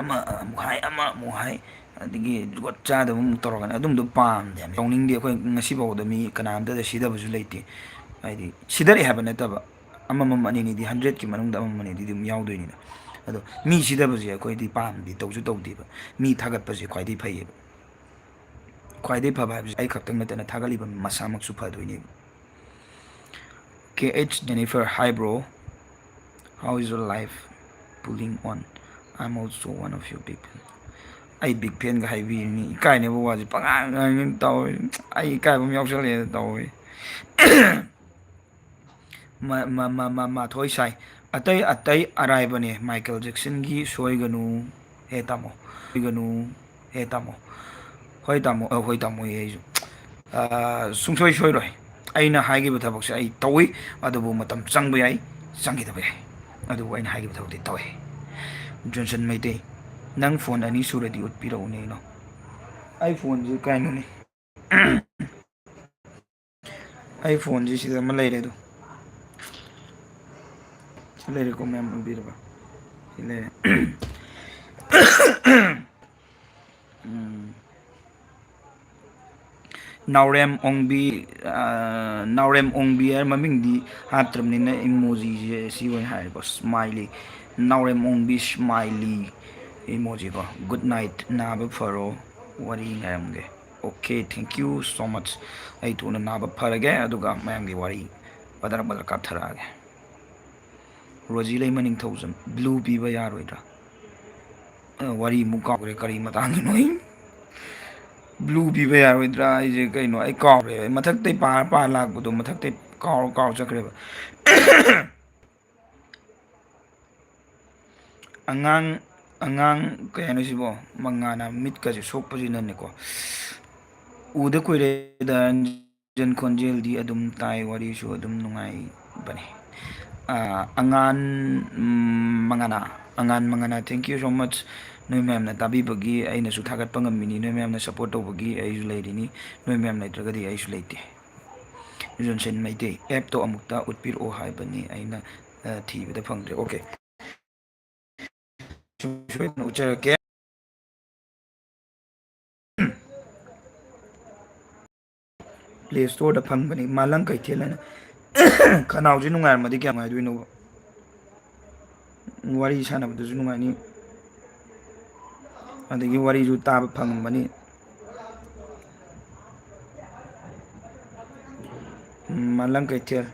ꯑꯃ ꯑꯃꯨꯛ ꯍꯥꯏ ꯑꯃ ꯑꯃꯨꯛ ꯍꯥꯏ ꯑꯗꯒꯤ ꯖꯨꯒꯣꯠ ꯆꯥꯗꯕ ꯑꯃꯨꯛ ꯇꯧꯔꯒꯅꯤ ꯑꯗꯨꯝꯕꯗꯣ ꯄꯥꯝꯗꯦ ꯇꯧꯅꯤꯡꯗꯦ ꯑꯩꯈꯣꯏ ꯉꯁꯤꯐꯥꯎꯕꯗ ꯃꯤ ꯀꯅꯥꯝꯇꯗ ꯁꯤꯗꯕꯁꯨ ꯂꯩꯇꯦ ꯍꯥꯏꯗꯤ ꯁꯤꯗꯔꯛꯑꯦ ꯍꯥꯏꯕ ꯅꯠꯇꯕ ꯑꯃꯃꯝ ꯑꯅꯤꯅꯤꯗꯤ 100ꯀꯤ ꯃꯅꯨꯡꯗ ꯑꯃꯃꯝ ꯑꯅꯤꯗꯤ ꯑꯗꯨꯝ ꯌꯥꯎꯗꯣꯏꯅꯤꯅ ꯑꯗꯣ ꯃꯤ ꯁꯤꯗꯕꯁꯦ ꯑꯩꯈꯣꯏꯗꯤ ꯄꯥꯝꯗꯦ ꯇꯧꯁꯨ ꯇꯧꯗꯦꯕ ꯃꯤ ꯊꯥꯒꯠꯄꯁꯦ ꯈ꯭ꯋꯥꯏꯗꯒꯤ ꯐꯩꯌꯦꯕ ꯈ꯭ꯋꯥꯏꯗꯒꯤ ꯐꯕ ꯍꯥꯏꯕꯁꯦ ꯑꯩ ꯈꯛꯇꯪ ꯅꯠꯇꯅ ꯊꯥꯒꯠꯂꯤꯕ ꯃꯁꯥꯃꯛꯁꯨ ꯐꯗꯣꯏꯅꯦꯕ KH Jennifer hi bro how is your life pulling on I'm also one of your big fan ꯑꯩ ꯕꯤꯛ ꯐꯦꯟꯒ ꯍꯥꯏꯕꯤꯔꯤꯅꯤ ꯏꯀꯥꯏꯅꯕ ꯋꯥꯁꯦ ꯄꯉꯥꯡ ꯉꯥꯡ ꯇꯧꯋꯦ ꯑꯩ ꯏꯀꯥꯏꯕ ꯑꯃ ꯌꯥꯎꯁꯜꯂꯛꯑꯦꯅ ꯇꯧꯋꯦ ꯃꯥꯊꯣꯏ ꯁꯥꯏ ꯑꯇꯩ ꯑꯇꯩ ꯑꯔꯥꯏꯕꯅꯦ ꯃꯥꯏꯀꯦꯜ ꯖꯦꯛꯁꯟꯒꯤ ꯁꯣꯏꯒꯅꯨ ꯍꯦ ꯇꯥꯃꯣ ꯍꯦ ꯇꯥꯃꯣ ꯍꯣꯏ ꯇꯥꯃꯣ ꯍꯣꯏ ꯇꯥꯃꯣ ꯑꯩꯁꯨ ꯁꯨꯡꯁꯣꯏ ꯁꯣꯏꯔꯣꯏ ꯑꯩꯅ ꯍꯥꯏꯈꯤꯕ ꯊꯕꯛꯁꯦ ꯑꯩ ꯇꯧꯏ ꯑꯗꯨꯕꯨ ꯃꯇꯝ ꯆꯪꯕ ꯌꯥꯏ ꯆꯪꯈꯤꯗꯕ ꯌꯥꯏ ꯑꯗꯨꯕꯨ ꯑꯩꯅ ꯍꯥꯏꯈꯤꯕ ꯊꯕꯛꯇꯤ ꯇꯧꯏ ꯖꯣꯟꯁꯟ ꯃꯩꯇꯩ ꯅꯪ ꯐꯣꯟ ꯑꯅꯤ ꯁꯨꯔꯗꯤ ꯎꯠꯄꯤꯔꯛꯎꯅꯦ ꯑꯩꯅꯣ ꯑꯩ ꯐꯣꯟꯁꯦ ꯀꯩꯅꯣꯅꯤ ꯑꯩ ꯐꯣꯟꯁꯤ ꯁꯤꯗ ꯑꯃ ꯂꯩꯔꯦ ꯑꯗꯣ ꯁꯤ ꯂꯩꯔꯦꯀꯣ ꯃꯌꯥꯝ ꯎꯕꯤꯔꯕ ꯁꯤ ꯂꯩꯔꯦ ꯅꯥꯎꯔꯦꯝ ꯑꯣꯡꯕꯤ ꯍꯥꯏꯔ ꯃꯃꯤꯡꯗꯤ ꯍꯥꯞꯇ꯭ꯔꯕꯅꯤꯅ ꯏꯃꯣꯖꯤꯁꯦ ꯁꯤ ꯑꯣꯏꯅ ꯍꯥꯏꯔꯦꯀꯣ ꯁ꯭ꯃꯥꯏꯂꯤ ꯅꯥꯎꯔꯦꯝ ꯑꯣꯡꯕꯤ ꯁ꯭ꯃꯥꯏꯂꯤ ꯏꯃꯣꯖꯤꯀꯣ ꯒꯨꯗ ꯅꯥꯏꯠ ꯅꯥꯕ ꯐꯔꯣ ꯋꯥꯔꯤ ꯉꯥꯏꯔꯝꯒꯦ ꯑꯣꯀꯦ ꯊꯦꯡꯛ ꯌꯨ ꯁꯣ ꯃꯆ ꯑꯩ ꯊꯨꯅ ꯅꯥꯕ ꯐꯔꯒꯦ ꯑꯗꯨꯒ ꯃꯌꯥꯝꯒꯤ ꯋꯥꯔꯤ ꯕꯗꯔ ꯕꯗꯔ ꯀꯥꯞꯊꯔꯛꯑꯒꯦ ꯔꯣꯖꯤ ꯂꯩ ꯃꯅꯤꯡꯊꯧꯖꯝ ꯕ꯭ꯂꯨ ꯄꯤꯕ ꯌꯥꯔꯣꯏꯗ꯭ꯔꯥ ꯋꯥꯔꯤꯃꯨꯛ ꯀꯥꯎꯈ꯭ꯔꯦ ꯀꯔꯤ ꯃꯇꯥꯡꯒꯤꯅꯣ ꯕ꯭ꯂꯨ ꯄꯤꯕ ꯌꯥꯔꯣꯏꯗ꯭ꯔꯥ ꯑꯩꯁꯦ ꯀꯩꯅꯣ ꯑꯩ ꯀꯥꯎꯔꯦ ꯃꯊꯛꯇꯩ ꯄꯥꯔ ꯂꯥꯛꯄꯗꯣ ꯃꯊꯛꯇꯩ ꯀꯥꯎ ꯆꯠꯈ꯭ꯔꯦꯕ ꯑꯉꯥꯡ ꯑꯉꯥꯡ ꯀꯩ ꯍꯥꯏꯅꯣ ꯁꯤꯕꯣ ꯃꯉꯥꯅ ꯃꯤꯠꯀꯁꯦ ꯁꯣꯛꯄꯁꯤꯅꯅꯦꯀꯣ ꯎꯗ ꯀꯨꯏꯔꯦꯗ ꯔꯟꯖꯟ ꯈꯣꯟꯖꯦꯜꯗꯤ ꯑꯗꯨꯝ ꯇꯥꯏ ꯋꯥꯔꯤꯁꯨ ꯑꯗꯨꯝ ꯅꯨꯡꯉꯥꯏꯕꯅꯦ ꯑꯉꯥꯟ ꯃꯉꯥꯅ ꯃꯉꯥꯅ ꯊꯦꯡꯀ꯭ꯌꯨ ꯁꯣ ꯃꯆ ꯅꯣꯏ ꯃꯌꯥꯝꯅ ꯇꯥꯕꯤꯕꯒꯤ ꯑꯩꯅꯁꯨ ꯊꯥꯒꯠꯄ ꯉꯝꯃꯤꯅꯤ ꯅꯣꯏ ꯃꯌꯥꯝꯅ ꯁꯞꯄꯣꯔꯠ ꯇꯧꯕꯒꯤ ꯑꯩꯁꯨ ꯂꯩꯔꯤꯅꯤ ꯅꯣꯏ ꯃꯌꯥꯝ ꯂꯩꯇ꯭ꯔꯒꯗꯤ ꯑꯩꯁꯨ ꯂꯩꯇꯦ ꯖꯣꯟꯁꯟ ꯃꯩꯇꯩ ꯑꯦꯞꯇꯣ ꯑꯃꯨꯛꯇ ꯎꯠꯄꯤꯔꯛꯑꯣ ꯍꯥꯏꯕꯅꯤ ꯑꯩꯅ ꯊꯤꯕꯗ ꯐꯪꯗ꯭ꯔꯦ ꯑꯣꯀꯦ ꯁꯣꯏꯗꯅ ꯎꯠꯆꯔꯛꯀꯦ ꯄ꯭ꯂꯦ ꯁ꯭ꯇꯣꯔꯗ ꯐꯪꯕꯅꯤ ꯃꯥꯂꯪ ꯀꯩꯊꯦꯜ ꯍꯥꯏꯅ ꯈꯅꯥꯎꯁꯦ ꯅꯨꯡꯉꯥꯏꯔꯝꯃꯗꯤ ꯀꯌꯥꯝ ꯅꯨꯡꯉꯥꯏꯗꯣꯏꯅꯣ ꯋꯥꯔꯤ ꯁꯥꯟꯅꯕꯗꯁꯨ ꯅꯨꯡꯉꯥꯏꯅꯤ ꯑꯗꯒꯤ ꯋꯥꯔꯤꯁꯨ ꯇꯥꯕ ꯐꯪꯉꯝꯃꯅꯤ ꯃꯥꯂꯪ ꯀꯩꯊꯦꯜ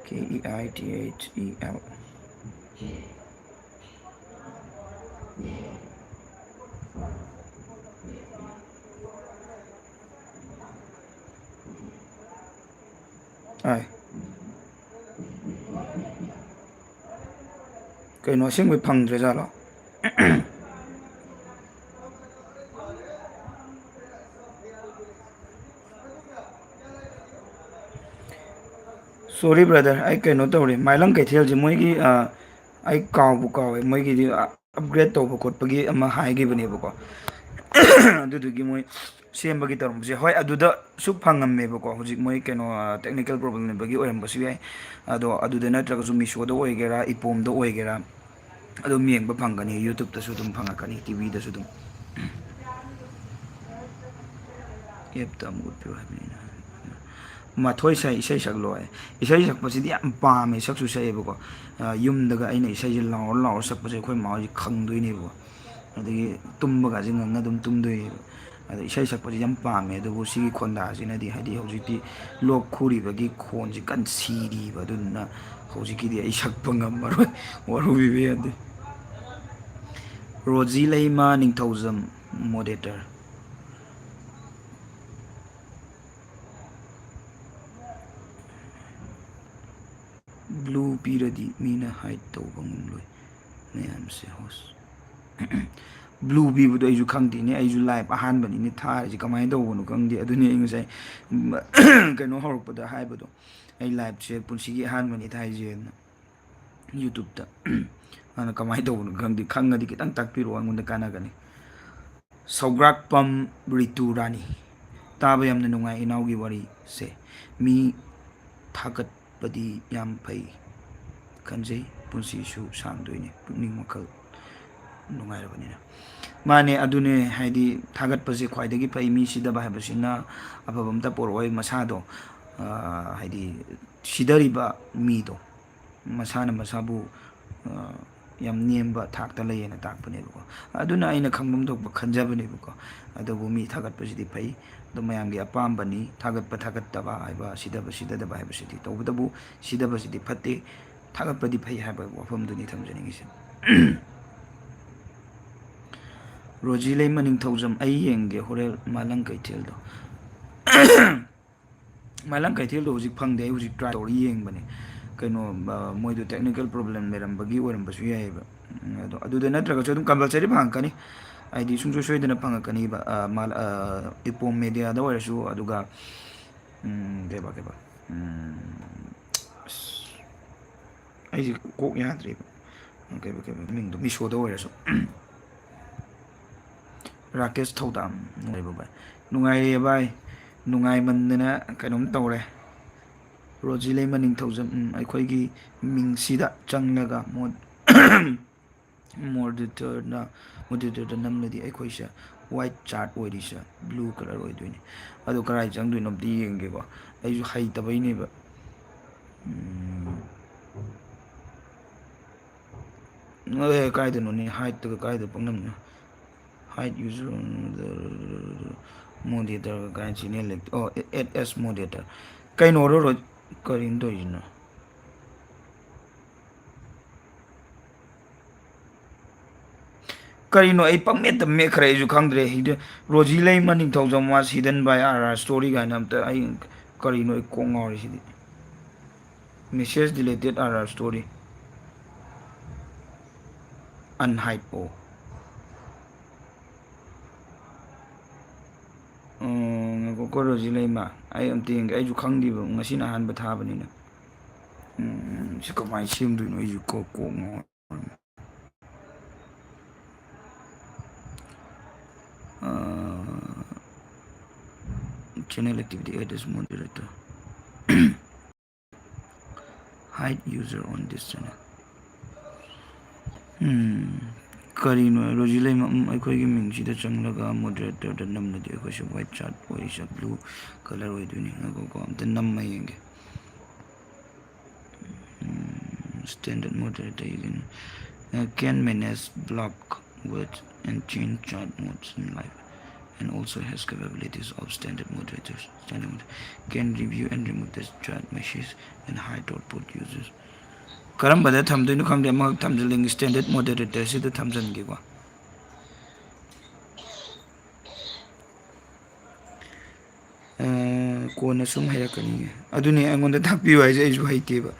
MALANGKEITHEL ꯑꯥꯏ ꯀꯩꯅꯣ ꯑꯁꯦꯡꯕꯩ ꯐꯪꯗ꯭ꯔꯦꯖꯥꯠꯂꯣ ꯁꯣꯔꯤ ꯕ꯭ꯔꯗꯔ ꯑꯩ ꯀꯩꯅꯣ ꯇꯧꯔꯦ ꯃꯥꯏꯂꯪ ꯀꯩꯊꯦꯜꯁꯦ ꯃꯣꯏꯒꯤ ꯑꯩ ꯀꯥꯎꯕꯨ ꯀꯥꯎꯋꯦ ꯃꯣꯏꯒꯤꯗꯤ ꯑꯞꯒ꯭ꯔꯦꯗ ꯇꯧꯕ ꯈꯣꯠꯄꯒꯤ ꯑꯃ ꯍꯥꯏꯈꯤꯕꯅꯦꯕꯀꯣ ꯑꯗꯨꯗꯨꯒꯤ ꯃꯣꯏ ꯁꯦꯝꯕꯒꯤ ꯇꯧꯔꯝꯕꯁꯦ ꯍꯣꯏ ꯑꯗꯨꯗꯁꯨ ꯐꯪꯉꯝꯃꯦꯕꯀꯣ ꯍꯧꯖꯤꯛ ꯃꯣꯏ ꯀꯩꯅꯣ ꯇꯦꯛꯅꯤꯀꯦꯜ ꯄ꯭ꯔꯣꯕ꯭ꯂꯦꯝ ꯂꯩꯕꯒꯤ ꯑꯣꯏꯔꯝꯕꯁꯨ ꯌꯥꯏ ꯑꯗꯣ ꯑꯗꯨꯗ ꯅꯠꯇ꯭ꯔꯒꯁꯨ ꯃꯤꯁꯣꯗ ꯑꯣꯏꯒꯦꯔꯥ ꯏꯄꯣꯝꯗ ꯑꯣꯏꯒꯦꯔꯥ ꯑꯗꯨꯝ ꯌꯦꯡꯕ ꯐꯪꯒꯅꯤ ꯌꯨꯇꯨꯕꯇꯁꯨ ꯑꯗꯨꯝ ꯐꯪꯉꯛꯀꯅꯤ ꯇꯤꯚꯤꯗꯁꯨ ꯑꯗꯨꯝ ꯑꯦꯞꯇ ꯑꯃꯨꯛ ꯎꯠꯄꯤꯌꯨ ꯍꯥꯏꯕꯅꯤꯅ ꯃꯊꯣꯏ ꯁꯥꯏ ꯏꯁꯩ ꯁꯛꯂꯣꯏ ꯏꯁꯩ ꯁꯛꯄꯁꯤꯗꯤ ꯌꯥꯝ ꯄꯥꯝꯃꯦ ꯁꯛꯁꯨ ꯁꯛꯑꯦꯕꯀꯣ ꯌꯨꯝꯗꯒ ꯑꯩꯅ ꯏꯁꯩꯁꯦ ꯂꯥꯎꯔ ꯂꯥꯎꯔ ꯁꯛꯄꯁꯦ ꯑꯩꯈꯣꯏ ꯃꯥꯍꯣꯏꯁꯦ ꯈꯪꯗꯣꯏꯅꯦꯕꯀꯣ ꯑꯗꯒꯤ ꯇꯨꯝꯕꯒꯁꯦ ꯉꯪꯉ ꯑꯗꯨꯝ ꯇꯨꯝꯗꯣꯏꯅꯦꯕ ꯑꯗ ꯏꯁꯩ ꯁꯛꯄꯁꯤ ꯌꯥꯝ ꯄꯥꯝꯃꯦ ꯑꯗꯨꯕꯨ ꯁꯤꯒꯤ ꯈꯣꯟꯗꯥꯁꯤꯅꯗꯤ ꯍꯥꯏꯗꯤ ꯍꯧꯖꯤꯛꯇꯤ ꯂꯣꯛ ꯈꯨꯔꯤꯕꯒꯤ ꯈꯣꯟꯁꯤ ꯀꯟꯅ ꯁꯤꯔꯤꯕ ꯑꯗꯨꯗꯨꯅ ꯍꯧꯖꯤꯛꯀꯤꯗꯤ ꯑꯩ ꯁꯛꯄ ꯉꯝꯃꯔꯣꯏ ꯋꯥꯔꯧꯕꯤꯕ ꯌꯥꯗꯦ ꯔꯣꯖꯤꯂꯩꯃ ꯅꯤꯡꯊꯧꯖꯝ ꯃꯣꯗꯦꯇꯔ ꯕ꯭ꯂꯨ ꯄꯤꯔꯗꯤ ꯃꯤꯅ ꯍꯥꯏꯠ ꯇꯧꯕ ꯉꯝꯂꯣꯏ ꯃꯌꯥꯝꯁꯦ ꯍꯣꯁ ꯕ꯭ꯂꯨ ꯄꯤꯕꯗꯣ ꯑꯩꯁꯨ ꯈꯪꯗꯦꯅꯦ ꯑꯩꯁꯨ ꯂꯥꯏꯞ ꯑꯍꯥꯟꯕꯅꯤꯅꯦ ꯊꯥꯔꯤꯁꯦ ꯀꯃꯥꯏꯅ ꯇꯧꯕꯅꯣ ꯈꯪꯗꯦ ꯑꯗꯨꯅꯤ ꯑꯩ ꯉꯁꯥꯏ ꯀꯩꯅꯣ ꯍꯧꯔꯛꯄꯗ ꯍꯥꯏꯕꯗꯣ ꯑꯩ ꯂꯥꯏꯞꯁꯦ ꯄꯨꯟꯁꯤꯒꯤ ꯑꯍꯥꯟꯕꯅꯤ ꯊꯥꯏꯁꯦꯅ ꯌꯨꯇꯨꯕꯇ ꯑꯗꯨꯅ ꯀꯃꯥꯏꯅ ꯇꯧꯕꯅꯣ ꯈꯪꯗꯦ ꯈꯪꯉꯗꯤ ꯈꯤꯇꯪ ꯇꯥꯛꯄꯤꯔꯛꯑꯣ ꯑꯩꯉꯣꯟꯗ ꯀꯥꯟꯅꯒꯅꯤ ꯁꯧꯒ꯭ꯔꯥꯛꯄꯝ ꯔꯤꯇꯨ ꯔꯥꯅꯤ ꯇꯥꯕ ꯌꯥꯝꯅ ꯅꯨꯡꯉꯥꯏ ꯏꯅꯥꯎꯒꯤ ꯋꯥꯔꯤꯁꯦ ꯃꯤ ꯊꯥꯒꯠꯄꯗꯤ ꯌꯥꯝ ꯐꯩ ꯈꯟꯖꯩ ꯄꯨꯟꯁꯤꯁꯨ ꯁꯥꯡꯗꯣꯏꯅꯤ ꯄꯨꯛꯅꯤꯡ ꯋꯥꯈꯜ ꯅꯨꯡꯉꯥꯏꯔꯕꯅꯤꯅ ꯃꯥꯅꯦ ꯑꯗꯨꯅꯦ ꯍꯥꯏꯗꯤ ꯊꯥꯒꯠꯄꯁꯦ ꯈ꯭ꯋꯥꯏꯗꯒꯤ ꯐꯩ ꯃꯤ ꯁꯤꯗꯕ ꯍꯥꯏꯕꯁꯤꯅ ꯑꯐꯕ ꯑꯝꯇ ꯄꯣꯔꯛꯑꯣꯏ ꯃꯁꯥꯗꯣ ꯍꯥꯏꯗꯤ ꯁꯤꯗꯔꯤꯕ ꯃꯤꯗꯣ ꯃꯁꯥꯅ ꯃꯁꯥꯕꯨ ꯌꯥꯝ ꯅꯦꯝꯕ ꯊꯥꯛꯇ ꯂꯩꯌꯦꯅ ꯇꯥꯛꯄꯅꯦꯕꯀꯣ ꯑꯗꯨꯅ ꯑꯩꯅ ꯈꯪꯐꯝ ꯊꯣꯛꯄ ꯈꯟꯖꯕꯅꯦꯕꯀꯣ ꯑꯗꯨꯕꯨ ꯃꯤ ꯊꯥꯒꯠꯄꯁꯤꯗꯤ ꯐꯩ ꯑꯗꯣ ꯃꯌꯥꯝꯒꯤ ꯑꯄꯥꯝꯕꯅꯤ ꯊꯥꯒꯠꯄ ꯊꯥꯒꯠꯇꯕ ꯍꯥꯏꯕ ꯁꯤꯗꯕ ꯁꯤꯗꯗꯕ ꯍꯥꯏꯕꯁꯤꯗꯤ ꯇꯧꯕꯇꯕꯨ ꯁꯤꯗꯕꯁꯤꯗꯤ ꯐꯠꯇꯦ ꯊꯥꯒꯠꯄꯗꯤ ꯐꯩ ꯍꯥꯏꯕ ꯋꯥꯐꯝꯗꯨꯅꯤ ꯊꯝꯖꯅꯤꯡꯉꯤꯁꯦ ꯔꯣꯖꯤꯂꯩꯃ ꯅꯤꯡꯊꯧꯖꯝ ꯑꯩ ꯌꯦꯡꯒꯦ ꯍꯣꯔꯦꯟ ꯃꯥꯂꯪ ꯀꯩꯊꯦꯜꯗꯣ ꯃꯥꯂꯪ ꯀꯩꯊꯦꯜꯗꯣ ꯍꯧꯖꯤꯛ ꯐꯪꯗꯦ ꯑꯩ ꯍꯧꯖꯤꯛ ꯇ꯭ꯔꯥꯏ ꯇꯧꯔ ꯌꯦꯡꯕꯅꯦ ꯀꯩꯅꯣ ꯃꯣꯏꯗꯣ ꯇꯦꯛꯅꯤꯀꯦꯜ ꯄ꯭ꯔꯣꯕ꯭ꯂꯦꯝ ꯂꯩꯔꯝꯕꯒꯤ ꯑꯣꯏꯔꯝꯕꯁꯨ ꯌꯥꯏꯑꯕ ꯑꯗꯣ ꯑꯗꯨꯗ ꯅꯠꯇ꯭ꯔꯒꯁꯨ ꯑꯗꯨꯝ ꯀꯝꯄꯜꯁꯔꯤ ꯐꯪꯉꯛꯀꯅꯤ ꯍꯥꯏꯗꯤ ꯁꯨꯡꯁꯣꯏ ꯁꯣꯏꯗꯅ ꯐꯪꯉꯛꯀꯅꯤꯕ ꯏꯄꯣꯝ ꯃꯦꯗꯤꯌꯥꯗ ꯑꯣꯏꯔꯁꯨ ꯑꯗꯨꯒ ꯀꯩꯕ ꯑꯁ ꯑꯩꯁꯦ ꯀꯣꯛ ꯌꯥꯗ꯭ꯔꯦꯕ ꯀꯩꯕ ꯃꯤꯡꯗꯣ ꯃꯤꯁꯣꯗ ꯑꯣꯏꯔꯁꯨ ꯔꯥꯀꯦꯁ ꯊꯧꯗꯥꯝ ꯅꯨꯡꯉꯥꯏꯕ ꯚꯥꯏ ꯅꯨꯡꯉꯥꯏꯔꯤꯌꯦ ꯚꯥꯏ ꯅꯨꯡꯉꯥꯏꯃꯟꯗꯅ ꯀꯩꯅꯣꯝ ꯇꯧꯔꯦ ꯔꯣꯖꯤꯂꯩꯃ ꯅꯤꯡꯊꯧꯖꯝ ꯑꯩꯈꯣꯏꯒꯤ ꯃꯤꯡꯁꯤꯗ ꯆꯪꯂꯒ ꯃꯣꯗꯤꯇꯔꯗ ꯅꯝꯂꯗꯤ ꯑꯩꯈꯣꯏꯁꯦ ꯋꯥꯏꯠ ꯆꯥꯔꯠ ꯑꯣꯏꯔꯤꯁꯦ ꯕ꯭ꯂꯨ ꯀꯂꯔ ꯑꯣꯏꯗꯣꯏꯅꯤ ꯑꯗꯣ ꯀꯗꯥꯏ ꯆꯪꯗꯣꯏꯅꯣ ꯑꯝꯇ ꯌꯦꯡꯒꯦꯀꯣ ꯑꯩꯁꯨ ꯍꯩꯇꯕꯩꯅꯦꯕ ꯀꯥꯏꯗꯅꯣꯅꯦ ꯍꯥꯏꯠꯇꯒ ꯀꯥꯏꯗ ꯄꯪꯅꯝꯅꯣ ꯍꯥꯏꯠ ꯌꯨꯖꯔ ꯃꯣꯗꯦꯇꯔꯒ ꯀꯥꯏ ꯆꯦꯅꯦꯜ ꯂꯩꯇꯦ ꯑꯣ ꯑꯦꯠ ꯑꯦꯁ ꯃꯣꯗꯦꯇꯔ ꯀꯩꯅꯣꯔꯣ ꯀꯔꯤꯅꯣ ꯇꯧꯔꯤꯁꯤꯅ ꯀꯔꯤꯅꯣ ꯑꯩ ꯄꯪꯃꯦꯠꯇ ꯃꯦꯠꯈ꯭ꯔꯦ ꯑꯩꯁꯨ ꯈꯪꯗ꯭ꯔꯦ ꯔꯣꯖꯤꯂꯩꯃ ꯅꯤꯡꯊꯧꯖꯝ ꯋꯥꯁ ꯍꯤꯗꯟ ꯕꯥꯏ ꯑꯥꯔ ꯁ꯭ꯇꯣꯔꯤ ꯀꯥꯏꯅ ꯑꯝꯇ ꯑꯩ ꯀꯔꯤꯅꯣ ꯑꯩ ꯀꯣꯛ ꯉꯥꯎꯔꯤꯁꯤꯗꯤ ꯃꯦꯁꯦꯖ ꯗꯤꯂꯦꯇꯦꯠ ꯑꯥꯔ ꯑꯥꯔ ꯁ꯭ꯇꯣꯔꯤ ꯑꯟꯍꯥꯏꯠ ꯑꯣ ꯉꯥꯏꯈꯣꯀꯣ ꯔꯣꯖꯤ ꯂꯩꯃ ꯑꯩ ꯑꯝꯇ ꯌꯦꯡꯒꯦ ꯑꯩꯁꯨ ꯈꯪꯗꯦꯕ ꯉꯁꯤꯅ ꯑꯍꯥꯟꯕ ꯊꯥꯕꯅꯤꯅ ꯁꯤ ꯀꯃꯥꯏꯅ ꯁꯦꯝꯗꯣꯏꯅꯣ ꯑꯩꯁꯨ ꯀꯣꯛ ꯉꯥꯎ channel activity add as moderator hide user on this channel ꯀꯔꯤꯅꯣ ꯔꯣꯖꯤ ꯂꯩꯃ ꯑꯩꯈꯣꯏꯒꯤ ꯃꯤꯡꯁꯤꯗ ꯆꯪꯂꯒ ꯃꯣꯗꯔꯦꯇꯔꯗ ꯅꯝꯂꯗꯤ ꯑꯩꯈꯣꯏꯁꯨ ꯋꯥꯏꯠ ꯆꯥꯔꯠ ꯑꯣꯏꯔꯤꯁꯦ ꯕ꯭ꯂꯨ ꯀꯂꯔ ꯑꯣꯏꯗꯣꯏꯅꯤ ꯉꯥꯏꯈꯣꯀꯣ ꯑꯝꯇ ꯅꯝꯃ ꯌꯦꯡꯒꯦ standard moderator using can manage block words and change chart modes in live and also has capabilities of standard moderators. Can review and remove the chat messages and hide output users. ꯀꯔꯝꯕꯗ ꯊꯝꯗꯣꯏꯅꯣ ꯈꯪꯗꯦ ꯑꯃꯈꯛ ꯊꯝꯖꯤꯜꯂꯤꯡ standard ꯃꯣꯗꯔꯦꯇꯔꯁꯤꯗ ꯊꯝꯖꯤꯟꯒꯦꯀꯣ ꯀꯣꯟꯅ ꯁꯨꯝ ꯍꯩꯔꯛꯀꯅꯤꯌꯦ ꯑꯗꯨꯅꯦ ꯑꯩꯉꯣꯟꯗ ꯇꯥꯛꯄꯤꯌꯨ ꯍꯥꯏꯁꯦ ꯑꯩꯁꯨ ꯍꯩꯇꯦꯕ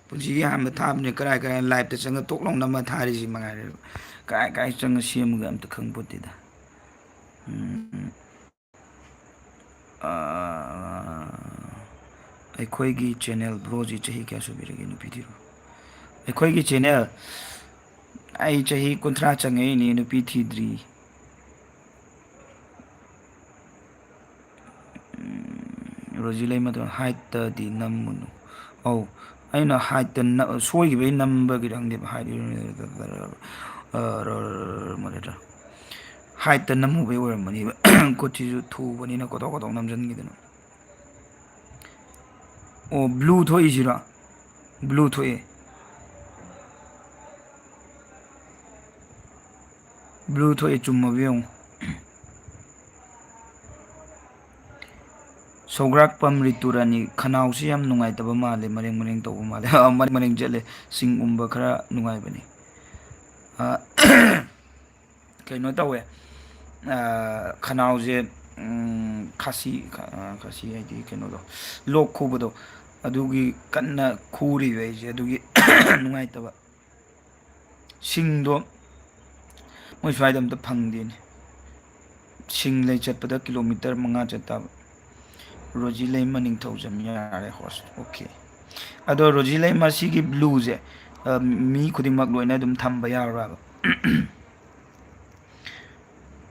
ꯄꯨꯟꯁꯤꯒꯤ ꯑꯍꯥꯟꯕ ꯊꯥꯕꯅꯦ ꯀꯔꯥꯏ ꯀꯔꯥꯏ ꯂꯥꯏꯞꯇ ꯆꯪꯉ ꯇꯣꯛ ꯂꯥꯎ ꯅꯝꯃ ꯊꯥꯔꯤꯁꯤ ꯃꯉꯥꯏꯔꯦꯕ ꯀꯔꯥꯏ ꯀꯔꯥꯏ ꯆꯪꯉ ꯁꯦꯝꯃꯒ ꯑꯝꯇ ꯈꯪꯄꯣꯠꯇꯦꯗ ꯑꯩꯈꯣꯏꯒꯤ ꯆꯦꯅꯦꯜ ꯕ꯭ꯔꯣꯁꯤ ꯆꯍꯤ ꯀꯌꯥ ꯁꯨꯕꯤꯔꯒꯦ ꯅꯨꯄꯤ ꯊꯤꯔꯣ ꯑꯩꯈꯣꯏꯒꯤ ꯆꯦꯅꯦꯜ ꯑꯩ ꯆꯍꯤ 30 ꯆꯪꯉꯛꯏꯅꯦ ꯅꯨꯄꯤ ꯊꯤꯗ꯭ꯔꯤ ꯔꯣꯖꯤ ꯂꯩꯃꯗꯣ ꯍꯥꯏꯠꯇꯗꯤ ꯅꯝꯃꯨꯅꯨ ꯑꯧ ꯑꯩꯅ ꯍꯥꯏꯠꯇ ꯁꯣꯏꯈꯤꯕꯒꯤ ꯅꯝꯕꯒꯤꯔ ꯈꯪꯗꯦꯕ ꯍꯥꯏꯠꯇ ꯅꯝꯃꯨꯕꯩ ꯑꯣꯏꯔꯝꯃꯅꯦꯕ ꯈꯨꯠꯁꯤꯁꯨ ꯊꯨꯕꯅꯤꯅ ꯀꯣꯇꯣꯛ ꯀꯣꯇꯣꯛ ꯅꯝꯁꯤꯟꯈꯤꯗꯅ ꯑꯣ ꯕ꯭ꯂꯨ ꯊꯣꯛꯏꯁꯤꯔꯣ ꯕ꯭ꯂꯨ ꯊꯣꯛꯑꯦ ꯕ꯭ꯂꯨ ꯊꯣꯛꯑꯦ ꯆꯨꯝꯃꯕ ꯌꯦꯡꯉꯨ ꯁꯧꯒ꯭ꯔꯥꯛꯄꯝ ꯔꯤꯇꯨꯔꯥꯅꯤ ꯈꯅꯥꯎꯁꯤ ꯌꯥꯝ ꯅꯨꯡꯉꯥꯏꯇꯕ ꯃꯥꯜꯂꯦ ꯃꯔꯦꯡ ꯃꯔꯦꯡ ꯇꯧꯕ ꯃꯥꯜꯂꯦ ꯃꯔꯦꯡ ꯃꯔꯦꯡ ꯆꯠꯂꯦ ꯁꯤꯡ ꯎꯝꯕ ꯈꯔ ꯅꯨꯡꯉꯥꯏꯕꯅꯤ ꯀꯩꯅꯣ ꯇꯧꯋꯦ ꯈꯅꯥꯎꯁꯦ ꯈꯥꯁꯤ ꯍꯥꯏꯗꯤ ꯀꯩꯅꯣꯗꯣ ꯂꯣꯛ ꯈꯨꯕꯗꯣ ꯑꯗꯨꯒꯤ ꯀꯟꯅ ꯈꯨꯔꯤꯕ ꯑꯩꯁꯦ ꯑꯗꯨꯒꯤ ꯅꯨꯡꯉꯥꯏꯇꯕ ꯁꯤꯡꯗꯣ ꯃꯣꯏ ꯁ꯭ꯋꯥꯏꯗ ꯑꯝꯇ ꯐꯪꯗꯦꯅꯦ ꯁꯤꯡ ꯂꯩ ꯆꯠꯄꯗ ꯀꯤꯂꯣꯃꯤꯇꯔ 5 ꯆꯠꯇꯕ ꯔꯣꯖꯤ ꯂꯩꯃ ꯅꯤꯡꯊꯧꯖꯝ ꯌꯥꯔꯦ ꯍꯣꯁ ꯑꯣꯀꯦ ꯑꯗꯣ ꯔꯣꯖꯤ ꯂꯩꯃ ꯁꯤꯒꯤ ꯕ꯭ꯂꯨꯁꯦ ꯃꯤ ꯈꯨꯗꯤꯡꯃꯛ ꯂꯣꯏꯅ ꯑꯗꯨꯝ ꯊꯝꯕ ꯌꯥꯔꯣꯏꯕ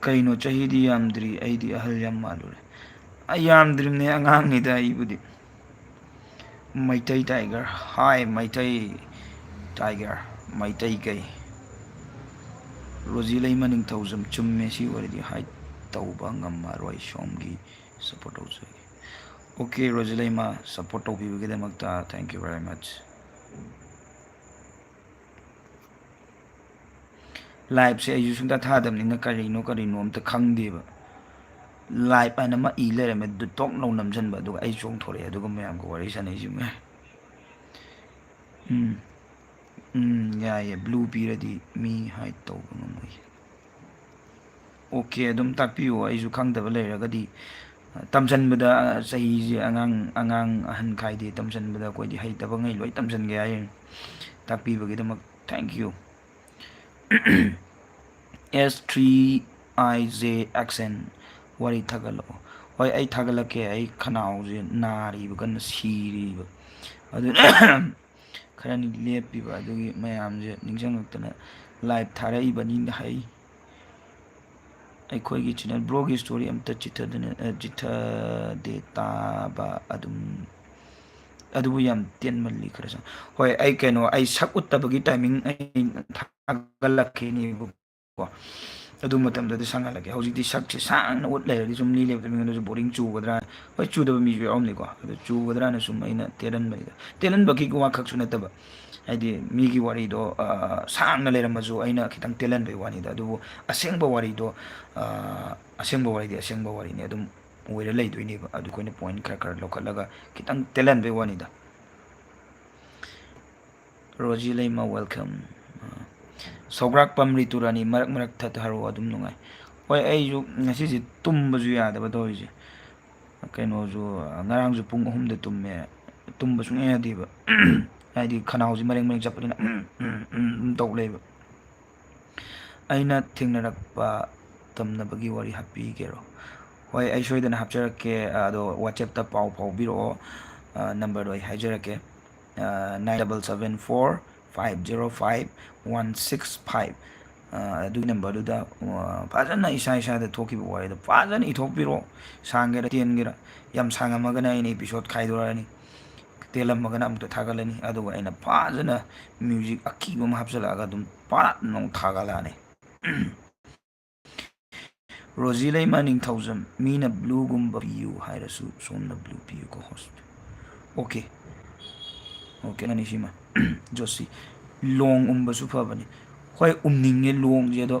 ꯀꯩꯅꯣ ꯆꯍꯤꯗꯤ ꯌꯥꯝꯗ꯭ꯔꯤ ꯑꯩꯗꯤ ꯑꯍꯜ ꯌꯥꯝ ꯃꯥꯜꯂꯨꯔꯦ ꯑꯩ ꯌꯥꯝꯗ꯭ꯔꯤꯕꯅꯦ ꯑꯉꯥꯡꯅꯤꯗ ꯑꯩꯕꯨꯗꯤ ꯃꯩꯇꯩ ꯇꯥꯏꯒꯔ ꯍꯥꯏ ꯃꯩꯇꯩ ꯇꯥꯏꯒꯔ ꯃꯩꯇꯩ ꯀꯩ ꯔꯣꯖꯤ ꯂꯩꯃ ꯅꯤꯡꯊꯧꯖꯝ ꯆꯨꯝꯃꯦ ꯁꯤ ꯑꯣꯏꯔꯗꯤ ꯍꯥꯏꯠ ꯇꯧꯕ ꯉꯝꯃꯔꯣꯏ ꯁꯣꯝꯒꯤ ꯁꯞꯄꯣꯔꯠ ꯇꯧꯖꯒꯦ ꯑꯣꯀꯦ ꯔꯣꯖꯤ ꯂꯩꯃ ꯁꯞꯄꯣꯔꯠ ꯇꯧꯕꯤꯕꯒꯤꯗꯃꯛꯇ ꯊꯦꯡꯛ ꯌꯨ ꯚꯦꯔꯤ ꯃꯆ ꯂꯥꯏꯞꯁꯦ ꯑꯩꯁꯨ ꯁꯨꯡꯊꯥ ꯊꯥꯗꯕꯅꯤꯅ ꯀꯔꯤꯅꯣ ꯑꯝꯇ ꯈꯪꯗꯦꯕ ꯂꯥꯏꯞ ꯍꯥꯏꯅ ꯑꯃ ꯏ ꯂꯩꯔꯝꯃꯦ ꯑꯗꯨ ꯇꯣꯛ ꯂꯧ ꯅꯝꯁꯤꯟꯕ ꯑꯗꯨꯒ ꯑꯩ ꯆꯣꯡꯊꯣꯔꯛꯑꯦ ꯑꯗꯨꯒ ꯃꯌꯥꯝꯒ ꯋꯥꯔꯤ ꯁꯥꯟꯅꯩꯁꯤ ꯌꯥꯏꯌꯦ ꯕ꯭ꯂꯨ ꯄꯤꯔꯗꯤ ꯃꯤ ꯍꯥꯏꯠ ꯇꯧꯕ ꯉꯝꯃꯣꯏ ꯑꯣꯀꯦ ꯑꯗꯨꯝ ꯇꯥꯛꯄꯤꯌꯨ ꯑꯩꯁꯨ ꯈꯪꯗꯕ ꯂꯩꯔꯒꯗꯤ ꯇꯝꯁꯤꯟꯕꯗ ꯆꯍꯤꯁꯦ ꯑꯉꯥꯡ ꯑꯍꯟ ꯈꯥꯏꯗꯦ ꯇꯝꯁꯤꯟꯕꯗ ꯑꯩꯈꯣꯏꯗꯤ ꯍꯩꯇꯕꯉꯩ ꯂꯣꯏ ꯇꯝꯁꯤꯟꯒꯦ ꯍꯥꯏ ꯇꯥꯛꯄꯤꯕꯒꯤꯗꯃꯛ ꯊꯦꯡꯛ ꯌꯨ S3IJXN ꯋꯥꯔꯤ ꯊꯥꯒꯠꯂꯛꯑꯣ ꯍꯣꯏ ꯑꯩ ꯊꯥꯒꯠꯂꯛꯀꯦ ꯑꯩ ꯈꯅꯥꯎꯁꯦ ꯅꯥꯔꯤꯕ ꯀꯟꯅ ꯁꯤꯔꯤꯕ ꯑꯗꯨꯅ ꯈꯔꯅꯤ ꯂꯦꯞꯄꯤꯕ ꯑꯗꯨꯒꯤ ꯃꯌꯥꯝꯁꯦ ꯅꯤꯡꯁꯤꯡꯉꯛꯇꯅ ꯂꯥꯏꯞ ꯊꯥꯔꯛꯏꯕꯅꯤꯅ ꯑꯩꯈꯣꯏꯒꯤ ꯆꯦꯅꯦꯜ ꯕ꯭ꯂꯣꯒꯤ ꯏꯁꯇꯣꯔꯤ ꯑꯝꯇ ꯆꯤꯊꯗꯦ ꯇꯥꯕ ꯑꯗꯨꯕꯨ ꯌꯥꯝ ꯇꯦꯟꯃꯜꯂꯤ ꯈꯔ ꯍꯣꯏ ꯑꯩ ꯀꯩꯅꯣ ꯑꯩ ꯁꯛ ꯎꯠꯇꯕꯒꯤ ꯇꯥꯏꯃꯤꯡ ꯑꯩ ꯊꯥꯒꯠꯂꯛꯈꯤꯅꯦꯕꯀꯣ ꯑꯗꯨ ꯃꯇꯝꯗꯗꯤ ꯁꯪꯍꯜꯂꯒꯦ ꯍꯧꯖꯤꯛꯇꯤ ꯁꯛꯁꯦ ꯁꯥꯡꯅ ꯎꯠ ꯂꯩꯔꯗꯤ ꯁꯨꯝ ꯂꯩꯕꯗ ꯃꯤꯉꯣꯟꯗꯁꯨ ꯕꯣꯔꯤꯡ ꯆꯨꯒꯗ꯭ꯔꯥ ꯍꯣꯏ ꯆꯨꯗꯕ ꯃꯤꯁꯨ ꯌꯥꯎꯔꯝꯅꯤꯀꯣ ꯑꯗꯨ ꯆꯨꯒꯗ꯭ꯔꯥꯅ ꯁꯨꯝ ꯑꯩꯅ ꯇꯦꯜꯍꯟꯕꯒꯤ ꯋꯥꯈꯛꯁꯨ ꯅꯠꯇꯕ ꯍꯥꯏꯗꯤ ꯃꯤꯒꯤ ꯋꯥꯔꯤꯗꯣ ꯁꯥꯡꯅ ꯂꯩꯔꯝꯃꯁꯨ ꯑꯩꯅ ꯈꯤꯇꯪ ꯇꯦꯜꯍꯟꯕꯒꯤ ꯋꯥꯅꯤꯗ ꯑꯗꯨꯕꯨ ꯑꯁꯦꯡꯕ ꯋꯥꯔꯤꯗꯣ ꯑꯁꯦꯡꯕ ꯋꯥꯔꯤꯗꯤ ꯑꯁꯦꯡꯕ ꯋꯥꯔꯤꯅꯤ ꯑꯗꯨꯝ ꯑꯣꯏꯔ ꯂꯩꯗꯣꯏꯅꯦꯕ ꯑꯗꯨ ꯑꯩꯈꯣꯏꯅ ꯄꯣꯏꯟ ꯈꯔ ꯂꯧꯈꯠꯂꯒ ꯈꯤꯇꯪ ꯇꯦꯜꯍꯟꯕꯩ ꯋꯥꯅꯤꯗ ꯔꯣꯖꯤ ꯂꯩꯃ ꯋꯦꯜꯀꯝ ꯁꯧꯒ꯭ꯔꯥꯛꯄꯝ ꯔꯤꯇꯨꯔꯥꯅꯤ ꯃꯔꯛ ꯊꯥꯔꯛꯑꯣ ꯑꯗꯨꯝ ꯅꯨꯡꯉꯥꯏ ꯍꯣꯏ ꯑꯩꯁꯨ ꯉꯁꯤꯁꯦ ꯇꯨꯝꯕꯁꯨ ꯌꯥꯗꯕ ꯇꯧꯔꯤꯁꯦ ꯀꯩꯅꯣꯁꯨ ꯉꯔꯥꯡꯁꯨ ꯄꯨꯡ 3ꯗ ꯇꯨꯝꯃꯦ ꯇꯨꯝꯕ ꯁꯨꯡꯌꯥ ꯌꯥꯗꯦꯕ ꯍꯥꯏꯗꯤ ꯈꯅꯥꯎꯁꯤ ꯃꯔꯦꯡ ꯃꯔꯦꯡ ꯆꯠꯄꯅꯤꯅ ꯇꯧ ꯂꯩꯕ ꯑꯩꯅ ꯊꯦꯡꯅꯔꯛꯄ ꯇꯝꯅꯕꯒꯤ ꯋꯥꯔꯤ ꯍꯥꯞꯄꯤꯒꯦꯔꯣ ꯍꯣꯏ ꯑꯩ ꯁꯣꯏꯗꯅ ꯍꯥꯞꯆꯔꯛꯀꯦ ꯑꯗꯣ ꯋꯥꯆꯦꯞꯇ ꯄꯥꯎ ꯐꯥꯎꯕꯤꯔꯛꯑꯣ ꯅꯝꯕꯔꯗꯣ ꯑꯩ ꯍꯥꯏꯖꯔꯛꯀꯦ 9774505165 ꯑꯗꯨꯒꯤ ꯅꯝꯕꯔꯗꯨꯗ ꯐꯖꯅ ꯏꯁꯥꯗ ꯊꯣꯛꯈꯤꯕ ꯋꯥꯔꯤꯗꯣ ꯐꯖꯅ ꯏꯊꯣꯛꯄꯤꯔꯛꯑꯣ ꯁꯥꯡꯒꯦꯔꯥ ꯇꯦꯟꯒꯦꯔꯥ ꯌꯥꯝ ꯁꯥꯡꯉꯝꯃꯒꯅ ꯑꯩꯅ ꯏꯄꯤꯁꯣꯠ ꯈꯥꯏꯗꯣꯔꯛꯑꯅꯤ ꯇꯦꯜꯂꯝꯃꯒꯅ ꯑꯃꯨꯛꯇ ꯊꯥꯒꯠꯂꯅꯤ ꯑꯗꯨꯒ ꯑꯩꯅ ꯐꯖꯅ ꯃ꯭ꯌꯨꯖꯤꯛ ꯑꯀꯤꯕ ꯑꯃ ꯍꯥꯞꯆꯤꯜꯂꯛꯑꯒ ꯑꯗꯨꯝ ꯄꯥꯠꯅ ꯑꯃꯨꯛ ꯊꯥꯒꯠꯂꯛꯑꯅꯤ ꯔꯣꯖꯤꯂꯩꯃ ꯅꯤꯡꯊꯧꯖꯝ ꯃꯤꯅ ꯕ꯭ꯂꯨꯒꯨꯝꯕ ꯄꯤꯌꯨ ꯍꯥꯏꯔꯁꯨ ꯁꯣꯝꯅ ꯕ꯭ꯂꯨ ꯄꯤꯌꯨꯀꯣ ꯍꯣꯁ ꯑꯣꯀꯦ ꯑꯣꯀꯦ ꯅꯅꯤ ꯁꯤꯃ ꯖꯣꯁꯤ ꯂꯣꯡ ꯎꯝꯕꯁꯨ ꯐꯕꯅꯤ ꯍꯣꯏ ꯎꯝꯅꯤꯡꯉꯦ ꯂꯣꯡꯁꯦ ꯑꯗꯣ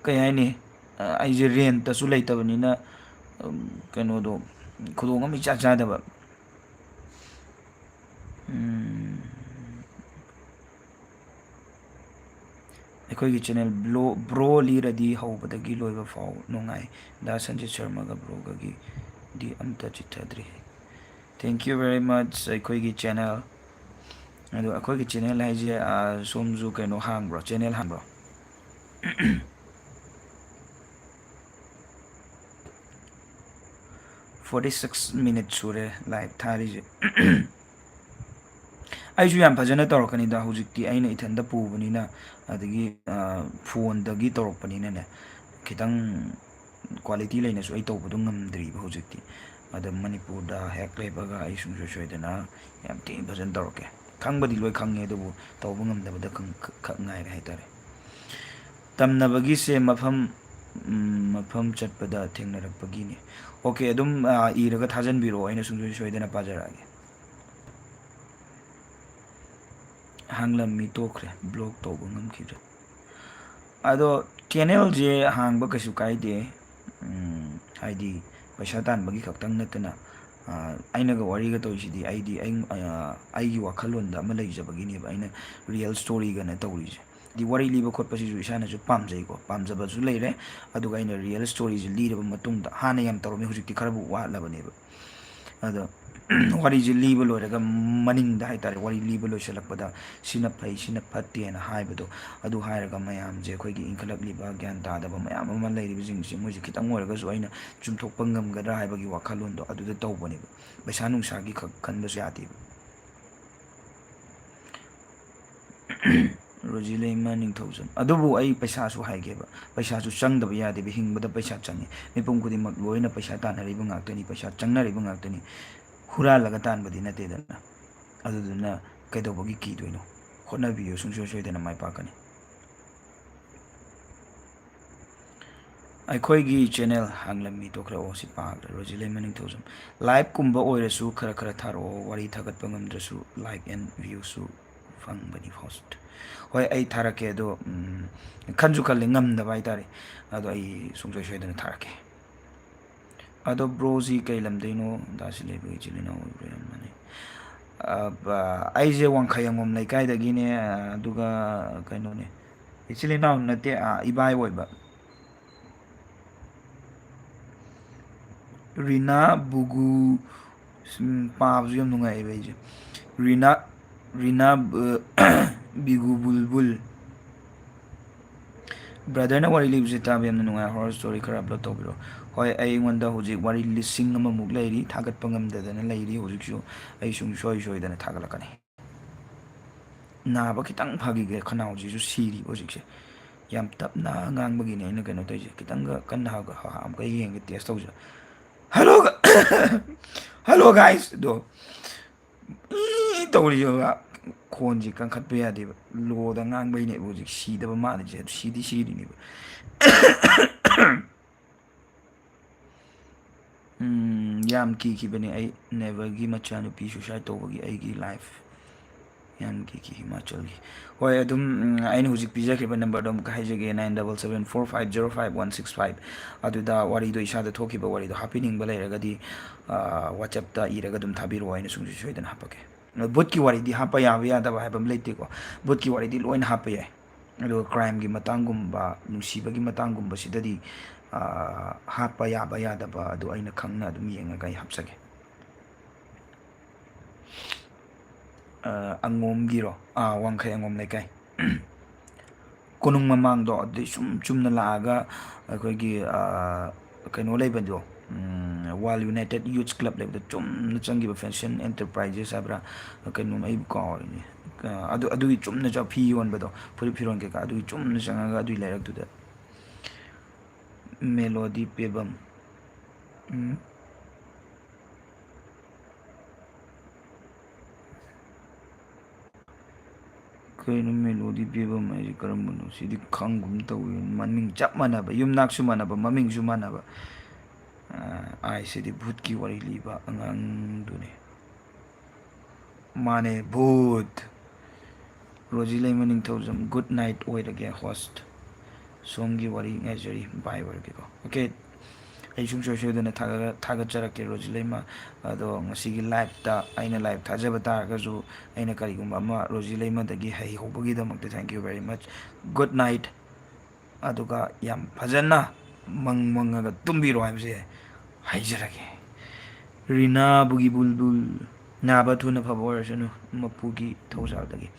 ꯀꯩ ꯍꯥꯏꯅꯤ ꯑꯩꯁꯦ ꯔꯦꯟꯇꯁꯨ ꯂꯩꯇꯕꯅꯤꯅ ꯀꯩꯅꯣꯗꯣ ꯈꯨꯗꯣꯡ ꯑꯃ ꯏꯆꯥ ꯆꯥꯗꯕ ꯑꯩꯈꯣꯏꯒꯤ ꯆꯦꯅꯦꯜ ꯕ꯭ꯔꯣ ꯂꯤꯔꯗꯤ ꯍꯧꯕꯗꯒꯤ ꯂꯣꯏꯕ ꯐꯥꯎ ꯅꯨꯡꯉꯥꯏ ꯗꯥ ꯁꯟꯖꯤꯠ ꯁꯔꯃꯒ ꯕ꯭ꯔꯣꯒꯒꯤꯗꯤ ꯑꯝꯇ ꯆꯤꯊꯗ꯭ꯔꯤ ꯊꯦꯡꯛ ꯌꯨ ꯕꯦꯔꯤ ꯃꯆ ꯑꯩꯈꯣꯏꯒꯤ ꯆꯦꯅꯦꯜ ꯑꯗꯣ ꯑꯩꯈꯣꯏꯒꯤ ꯆꯦꯅꯦꯜ ꯍꯥꯏꯁꯦ ꯁꯣꯝꯁꯨ ꯀꯩꯅꯣ ꯍꯥꯡꯕ꯭ꯔꯣ ꯆꯦꯅꯦꯜ ꯍꯥꯡꯕ꯭ꯔꯣ 46 ꯃꯤꯅꯤꯠ ꯁꯨꯔꯦ ꯂꯥꯏꯚ ꯊꯥꯔꯤꯁꯦ ꯑꯩꯁꯨ ꯌꯥꯝ ꯐꯖꯅ ꯇꯧꯔꯛꯀꯅꯤꯗ ꯍꯧꯖꯤꯛꯇꯤ ꯑꯩꯅ ꯏꯊꯟꯇ ꯄꯨꯕꯅꯤꯅ ꯑꯗꯒꯤ ꯐꯣꯟꯗꯒꯤ ꯇꯧꯔꯛꯄꯅꯤꯅꯅꯦ ꯈꯤꯇꯪ क्वालिटी ꯂꯩꯅꯁꯨ ꯑꯩ ꯇꯧꯕꯗꯣ ꯉꯝꯗ꯭ꯔꯤꯕ ꯍꯧꯖꯤꯛꯇꯤ ꯑꯗ ꯃꯅꯤꯄꯨꯔꯗ ꯍꯦꯛ ꯂꯩꯕꯒ ꯑꯩ ꯁꯨꯡꯁꯣꯏ ꯁꯣꯏꯗꯅ ꯌꯥꯝ ꯊꯤꯅ ꯐꯖꯅ ꯇꯧꯔꯛꯀꯦ ꯈꯪꯕꯗꯤ ꯂꯣꯏ ꯈꯪꯉꯦ ꯑꯗꯨꯕꯨ ꯇꯧꯕ ꯉꯝꯗꯕꯗ ꯈꯛ ꯉꯥꯏꯔꯦ ꯍꯥꯏꯇꯥꯔꯦ ꯇꯝꯅꯕꯒꯤꯁꯦ ꯃꯐꯝ ꯆꯠꯄꯗ ꯊꯦꯡꯅꯔꯛꯄꯒꯤꯅꯤ ꯑꯣꯀꯦ ꯑꯗꯨꯝ ꯏꯔꯒ ꯊꯥꯖꯟꯕꯤꯔꯛꯑꯣ ꯑꯩꯅ ꯁꯨꯡꯁꯣꯏ ꯁꯣꯏꯗꯅ ꯄꯥꯖꯔꯛꯑꯒꯦ ꯍꯥꯡꯂꯝꯃꯤ ꯇꯣꯛꯈ꯭ꯔꯦ ꯕ꯭ꯂꯣꯛ ꯇꯧꯕ ꯉꯝꯈꯤꯗ꯭ꯔꯦ ꯑꯗꯣ ꯆꯦꯅꯦꯜꯁꯦ ꯍꯥꯡꯕ ꯀꯩꯁꯨ ꯀꯥꯏꯗꯦ ꯍꯥꯏꯗꯤ ꯄꯩꯁꯥ ꯇꯥꯟꯕꯒꯤ ꯈꯛꯇꯪ ꯅꯠꯇꯅ ꯑꯩꯅꯒ ꯋꯥꯔꯤꯒ ꯇꯧꯔꯤꯁꯤꯗꯤ ꯑꯩꯒꯤ ꯋꯥꯈꯜꯂꯣꯟꯗ ꯑꯃ ꯂꯩꯖꯕꯒꯤꯅꯦꯕ ꯑꯩꯅ ꯔꯤꯌꯦꯜ ꯁ꯭ꯇꯣꯔꯤꯒꯅ ꯇꯧꯔꯤꯁꯦ ꯍꯥꯏꯗꯤ ꯋꯥꯔꯤ ꯂꯤꯕ ꯈꯣꯠꯄꯁꯤꯁꯨ ꯏꯁꯥꯅꯁꯨ ꯄꯥꯝꯖꯩꯀꯣ ꯄꯥꯝꯖꯕꯁꯨ ꯂꯩꯔꯦ ꯑꯗꯨꯒ ꯑꯩꯅ ꯔꯤꯌꯦꯜ ꯁ꯭ꯇꯣꯔꯤꯁꯤ ꯂꯤꯔꯕ ꯃꯇꯨꯡꯗ ꯍꯥꯟꯅ ꯌꯥꯝ ꯇꯧꯔꯝꯃꯤ ꯍꯧꯖꯤꯛꯇꯤ ꯈꯔꯕꯨ ꯋꯥꯠꯂꯕꯅꯦꯕ ꯑꯗꯣ ꯋꯥꯔꯤꯁꯦ ꯂꯤꯕ ꯂꯣꯏꯔꯒ ꯃꯅꯤꯡꯗ ꯍꯥꯏꯇꯥꯔꯦ ꯋꯥꯔꯤ ꯂꯤꯕ ꯂꯣꯏꯁꯤꯜꯂꯛꯄꯗ ꯁꯤꯅ ꯐꯩ ꯁꯤꯅ ꯐꯠꯇꯦꯅ ꯍꯥꯏꯕꯗꯣ ꯑꯗꯨ ꯍꯥꯏꯔꯒ ꯃꯌꯥꯝꯁꯦ ꯑꯩꯈꯣꯏꯒꯤ ꯏꯟꯈꯠꯂꯛꯂꯤꯕ ꯒ꯭ꯌꯥꯟ ꯇꯥꯗꯕ ꯃꯌꯥꯝ ꯑꯃ ꯂꯩꯔꯤꯕꯁꯤꯡꯁꯦ ꯃꯣꯏꯁꯦ ꯈꯤꯇꯪ ꯑꯣꯏꯔꯒꯁꯨ ꯑꯩꯅ ꯆꯨꯝꯊꯣꯛꯄ ꯉꯝꯒꯗ꯭ꯔꯥ ꯍꯥꯏꯕꯒꯤ ꯋꯥꯈꯜꯂꯣꯟꯗꯣ ꯑꯗꯨꯗ ꯇꯧꯕꯅꯦꯕ ꯄꯩꯁꯥ ꯅꯨꯡꯁꯥꯒꯤ ꯈꯛ ꯈꯟꯕꯁꯨ ꯌꯥꯗꯦꯕ ꯔꯣꯖꯤꯂꯩꯃ ꯅꯤꯡꯊꯧꯖꯝ ꯑꯗꯨꯕꯨ ꯑꯩ ꯄꯩꯁꯥꯁꯨ ꯍꯥꯏꯒꯦꯕ ꯄꯩꯁꯥꯁꯨ ꯆꯪꯗꯕ ꯌꯥꯗꯦꯕ ꯍꯤꯡꯕꯗ ꯄꯩꯁꯥ ꯆꯪꯉꯤ ꯃꯤꯄꯨꯝ ꯈꯨꯗꯤꯡꯃꯛ ꯂꯣꯏꯅ ꯄꯩꯁꯥ ꯇꯥꯟꯅꯔꯤꯕ ꯉꯥꯛꯇꯅꯤ ꯄꯩꯁꯥ ꯆꯪꯅꯔꯤꯕ ꯉꯥꯛꯇꯅꯤ ꯍꯨꯔꯥꯜꯂꯒ ꯇꯥꯟꯕꯗꯤ ꯅꯠꯇꯦꯗꯅ ꯑꯗꯨꯗꯨꯅ ꯀꯩꯗꯧꯕꯒꯤ ꯀꯤꯗꯣꯏꯅꯣ ꯍꯣꯠꯅꯕꯤꯌꯨ ꯁꯨꯡꯁꯣꯏ ꯁꯣꯏꯗꯅ ꯃꯥꯏ ꯄꯥꯛꯀꯅꯤ ꯑꯩꯈꯣꯏꯒꯤ ꯆꯦꯅꯦꯜ ꯍꯥꯡꯂꯝꯃꯤ ꯇꯣꯛꯈ꯭ꯔꯑꯣ ꯁꯤ ꯄꯥꯈ꯭ꯔꯦ ꯔꯣꯖꯤꯂꯩꯃ ꯅꯤꯡꯊꯧꯖꯝ ꯂꯥꯏꯚꯀꯨꯝꯕ ꯑꯣꯏꯔꯁꯨ ꯈꯔ ꯈꯔ ꯊꯥꯔꯛꯑꯣ ꯋꯥꯔꯤ ꯊꯥꯒꯠꯄ ꯉꯝꯗ꯭ꯔꯁꯨ ꯂꯥꯏꯛ ꯑꯦꯟ ꯚ꯭ꯌꯨꯁꯨ ꯐꯪꯕꯅꯤ ꯍꯣꯁꯠ ꯍꯣꯏ ꯑꯩ ꯊꯥꯔꯛꯀꯦ ꯑꯗꯣ ꯈꯟꯁꯨ ꯈꯜꯂꯦ ꯉꯝꯗꯕ ꯍꯥꯏꯇꯥꯔꯦ ꯑꯗꯣ ꯑꯩ ꯁꯨꯡꯁꯣꯏ ꯁꯣꯏꯗꯅ ꯊꯥꯔꯛꯀꯦ ꯑꯗꯣ ꯕ꯭ꯔꯣꯁꯤ ꯀꯩ ꯂꯝꯗꯩꯅꯣ ꯗꯥꯁꯤ ꯂꯩꯕꯒꯤ ꯏꯆꯤꯜ ꯏꯅꯥꯎ ꯑꯣꯏꯕ꯭ꯔꯥ ꯌꯥꯝ ꯃꯥꯟꯅꯩ ꯑꯩꯁꯦ ꯋꯥꯡꯈꯩꯉꯣꯝ ꯂꯩꯀꯥꯏꯗꯒꯤꯅꯦ ꯑꯗꯨꯒ ꯀꯩꯅꯣꯅꯦ ꯏꯆꯤꯜ ꯏꯅꯥꯎ ꯅꯠꯇꯦ ꯏꯕꯥꯏ ꯑꯣꯏꯕ ꯔꯤꯅꯥ ꯕꯨꯒꯨ ꯄꯥꯕꯁꯨ ꯌꯥꯝ ꯅꯨꯡꯉꯥꯏꯑꯦꯕ ꯑꯩꯁꯦ ꯔꯤꯅꯥ ꯕꯤꯒꯨ ꯕꯨꯜꯕꯨꯜ ꯕ꯭ꯔꯗꯔꯅ ꯋꯥꯔꯤ ꯂꯤꯕꯁꯤ ꯇꯥꯕ ꯌꯥꯝꯅ ꯅꯨꯡꯉꯥꯏ ꯍꯣꯔꯣꯔ ꯁ꯭ꯇꯣꯔꯤ ꯈꯔ ꯑꯞꯂꯣꯗ ꯇꯧꯕꯤꯔꯛꯑꯣ ꯍꯣꯏ ꯑꯩꯉꯣꯟꯗ ꯍꯧꯖꯤꯛ ꯋꯥꯔꯤ 100,000 ꯂꯩꯔꯤ ꯊꯥꯒꯠꯄ ꯉꯝꯗꯗꯅ ꯂꯩꯔꯤ ꯍꯧꯖꯤꯛꯁꯨ ꯑꯩ ꯁꯨꯡꯁꯣꯏ ꯁꯣꯏꯗꯅ ꯊꯥꯒꯠꯂꯛꯀꯅꯤ ꯅꯥꯕ ꯈꯤꯇꯪ ꯐꯈꯤꯒꯦ ꯈꯅꯥꯎꯁꯤꯁꯨ ꯁꯤꯔꯤꯕ ꯍꯧꯖꯤꯛꯁꯦ ꯌꯥꯝ ꯇꯞꯅ ꯉꯥꯡꯕꯒꯤꯅꯦ ꯑꯩꯅ ꯀꯩꯅꯣ ꯇꯧꯔꯤꯁꯦ ꯈꯤꯇꯪꯒ ꯀꯟꯅ ꯑꯃꯨꯛꯀ ꯌꯦꯡꯒꯦ ꯇꯦꯁ ꯇꯧꯁꯦ ꯍꯜꯂꯣ ꯍꯜꯂꯣ ꯒꯥꯏꯁ ꯑꯗꯣ ꯇꯧꯔꯤꯁꯦꯕ ꯈꯣꯟꯁꯤ ꯀꯟꯈꯠꯄ ꯌꯥꯗꯦꯕ ꯂꯣꯗ ꯉꯥꯡꯕꯩꯅꯦꯕ ꯍꯧꯖꯤꯛ ꯁꯤꯗꯕ ꯃꯥꯜꯂꯤꯁꯦ ꯑꯗꯨ ꯁꯤꯗꯤ ꯁꯤꯔꯤꯅꯦꯕ ꯌꯥꯝ ꯀꯤꯈꯤꯕꯅꯦ ꯑꯩ ꯅꯦꯕꯔꯒꯤ ꯃꯆꯥꯅꯨꯄꯤ ꯁꯨꯁꯥꯏꯠ ꯇꯧꯕꯒꯤ ꯑꯩꯒꯤ ꯂꯥꯏꯐ ꯌꯥꯝ ꯀꯤꯈꯤ ꯍꯤꯃꯥꯆꯜꯒꯤ ꯍꯣꯏ ꯑꯗꯨꯝ ꯑꯩꯅ ꯍꯧꯖꯤꯛ ꯄꯤꯖꯈꯤꯕ ꯅꯝꯕꯔꯗꯣ ꯑꯃꯨꯛꯀ ꯍꯥꯏꯖꯒꯦ 9774505165 ꯑꯗꯨꯗ ꯋꯥꯔꯤꯗꯣ ꯏꯁꯥꯗ ꯊꯣꯛꯈꯤꯕ ꯋꯥꯔꯤꯗꯣ ꯍꯥꯞꯄꯤꯅꯤꯡꯕ ꯂꯩꯔꯒꯗꯤ ꯋꯥꯆꯦꯞꯇ ꯏꯔꯒ ꯑꯗꯨꯝ ꯊꯥꯕꯤꯔꯛꯑꯣ ꯑꯩꯅ ꯁꯨꯡꯁꯣꯏ ꯁꯣꯏꯗꯅ ꯍꯥꯞꯄꯛꯀꯦ ꯕꯨꯠꯀꯤ ꯋꯥꯔꯤꯗꯤ ꯍꯥꯞꯄ ꯌꯥꯕ ꯌꯥꯗꯕ ꯍꯥꯏꯕ ꯑꯃ ꯂꯩꯇꯦꯀꯣ ꯕꯨꯠꯀꯤ ꯋꯥꯔꯤꯗꯤ ꯂꯣꯏꯅ ꯍꯥꯞꯄ ꯌꯥꯏ ꯑꯗꯨꯒ ꯀ꯭ꯔꯥꯏꯝꯒꯤ ꯃꯇꯥꯡꯒꯨꯝꯕ ꯅꯨꯡꯁꯤꯕꯒꯤ ꯃꯇꯥꯡꯒꯨꯝꯕꯁꯤꯗꯗꯤ ꯍꯥꯞꯄ ꯌꯥꯕ ꯌꯥꯗꯕ ꯑꯗꯨ ꯑꯩꯅ ꯈꯪꯅ ꯑꯗꯨꯝ ꯌꯦꯡꯉꯒ ꯑꯩ ꯍꯥꯞꯆꯒꯦ. ꯑꯉꯣꯝꯒꯤꯔꯣ ꯋꯥꯡꯈꯩ ꯑꯉꯣꯝ ꯂꯩꯀꯥꯏ. ꯀꯣꯅꯨꯡ ꯃꯃꯥꯡꯗꯣ ꯑꯗꯨꯗꯩ ꯁꯨꯝ ꯆꯨꯝꯅ ꯂꯥꯛꯑꯒ ꯑꯩꯈꯣꯏꯒꯤ ꯀꯩꯅꯣ ꯂꯩꯕꯗꯣ, ꯋꯥꯜ ꯌꯨꯅꯥꯏꯇꯦꯠ ꯌꯨꯠꯁ ꯀ꯭ꯂꯕ ꯂꯩꯕꯗꯣ ꯆꯨꯝꯅ ꯆꯪꯈꯤꯕ ꯐꯦꯁꯟ ꯑꯦꯟꯇꯔꯄ꯭ꯔꯥꯏꯖꯦꯁ ꯍꯥꯏꯕ꯭ꯔꯥ ꯀꯩꯅꯣꯝ ꯑꯩꯕꯨ ꯀꯥꯎꯔꯤꯅꯦ. ꯑꯗꯨꯒꯤ ꯆꯨꯝꯅ ꯐꯤ ꯌꯣꯟꯕꯗꯣ, ꯐꯨꯔꯤꯠ ꯐꯤꯔꯣꯟ ꯀꯩꯀꯥ ꯑꯗꯨꯒꯤ ꯆꯨꯝꯅ ꯆꯪꯉꯒ ꯑꯗꯨꯒꯤ ꯂꯩꯔꯛꯇꯨꯗ. ꯃꯦꯂꯣꯗꯤ ꯄꯤꯕꯝ. ꯀꯩꯅꯣ ꯃꯦꯂꯣꯗꯤ ꯄꯤꯕꯝ ꯍꯥꯏꯁꯦ ꯀꯔꯝꯕꯅꯣ? ꯁꯤꯗꯤ ꯈꯪꯒꯨꯝ ꯇꯧꯋꯤ. ꯃꯃꯤꯡ ꯆꯞ ꯃꯥꯟꯅꯕ, ꯌꯨꯝꯅꯥꯛꯁꯨ ꯃꯥꯟꯅꯕ, ꯃꯃꯤꯡꯁꯨ ꯃꯥꯟꯅꯕ. ꯁꯤꯗꯤ ꯚꯨꯠꯀꯤ ꯋꯥꯔꯤ ꯂꯤꯕ ꯑꯉꯥꯡꯗꯨꯅꯤ. ꯃꯥꯅꯦ, ꯚꯨꯠ. ꯔꯣꯖꯤꯂꯩꯃ ꯅꯤꯡꯊꯧꯖꯝ ꯒꯨꯗ ꯅꯥꯏꯠ ꯑꯣꯏꯔꯒꯦ ꯍꯣꯁꯠ. ꯁꯣꯝꯒꯤ ꯋꯥꯔꯤ ꯉꯥꯏꯖꯔꯤ, ꯕꯥꯏ ꯑꯣꯏꯔꯒꯦꯀꯣ. ꯑꯣꯀꯦ, ꯑꯩ ꯁꯨꯡꯁꯣꯏ ꯁꯣꯏꯗꯅ ꯊꯥꯒꯠꯆꯔꯛꯀꯦ ꯔꯣꯖꯤꯂꯩꯃ. ꯑꯗꯣ ꯉꯁꯤꯒꯤ ꯂꯥꯏꯞꯇ ꯑꯩꯅ ꯂꯥꯏꯞ ꯊꯥꯖꯕ ꯇꯥꯔꯒꯁꯨ ꯑꯩꯅ ꯀꯔꯤꯒꯨꯝꯕ ꯑꯃ ꯔꯣꯖꯤꯂꯩꯃꯗꯒꯤ ꯍꯩꯍꯧꯕꯒꯤꯗꯃꯛꯇ thank you very much. Good night. ꯑꯗꯨꯒ ꯌꯥꯝ ꯐꯖꯅ ꯃꯪꯉꯒ ꯇꯨꯝꯕꯤꯔꯣ ꯍꯥꯏꯕꯁꯦ ꯍꯥꯏꯖꯔꯒꯦ. ꯔꯤꯅꯥ ꯕꯨꯒꯤ ꯕꯨꯜꯕꯨꯜ. ꯅꯥꯕ ꯊꯨꯅ ꯐꯕ ꯑꯣꯏꯔꯁꯅꯨ ꯃꯄꯨꯒꯤ ꯊꯧꯖꯥꯜꯗꯒꯤ.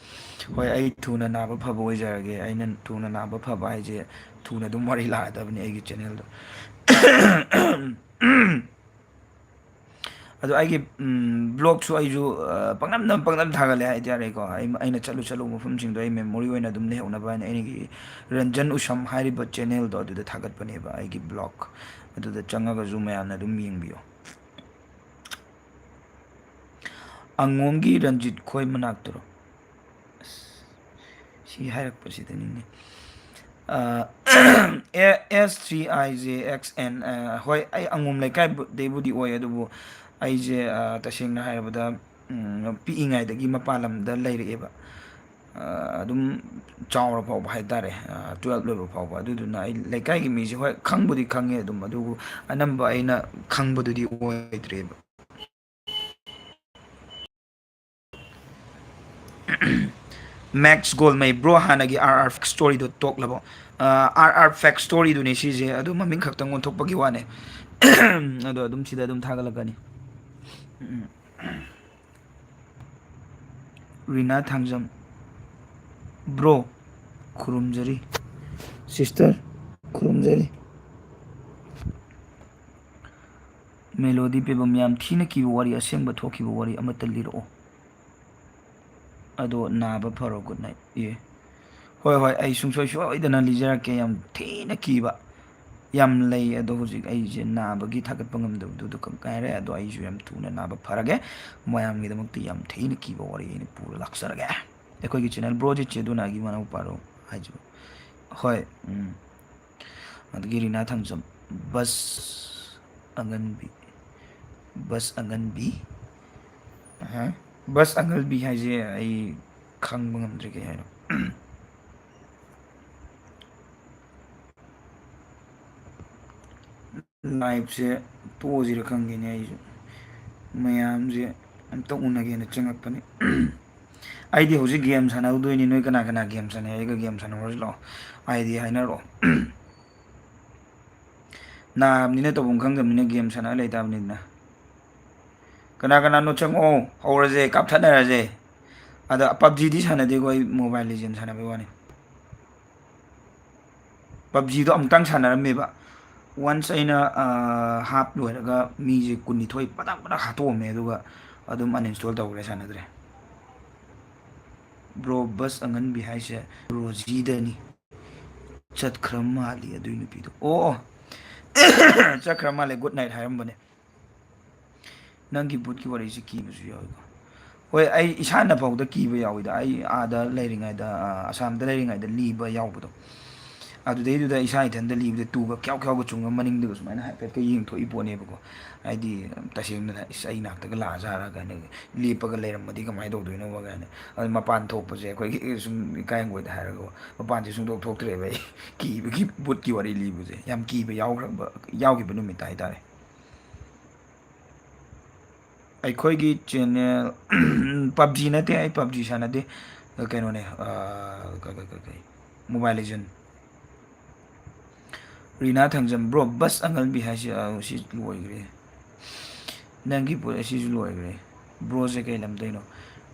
ꯍꯣꯏ, ꯑꯩ ꯊꯨꯅ ꯅꯥꯕ ꯐꯕ ꯑꯣꯏꯖꯔꯒꯦ. ꯑꯩꯅ ꯊꯨꯅ ꯅꯥꯕ ꯐꯕ ꯍꯥꯏꯁꯦ ꯊꯨꯅ ꯑꯗꯨꯝ ꯋꯥꯔꯤ ꯂꯥꯛꯑꯗꯕꯅꯤ ꯑꯩꯒꯤ ꯆꯦꯅꯦꯜꯗꯣ. ꯑꯗꯣ ꯑꯩꯒꯤ ꯕ꯭ꯂꯣꯛꯁꯨ ꯑꯩꯁꯨ ꯄꯪꯅꯝ ꯊꯥꯒꯠꯂꯦ ꯍꯥꯏꯇꯥꯔꯦꯀꯣ. ꯑꯩꯅ ꯆꯠꯂꯨ ꯃꯐꯝꯁꯤꯡꯗꯣ ꯑꯩ ꯃꯦꯃꯣꯔꯤ ꯑꯣꯏꯅ ꯑꯗꯨꯝ ꯂꯩꯍꯧꯅꯕ ꯍꯥꯏꯅ ꯑꯩꯒꯤ ꯔꯟꯖꯟ ꯎꯁꯝ ꯍꯥꯏꯔꯤꯕ ꯆꯦꯅꯦꯜꯗꯣ ꯑꯗꯨꯗ ꯊꯥꯒꯠꯄꯅꯦꯕ ꯑꯩꯒꯤ ꯕ꯭ꯂꯣꯛ. ꯑꯗꯨꯗ ꯆꯪꯉꯒꯁꯨ ꯃꯌꯥꯝꯅ ꯑꯗꯨꯝ ꯌꯦꯡꯕꯤꯌꯣ. ꯑꯉꯣꯝꯒꯤ ꯔꯟꯖꯤꯠ ꯈꯣꯏ ꯃꯅꯥꯛꯇꯔꯣ? ꯁꯤ ꯍꯥꯏꯔꯛꯄꯁꯤꯗꯅꯤꯅꯦ. S3IJXN. ꯍꯣꯏ, ꯑꯩ ꯑꯉꯣꯝ ꯂꯩꯀꯥꯏꯗꯩꯕꯨꯗꯤ ꯑꯣꯏ, ꯑꯗꯨꯕꯨ ꯑꯩꯁꯦ ꯇꯁꯦꯡꯅ ꯍꯥꯏꯔꯕꯗ ꯄꯤꯛꯏꯉꯩꯗꯒꯤ ꯃꯄꯥꯟ ꯂꯝꯗ ꯂꯩꯔꯛꯑꯦꯕ. ꯑꯗꯨꯝ ꯆꯥꯎꯔ ꯐꯥꯎꯕ ꯍꯥꯏꯇꯥꯔꯦ, 12 ꯂꯣꯏꯕ ꯐꯥꯎꯕ. ꯑꯗꯨꯗꯨꯅ ꯑꯩ ꯂꯩꯀꯥꯏꯒꯤ ꯃꯤꯁꯦ ꯍꯣꯏ ꯈꯪꯕꯨꯗꯤ ꯈꯪꯉꯦ ꯑꯗꯨꯝ, ꯑꯗꯨꯕꯨ ꯑꯅꯝꯕ ꯑꯩꯅ ꯈꯪꯕꯗꯨꯗꯤ ꯑꯣꯏꯗ꯭ꯔꯦꯕ. ꯃꯦꯛꯁ ꯒꯣꯜꯃꯩ ꯕ꯭ꯔꯣ, ꯍꯥꯟꯅꯒꯤ RR ꯐꯦꯛ ꯁ꯭ꯇꯣꯔꯤꯗꯣ ꯇꯣꯛꯂꯕꯣ? RR ꯐꯦꯛ ꯁ꯭ꯇꯣꯔꯤꯗꯨꯅꯦ ꯁꯤꯁꯦ, ꯑꯗꯨ ꯃꯃꯤꯡ ꯈꯛꯇꯪ ꯑꯣꯟꯊꯣꯛꯄꯒꯤ ꯋꯥꯅꯦ. ꯑꯗꯣ ꯑꯗꯨꯝ ꯁꯤꯗ ꯑꯗꯨꯝ ꯊꯥꯒꯠꯂꯛꯀꯅꯤ. ꯔꯤꯅꯥ ꯊꯥꯡꯖꯝ. ꯕ꯭ꯔꯣ ꯈꯨꯔꯨꯝꯖꯔꯤ. ꯁꯤꯁꯇꯔ ꯈꯨꯔꯨꯝꯖꯔꯤ. ꯃꯦꯂꯣꯗꯤ ꯄꯤꯕꯝ. ꯌꯥꯝ ꯊꯤꯅ ꯀꯤꯕ ꯋꯥꯔꯤ, ꯑꯁꯦꯡꯕ ꯊꯣꯛꯈꯤꯕ ꯋꯥꯔꯤ ꯑꯃꯠꯇ ꯂꯤꯔꯛꯑꯣ. ꯑꯗꯣ ꯅꯥꯕ ꯐꯔꯣ. Good night. ꯍꯣꯏ ꯍꯣꯏ, ꯑꯩ ꯁꯨꯡꯁꯣꯏ ꯁꯣꯏꯗꯅ ꯂꯤꯖꯔꯛꯀꯦ. ꯌꯥꯝ ꯊꯤꯅ ꯀꯤꯕ ꯌꯥꯝ ꯂꯩ, ꯑꯗꯣ ꯍꯧꯖꯤꯛ ꯑꯩꯁꯦ ꯅꯥꯕꯒꯤ ꯊꯥꯒꯠꯄ ꯉꯝꯗꯕꯗꯨꯗ ꯉꯥꯏꯔꯦ. ꯑꯗꯣ ꯑꯩꯁꯨ ꯌꯥꯝ ꯊꯨꯅ ꯅꯥꯕ ꯐꯔꯒꯦ. ꯃꯌꯥꯝꯒꯤꯗꯃꯛꯇ ꯌꯥꯝ ꯊꯤꯅ ꯀꯤꯕ ꯋꯥꯔꯤ ꯑꯩꯅ ꯄꯨꯔ ꯂꯥꯛꯆꯔꯒꯦ. ꯑꯩꯈꯣꯏꯒꯤ ꯆꯦꯅꯦꯜ ꯕ꯭ꯔꯣꯖꯤꯠ ꯆꯦꯗꯨꯅꯥꯒꯤ ꯃꯅꯥꯎꯄꯥꯔꯣ ꯍꯥꯏꯖꯕ. ꯍꯣꯏ. ꯑꯗꯒꯤ ꯔꯤꯅꯥ ꯊꯥꯡꯖꯝ. ꯕꯁ ꯑꯉꯟꯕꯤ. ꯕꯁ ꯑꯉꯟꯕꯤ. ꯕꯁ ꯑꯉꯟꯕꯤ ꯍꯥꯏꯁꯦ ꯑꯩ ꯈꯪꯕ ꯉꯝꯗ꯭ꯔꯦ ꯀꯩ ꯍꯥꯏꯅꯣ. ꯂꯥꯏꯞꯁꯦ ꯇꯣꯛꯑꯁꯤꯔ ꯈꯪꯗꯦꯅꯦ ꯑꯩꯁꯨ. ꯃꯌꯥꯝꯁꯦ ꯑꯝꯇ ꯎꯅꯒꯦꯅ ꯆꯪꯉꯛꯄꯅꯤ. ꯑꯩꯗꯤ ꯍꯧꯖꯤꯛ ꯒꯦꯝ ꯁꯥꯟꯅꯍꯧꯗꯣꯏꯅꯤ. ꯅꯣꯏ ꯀꯅꯥ ꯀꯅꯥ ꯒꯦꯝ ꯁꯥꯟꯅꯩ? ꯑꯩꯒ ꯒꯦꯝ ꯁꯥꯟꯅꯍꯧꯔꯁꯤ ꯂꯥꯛꯑꯣ. ꯑꯥꯏꯗꯤ ꯍꯥꯏꯅꯔꯛꯑꯣ. ꯅꯥꯕꯅꯤꯅ ꯇꯧꯐꯝ ꯈꯪꯗꯕꯅꯤꯅ ꯒꯦꯝ ꯁꯥꯟꯅꯔ ꯂꯩꯇꯥꯕꯅꯤꯅ. ꯀꯅꯥ ꯀꯅꯥꯅꯣ ꯆꯪꯉꯛꯑꯣ, ꯍꯧꯔꯁꯦ, ꯀꯥꯞꯊꯠꯅꯔꯁꯦ. ꯑꯗ ꯄꯞꯖꯤꯗꯤ ꯁꯥꯟꯅꯗꯦꯀꯣ, ꯑꯩ ꯃꯣꯕꯥꯏꯜ ꯂꯤꯖꯦꯟ ꯁꯥꯟꯅꯕꯩ ꯋꯥꯅꯤ. ꯄꯞꯖꯤꯗꯣ ꯑꯃꯨꯛꯇꯪ ꯁꯥꯟꯅꯔꯝꯃꯦꯕ. ꯋꯥꯟꯁ ꯑꯩꯅ ꯍꯥꯞ ꯂꯣꯏꯔꯒ ꯃꯤꯁꯦ 12 ꯄꯗꯛ ꯄꯗꯛ ꯍꯥꯠꯇꯣꯛꯑꯝꯃꯦ, ꯑꯗꯨꯒ ꯑꯗꯨꯝ ꯑꯟꯏꯟꯁꯇꯣꯜ ꯇꯧꯈ꯭ꯔꯦ, ꯁꯥꯟꯅꯗ꯭ꯔꯦ. ꯕ꯭ꯔꯣ, ꯕꯁ ꯑꯉꯟꯕꯤ ꯍꯥꯏꯁꯦ ꯔꯣꯖꯤꯗꯅꯤ. ꯆꯠꯈ꯭ꯔ ꯃꯥꯜꯂꯤ ꯑꯗꯨꯏ ꯅꯨꯄꯤꯗꯣ. ꯑꯣ ꯆꯠꯈ꯭ꯔ ꯃꯥꯜꯂꯦ, ꯒꯨꯗ ꯅꯥꯏꯠ ꯍꯥꯏꯔꯝꯕꯅꯦ. ꯅꯪꯒꯤ ꯕꯨꯠꯀꯤ ꯋꯥꯔꯤꯁꯤ ꯀꯤꯕꯁꯨ ꯌꯥꯎꯏꯀꯣ. ꯍꯣꯏ, ꯑꯩ ꯏꯁꯥꯅ ꯐꯥꯎꯗ ꯀꯤꯕ ꯌꯥꯎꯋꯤꯗ. ꯑꯩ ꯑꯥꯗ ꯂꯩꯔꯤꯉꯩꯗ, ꯑꯁꯥꯝꯗ ꯂꯩꯔꯤꯉꯩꯗ ꯂꯤꯕ ꯌꯥꯎꯕꯗꯣ, ꯑꯗꯨꯗꯩꯗꯨꯗ ꯏꯁꯥ ꯏꯊꯟꯇ ꯂꯤꯕꯗ ꯇꯨꯒ ꯈ꯭ꯌꯥꯎ ꯈ꯭ꯌꯥꯎꯒ ꯆꯨꯡꯉ ꯃꯅꯤꯡꯗꯒ ꯁꯨꯃꯥꯏꯅ ꯍꯥꯏꯐꯦꯠꯀ ꯌꯦꯡꯊꯣꯛꯏ ꯄꯣꯠꯅꯦꯕꯀꯣ. ꯍꯥꯏꯗꯤ ꯇꯁꯦꯡꯅ ꯑꯩ ꯅꯥꯛꯇꯒ ꯂꯥꯛꯑꯖꯥꯔ ꯀꯥꯏꯅ ꯂꯦꯞꯄꯒ ꯂꯩꯔꯝꯃꯗꯤ ꯀꯃꯥꯏꯅ ꯇꯧꯗꯣꯏꯅꯣꯕ ꯀꯥꯏꯅ. ꯑꯗꯨ ꯃꯄꯥꯟ ꯊꯣꯛꯄꯁꯦ ꯑꯩꯈꯣꯏꯒꯤ ꯁꯨꯝ ꯏꯀꯥꯏ ꯍꯪꯒꯣꯏꯗ ꯍꯥꯏꯔꯒ ꯃꯄꯥꯟꯁꯦ ꯁꯨꯡꯊꯣꯛ ꯊꯣꯛꯇ꯭ꯔꯦꯕ ꯑꯩ, ꯀꯤꯕꯒꯤ ꯕꯨꯠꯀꯤ ꯋꯥꯔꯤ ꯂꯤꯕꯁꯦ ꯌꯥꯝ ꯀꯤꯕ ꯌꯥꯎꯈꯤꯕ ꯅꯨꯃꯤꯠꯇ ꯍꯥꯏꯇꯥꯔꯦ. ꯑꯩꯈꯣꯏꯒꯤ ꯆꯦꯟꯅꯦꯜ ꯄꯞꯖꯤ ꯅꯠꯇꯦ, ꯑꯩ ꯄꯞꯖꯤ ꯁꯥꯟꯅꯗꯦ. ꯀꯩꯅꯣꯅꯦ, ꯀꯩ Mobile Legend. Rina Thangzam bro bus angalbi haisi si loigre. Nangi po asisu loigre. Bro se kay lamdayno.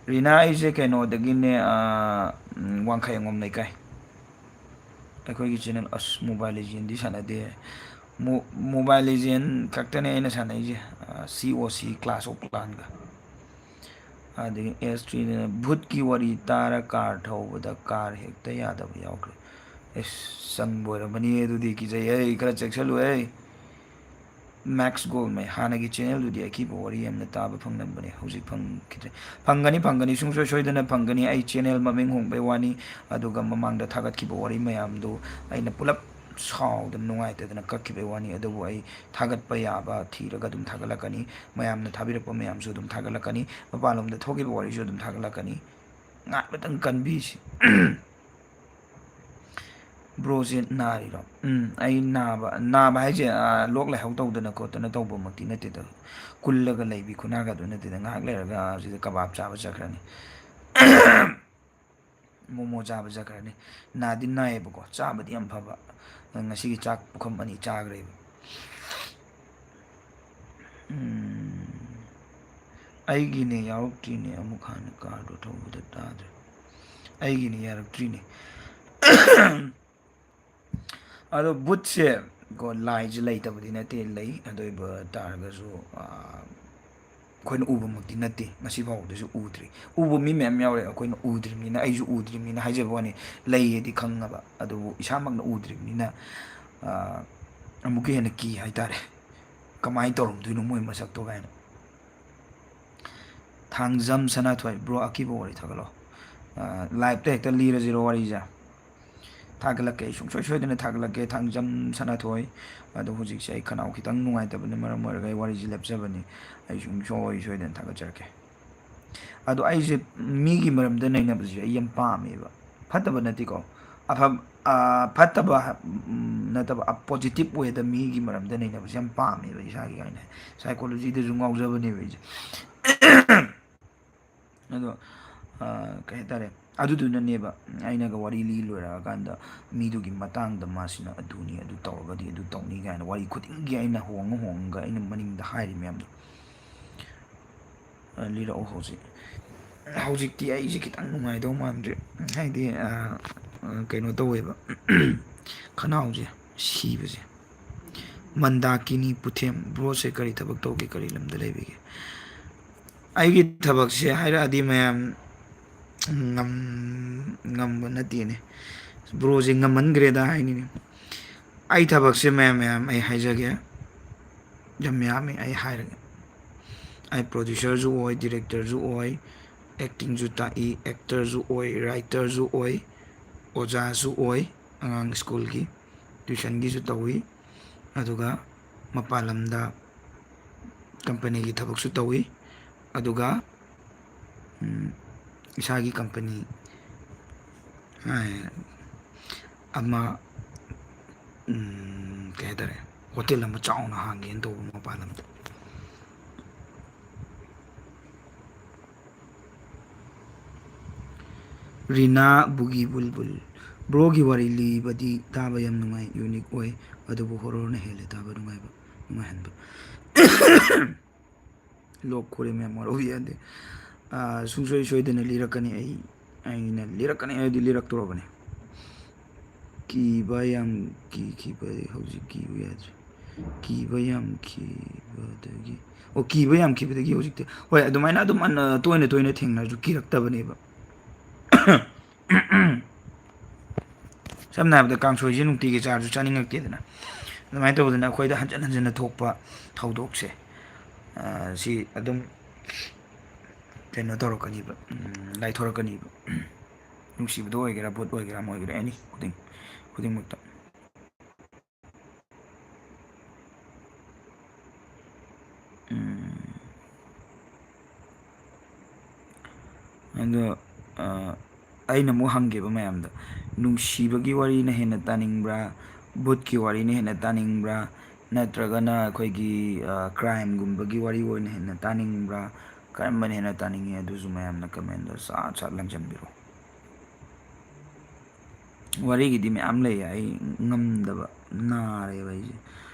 Rina aise kayno dagine wangkhay ngom nay kay. ꯑꯩꯈꯣꯏꯒꯤ ꯆꯦꯅꯦꯜ ꯑꯁ ꯃꯣꯕꯥꯏꯜ ꯂꯦꯖꯦꯟꯗꯤ ꯁꯥꯟꯅꯗꯦ ꯃꯣꯕꯥꯏꯜ ꯂꯦꯖꯦꯟ ꯈꯛꯇꯅꯦ ꯑꯩꯅ ꯁꯥꯟꯅꯩꯁꯦ ꯁꯤ ꯑꯣ ꯁꯤ ꯀ꯭ꯂꯥꯁ ꯑꯣꯐ ꯀ꯭ꯂꯥꯟꯒ ꯑꯗꯒꯤ ꯑꯦꯁ ꯊ꯭ꯔꯤꯗꯅ ꯚꯨꯠꯀꯤ ꯋꯥꯔꯤ ꯇꯥꯔ ꯀꯥꯔ ꯊꯧꯕꯗ ꯀꯥꯔ ꯍꯦꯛꯇ ꯌꯥꯗꯕ ꯌꯥꯎꯈ꯭ꯔꯦ ꯑꯦꯁ ꯆꯪꯕ ꯑꯣꯏꯔꯝꯃꯅꯤ ꯑꯗꯨꯗꯤ ꯀꯤꯖꯩ ꯑꯩ ꯈꯔ ꯆꯦꯛꯁꯜꯂꯨ ꯑꯩ ꯃꯦꯛꯁ ꯒꯣꯜꯃꯩ ꯍꯥꯟꯅꯒꯤ ꯆꯦꯅꯦꯜꯗꯨꯗꯤ ꯑꯀꯤꯕ ꯋꯥꯔꯤ ꯌꯥꯝꯅ ꯇꯥꯕ ꯐꯪꯂꯝꯕꯅꯦ ꯍꯧꯖꯤꯛ ꯐꯪꯈꯤꯗ꯭ꯔꯦ ꯐꯪꯒꯅꯤ ꯁꯨꯡꯁꯣꯏ ꯁꯣꯏꯗꯅ ꯐꯪꯒꯅꯤ ꯑꯩ ꯆꯦꯅꯦꯜ ꯃꯃꯤꯡ ꯍꯣꯡꯕꯩ ꯋꯥꯅꯤ ꯑꯗꯨꯒ ꯃꯃꯥꯡꯗ ꯊꯥꯒꯠꯈꯤꯕ ꯋꯥꯔꯤ ꯃꯌꯥꯝꯗꯨ ꯑꯩꯅ ꯄꯨꯂꯞ ꯁꯥꯎꯗꯅ ꯅꯨꯡꯉꯥꯏꯇꯗꯅ ꯀꯛꯈꯤꯕꯩ ꯋꯥꯅꯤ ꯑꯗꯨꯕꯨ ꯑꯩ ꯊꯥꯒꯠꯄ ꯌꯥꯕ ꯊꯤꯔꯒ ꯑꯗꯨꯝ ꯊꯥꯒꯠꯂꯛꯀꯅꯤ ꯃꯌꯥꯝꯅ ꯊꯥꯕꯤꯔꯛꯄ ꯃꯌꯥꯝꯁꯨ ꯑꯗꯨꯝ ꯊꯥꯒꯠꯂꯛꯀꯅꯤ ꯃꯄꯥꯟꯂꯣꯝꯗ ꯊꯣꯛꯈꯤꯕ ꯋꯥꯔꯤꯁꯨ ꯑꯗꯨꯝ ꯊꯥꯒꯠꯂꯛꯀꯅꯤ ꯉꯥꯏꯍꯥꯛꯇꯪ ꯀꯟꯕꯤꯁꯤ ꯕ꯭ꯔꯣꯁꯦ ꯅꯥꯔꯤꯔꯣ ꯑꯩ ꯅꯥꯕ ꯍꯥꯏꯁꯦ ꯂꯣꯛ ꯂꯥꯏꯍꯧ ꯇꯧꯗꯅ ꯈꯣꯠꯇꯅ ꯇꯧꯕꯃꯛꯇꯤ ꯅꯠꯇꯦꯗ ꯀꯨꯜꯂꯒ ꯂꯩꯕꯤ ꯈꯨꯅꯥꯒꯗꯨ ꯅꯠꯇꯦꯗ ꯉꯥꯏꯍꯥꯛ ꯂꯩꯔꯒ ꯁꯤꯗ ꯀꯕꯥꯞ ꯆꯥꯕ ꯆꯠꯈ꯭ꯔꯅꯤ ꯃꯣꯃꯣ ꯆꯥꯕ ꯆꯠꯈ꯭ꯔꯅꯤ ꯅꯥꯗꯤ ꯅꯥꯏꯌꯦꯕꯀꯣ ꯆꯥꯕꯗꯤ ꯌꯥꯝ ꯐꯕ ꯉꯁꯤꯒꯤ ꯆꯥꯛ ꯄꯨꯈꯝ 2 ꯆꯥꯈ꯭ꯔꯦꯕ ꯑꯩꯒꯤꯅꯦ ꯌꯥꯎꯔꯛꯇ꯭ꯔꯤꯅꯦ ꯑꯃꯨꯛ ꯍꯥꯟꯅ ꯀꯥꯔꯗꯣ ꯊꯧꯕꯗ ꯇꯥꯗ꯭ꯔꯦ ꯑꯩꯒꯤꯅꯦ ꯌꯥꯔꯛꯇ꯭ꯔꯤꯅꯦ ꯑꯗꯣ ꯕꯨꯠꯁꯦ ꯀꯣ ꯂꯥꯏꯁꯦ ꯂꯩꯇꯕꯗꯤ ꯅꯠꯇꯦ ꯂꯩ ꯑꯗꯨ ꯑꯣꯏꯕ ꯇꯥꯔꯒꯁꯨ ꯑꯩꯈꯣꯏꯅ ꯎꯕꯃꯛꯇꯤ ꯅꯠꯇꯦ ꯉꯁꯤ ꯐꯥꯎꯕꯗꯁꯨ ꯎꯗ꯭ꯔꯤ ꯎꯕ ꯃꯤ ꯃꯌꯥꯝ ꯌꯥꯎꯔꯦ ꯑꯩꯈꯣꯏꯅ ꯎꯗ꯭ꯔꯤꯕꯅꯤꯅ ꯑꯩꯁꯨ ꯎꯗ꯭ꯔꯤꯕꯅꯤꯅ ꯍꯥꯏꯖꯕ ꯋꯥꯅꯤ ꯂꯩꯌꯦꯗꯤ ꯈꯪꯉꯕ ꯑꯗꯨꯕꯨ ꯏꯁꯥꯃꯛꯅ ꯎꯗ꯭ꯔꯤꯕꯅꯤꯅ ꯑꯃꯨꯛꯀ ꯍꯦꯟꯅ ꯀꯤ ꯍꯥꯏꯇꯥꯔꯦ ꯀꯃꯥꯏꯅ ꯇꯧꯔꯝꯗꯣꯏꯅꯣ ꯃꯣꯏ ꯃꯁꯛꯇꯣ ꯀꯥꯏꯅ ꯊꯥꯡꯖꯝ ꯁꯅꯥꯊꯣꯏ ꯕ꯭ꯔꯣ ꯑꯀꯤꯕ ꯋꯥꯔꯤ ꯊꯥꯒꯠꯂꯛꯑꯣ ꯂꯥꯏꯞꯇ ꯍꯦꯛꯇ ꯂꯤꯔꯁꯤꯔꯣ ꯋꯥꯔꯤꯁꯦ ꯊꯥꯒꯠꯂꯛꯀꯦ ꯑꯩ ꯁꯨꯡꯁꯣꯏ ꯁꯣꯏꯗꯅ ꯊꯥꯒꯠꯂꯛꯀꯦ ꯊꯥꯡꯖꯝ ꯁꯅꯥꯊꯣꯏ ꯑꯗꯣ ꯍꯧꯖꯤꯛꯁꯦ ꯑꯩ ꯈꯅꯥꯎ ꯈꯤꯇꯪ ꯅꯨꯡꯉꯥꯏꯇꯕꯅ ꯃꯔꯝ ꯑꯣꯏꯔꯒ ꯑꯩ ꯋꯥꯔꯤꯁꯦ ꯂꯦꯞꯆꯕꯅꯤ ꯑꯩ ꯁꯨꯡꯁꯣꯏ ꯁꯣꯏꯗꯅ ꯊꯥꯒꯠꯆꯔꯛꯀꯦ ꯑꯗꯣ ꯑꯩꯁꯦ ꯃꯤꯒꯤ ꯃꯔꯝꯗ ꯅꯩꯅꯕꯁꯦ ꯑꯩ ꯌꯥꯝ ꯄꯥꯝꯃꯦꯕ ꯐꯠꯇꯕ ꯅꯠꯇꯦꯀꯣ ꯑꯐꯕ ꯐꯠꯇꯕ ꯅꯠꯇꯕ ꯄꯣꯖꯤꯇꯤꯞ ꯋꯦꯗ ꯃꯤꯒꯤ ꯃꯔꯝꯗ ꯅꯩꯅꯕꯁꯦ ꯌꯥꯝ ꯄꯥꯝꯃꯦꯕ ꯏꯁꯥꯒꯤ ꯑꯣꯏꯅ ꯁꯥꯏꯀꯣꯂꯣꯖꯤꯗꯁꯨ ꯉꯥꯎꯖꯕꯅꯦꯕ ꯑꯩꯁꯦ ꯑꯗꯣ ꯀꯩ ꯍꯥꯏꯇꯥꯔꯦ ꯑꯗꯨꯗꯨꯅꯅꯦꯕ ꯑꯩꯅꯒ ꯋꯥꯔꯤ ꯂꯤ ꯂꯣꯏꯔꯛꯑꯀꯥꯟꯗ ꯃꯤꯗꯨꯒꯤ ꯃꯇꯥꯡꯗ ꯃꯥꯁꯤꯅ ꯑꯗꯨꯅꯤ ꯑꯗꯨ ꯇꯧꯔꯒꯗꯤ ꯑꯗꯨ ꯇꯧꯅꯤ ꯀꯥꯏꯅ ꯋꯥꯔꯤ ꯈꯨꯗꯤꯡꯒꯤ ꯑꯩꯅ ꯍꯣꯡꯉꯒ ꯑꯩꯅ ꯃꯅꯤꯡꯗ ꯍꯥꯏꯔꯤ ꯃꯌꯥꯝꯗꯣ ꯂꯤꯔꯛꯑꯣ ꯍꯧꯖꯤꯛꯇꯤ ꯑꯩꯁꯦ ꯈꯤꯇꯪ ꯅꯨꯡꯉꯥꯏꯗꯧ ꯃꯥꯟꯗ꯭ꯔꯦ ꯍꯥꯏꯗꯤ ꯀꯩꯅꯣ ꯇꯧꯋꯦꯕ ꯈꯅꯥꯎꯁꯦ ꯁꯤꯕꯁꯦ ꯃꯟꯗꯥꯀꯤꯅꯤ ꯄꯨꯊꯦꯝ ꯕ꯭ꯔꯣꯁꯦ ꯀꯔꯤ ꯊꯕꯛ ꯇꯧꯒꯦ ꯀꯔꯤ ꯂꯝꯗ ꯂꯩꯕꯤꯒꯦ ꯑꯩꯒꯤ ꯊꯕꯛꯁꯦ ꯍꯥꯏꯔꯛꯑꯗꯤ ꯃꯌꯥꯝ ꯉꯝꯕ ꯅꯠꯇꯦꯅꯦ ꯕ꯭ꯔꯣꯁꯦ ꯉꯝꯃꯟꯈ꯭ꯔꯦꯗ ꯍꯥꯏꯅꯤꯅꯦ ꯑꯩ ꯊꯕꯛꯁꯦ ꯃꯌꯥꯝ ꯑꯩ ꯍꯥꯏꯖꯒꯦ ꯌꯥꯝ ꯌꯥꯝꯃꯤ ꯑꯩ ꯍꯥꯏꯔꯒꯦ ꯑꯩ ꯄ꯭ꯔꯣꯗ꯭ꯌꯨꯁꯔꯁꯨ ꯑꯣꯏ ꯗꯤꯔꯦꯛꯇꯔꯁꯨ ꯑꯣꯏ ꯑꯦꯛꯇꯤꯡꯁꯨ ꯇꯥꯛꯏ ꯑꯦꯛꯇꯔꯁꯨ ꯑꯣꯏ ꯔꯥꯏꯇꯔꯁꯨ ꯑꯣꯏ ꯑꯣꯖꯥꯁꯨ ꯑꯣꯏ ꯑꯉꯥꯡ ꯁ꯭ꯀꯨꯜꯒꯤ ꯇ꯭ꯋꯤꯁꯟꯒꯤꯁꯨ ꯇꯧꯋꯤ ꯑꯗꯨꯒ ꯃꯄꯥꯟ ꯂꯝꯗ ꯀꯝꯄꯅꯤꯒꯤ ꯊꯕꯛꯁꯨ ꯇꯧꯋꯤ ꯑꯗꯨꯒ ꯏꯁꯥꯒꯤ ꯀꯝꯄꯅꯤ ꯑꯃ ꯀꯩ ꯍꯥꯏꯇꯥꯔꯦ ꯍꯣꯇꯦꯜ ꯑꯃ ꯆꯥꯎꯅ ꯍꯥꯡꯒꯦꯅ ꯇꯧꯕ ꯃꯄꯥꯟ ꯂꯝꯗ ꯔꯤꯅꯥ ꯕꯨꯒꯤ ꯕꯨꯜꯕꯨꯜ ꯕ꯭ꯔꯣꯒꯤ ꯋꯥꯔꯤ ꯂꯤꯕꯗꯤ ꯇꯥꯕ ꯌꯥꯝ ꯅꯨꯡꯉꯥꯏ ꯌꯨꯅꯤꯛ ꯑꯣꯏ ꯑꯗꯨꯕꯨ ꯍꯣꯔꯣꯔꯅ ꯍꯦꯜꯂꯦ ꯇꯥꯕ ꯅꯨꯡꯉꯥꯏꯍꯟꯕ ꯂꯣꯛ ꯈꯨꯔꯦ ꯃꯌꯥꯝ ꯋꯥꯔꯧ ꯌꯥꯗꯦ ꯁꯨꯡꯁꯣꯏ ꯁꯣꯏꯗꯅ ꯂꯤꯔꯛꯀꯅꯤ ꯑꯩꯅ ꯂꯤꯔꯛꯀꯅꯤ ꯍꯥꯏꯗꯤ ꯂꯤꯔꯛꯇꯣꯔꯕꯅꯤ ꯀꯤꯕ ꯌꯥꯝ ꯀꯤꯈꯤꯕ ꯍꯧꯖꯤꯛ ꯀꯤꯕ ꯌꯥꯗ꯭ꯔꯦ ꯀꯤꯕ ꯌꯥꯝ ꯈꯤꯕꯗꯒꯤ ꯀꯤꯕ ꯌꯥꯝ ꯈꯤꯕꯗꯒꯤ ꯍꯧꯖꯤꯛꯇꯤ ꯍꯣꯏ ꯑꯗꯨꯃꯥꯏꯅ ꯑꯗꯨꯝ ꯇꯣꯏꯅ ꯊꯦꯡꯅꯔꯁꯨ ꯀꯤꯔꯛꯇꯕꯅꯦꯕ ꯁꯝꯅ ꯍꯥꯏꯔꯕꯗ ꯀꯥꯡꯁꯣꯏꯁꯦ ꯅꯨꯡꯇꯤꯒꯤ ꯆꯥꯔꯁꯨ ꯆꯥꯅꯤꯡꯉꯛꯇꯦꯗꯅ ꯑꯗꯨꯃꯥꯏꯅ ꯇꯧꯗꯅ ꯑꯩꯈꯣꯏꯗ ꯍꯟꯖꯤꯟ ꯍꯟꯖꯤꯟꯅ ꯊꯣꯛꯄ ꯊꯧꯗꯣꯛꯁꯦ ꯁꯤ ꯑꯗꯨꯝ ꯀꯩꯅꯣ ꯇꯧꯔꯛꯀꯅꯤꯕ ꯂꯥꯏꯊꯣꯔꯛꯀꯅꯤꯕ ꯅꯨꯡꯁꯤꯕꯗ ꯑꯣꯏꯒꯦꯔꯥ ꯚꯨꯠ ꯑꯣꯏꯒꯦꯔꯥ ꯑꯃ ꯑꯣꯏꯒꯦꯔꯥ ꯑꯦꯅꯤ ꯈꯨꯗꯤꯡꯃꯛꯇ ꯑꯗꯣ ꯑꯩꯅ ꯑꯃꯨꯛ ꯍꯪꯒꯦꯕ ꯃꯌꯥꯝꯗ ꯅꯨꯡꯁꯤꯕꯒꯤ ꯋꯥꯔꯤꯅ ꯍꯦꯟꯅ ꯇꯥꯅꯤꯡꯕ꯭ꯔꯥ ꯚꯨꯠꯀꯤ ꯋꯥꯔꯤꯅ ꯍꯦꯟꯅ ꯇꯥꯅꯤꯡꯕ꯭ꯔꯥ ꯅꯠꯇ꯭ꯔꯒꯅ ꯑꯩꯈꯣꯏꯒꯤ ꯀ꯭ꯔꯥꯏꯝꯒꯨꯝꯕꯒꯤ ꯋꯥꯔꯤ ꯑꯣꯏꯅ ꯍꯦꯟꯅ ꯇꯥꯅꯤꯡꯕ꯭ꯔꯥ ꯀꯔꯝꯕꯅ ꯍꯦꯟꯅ ꯇꯥꯅꯤꯡꯉꯤ ꯑꯗꯨꯁꯨ ꯃꯌꯥꯝꯅ ꯀꯃꯦꯟꯗ ꯁꯠ ꯁꯠ ꯂꯪꯁꯤꯟꯕꯤꯔꯛꯑꯣ ꯋꯥꯔꯤꯒꯤꯗꯤ ꯃꯌꯥꯝ ꯂꯩꯌꯦ ꯑꯩ ꯉꯝꯗꯕ ꯅꯥꯔꯦꯕ ꯑꯩꯁꯦ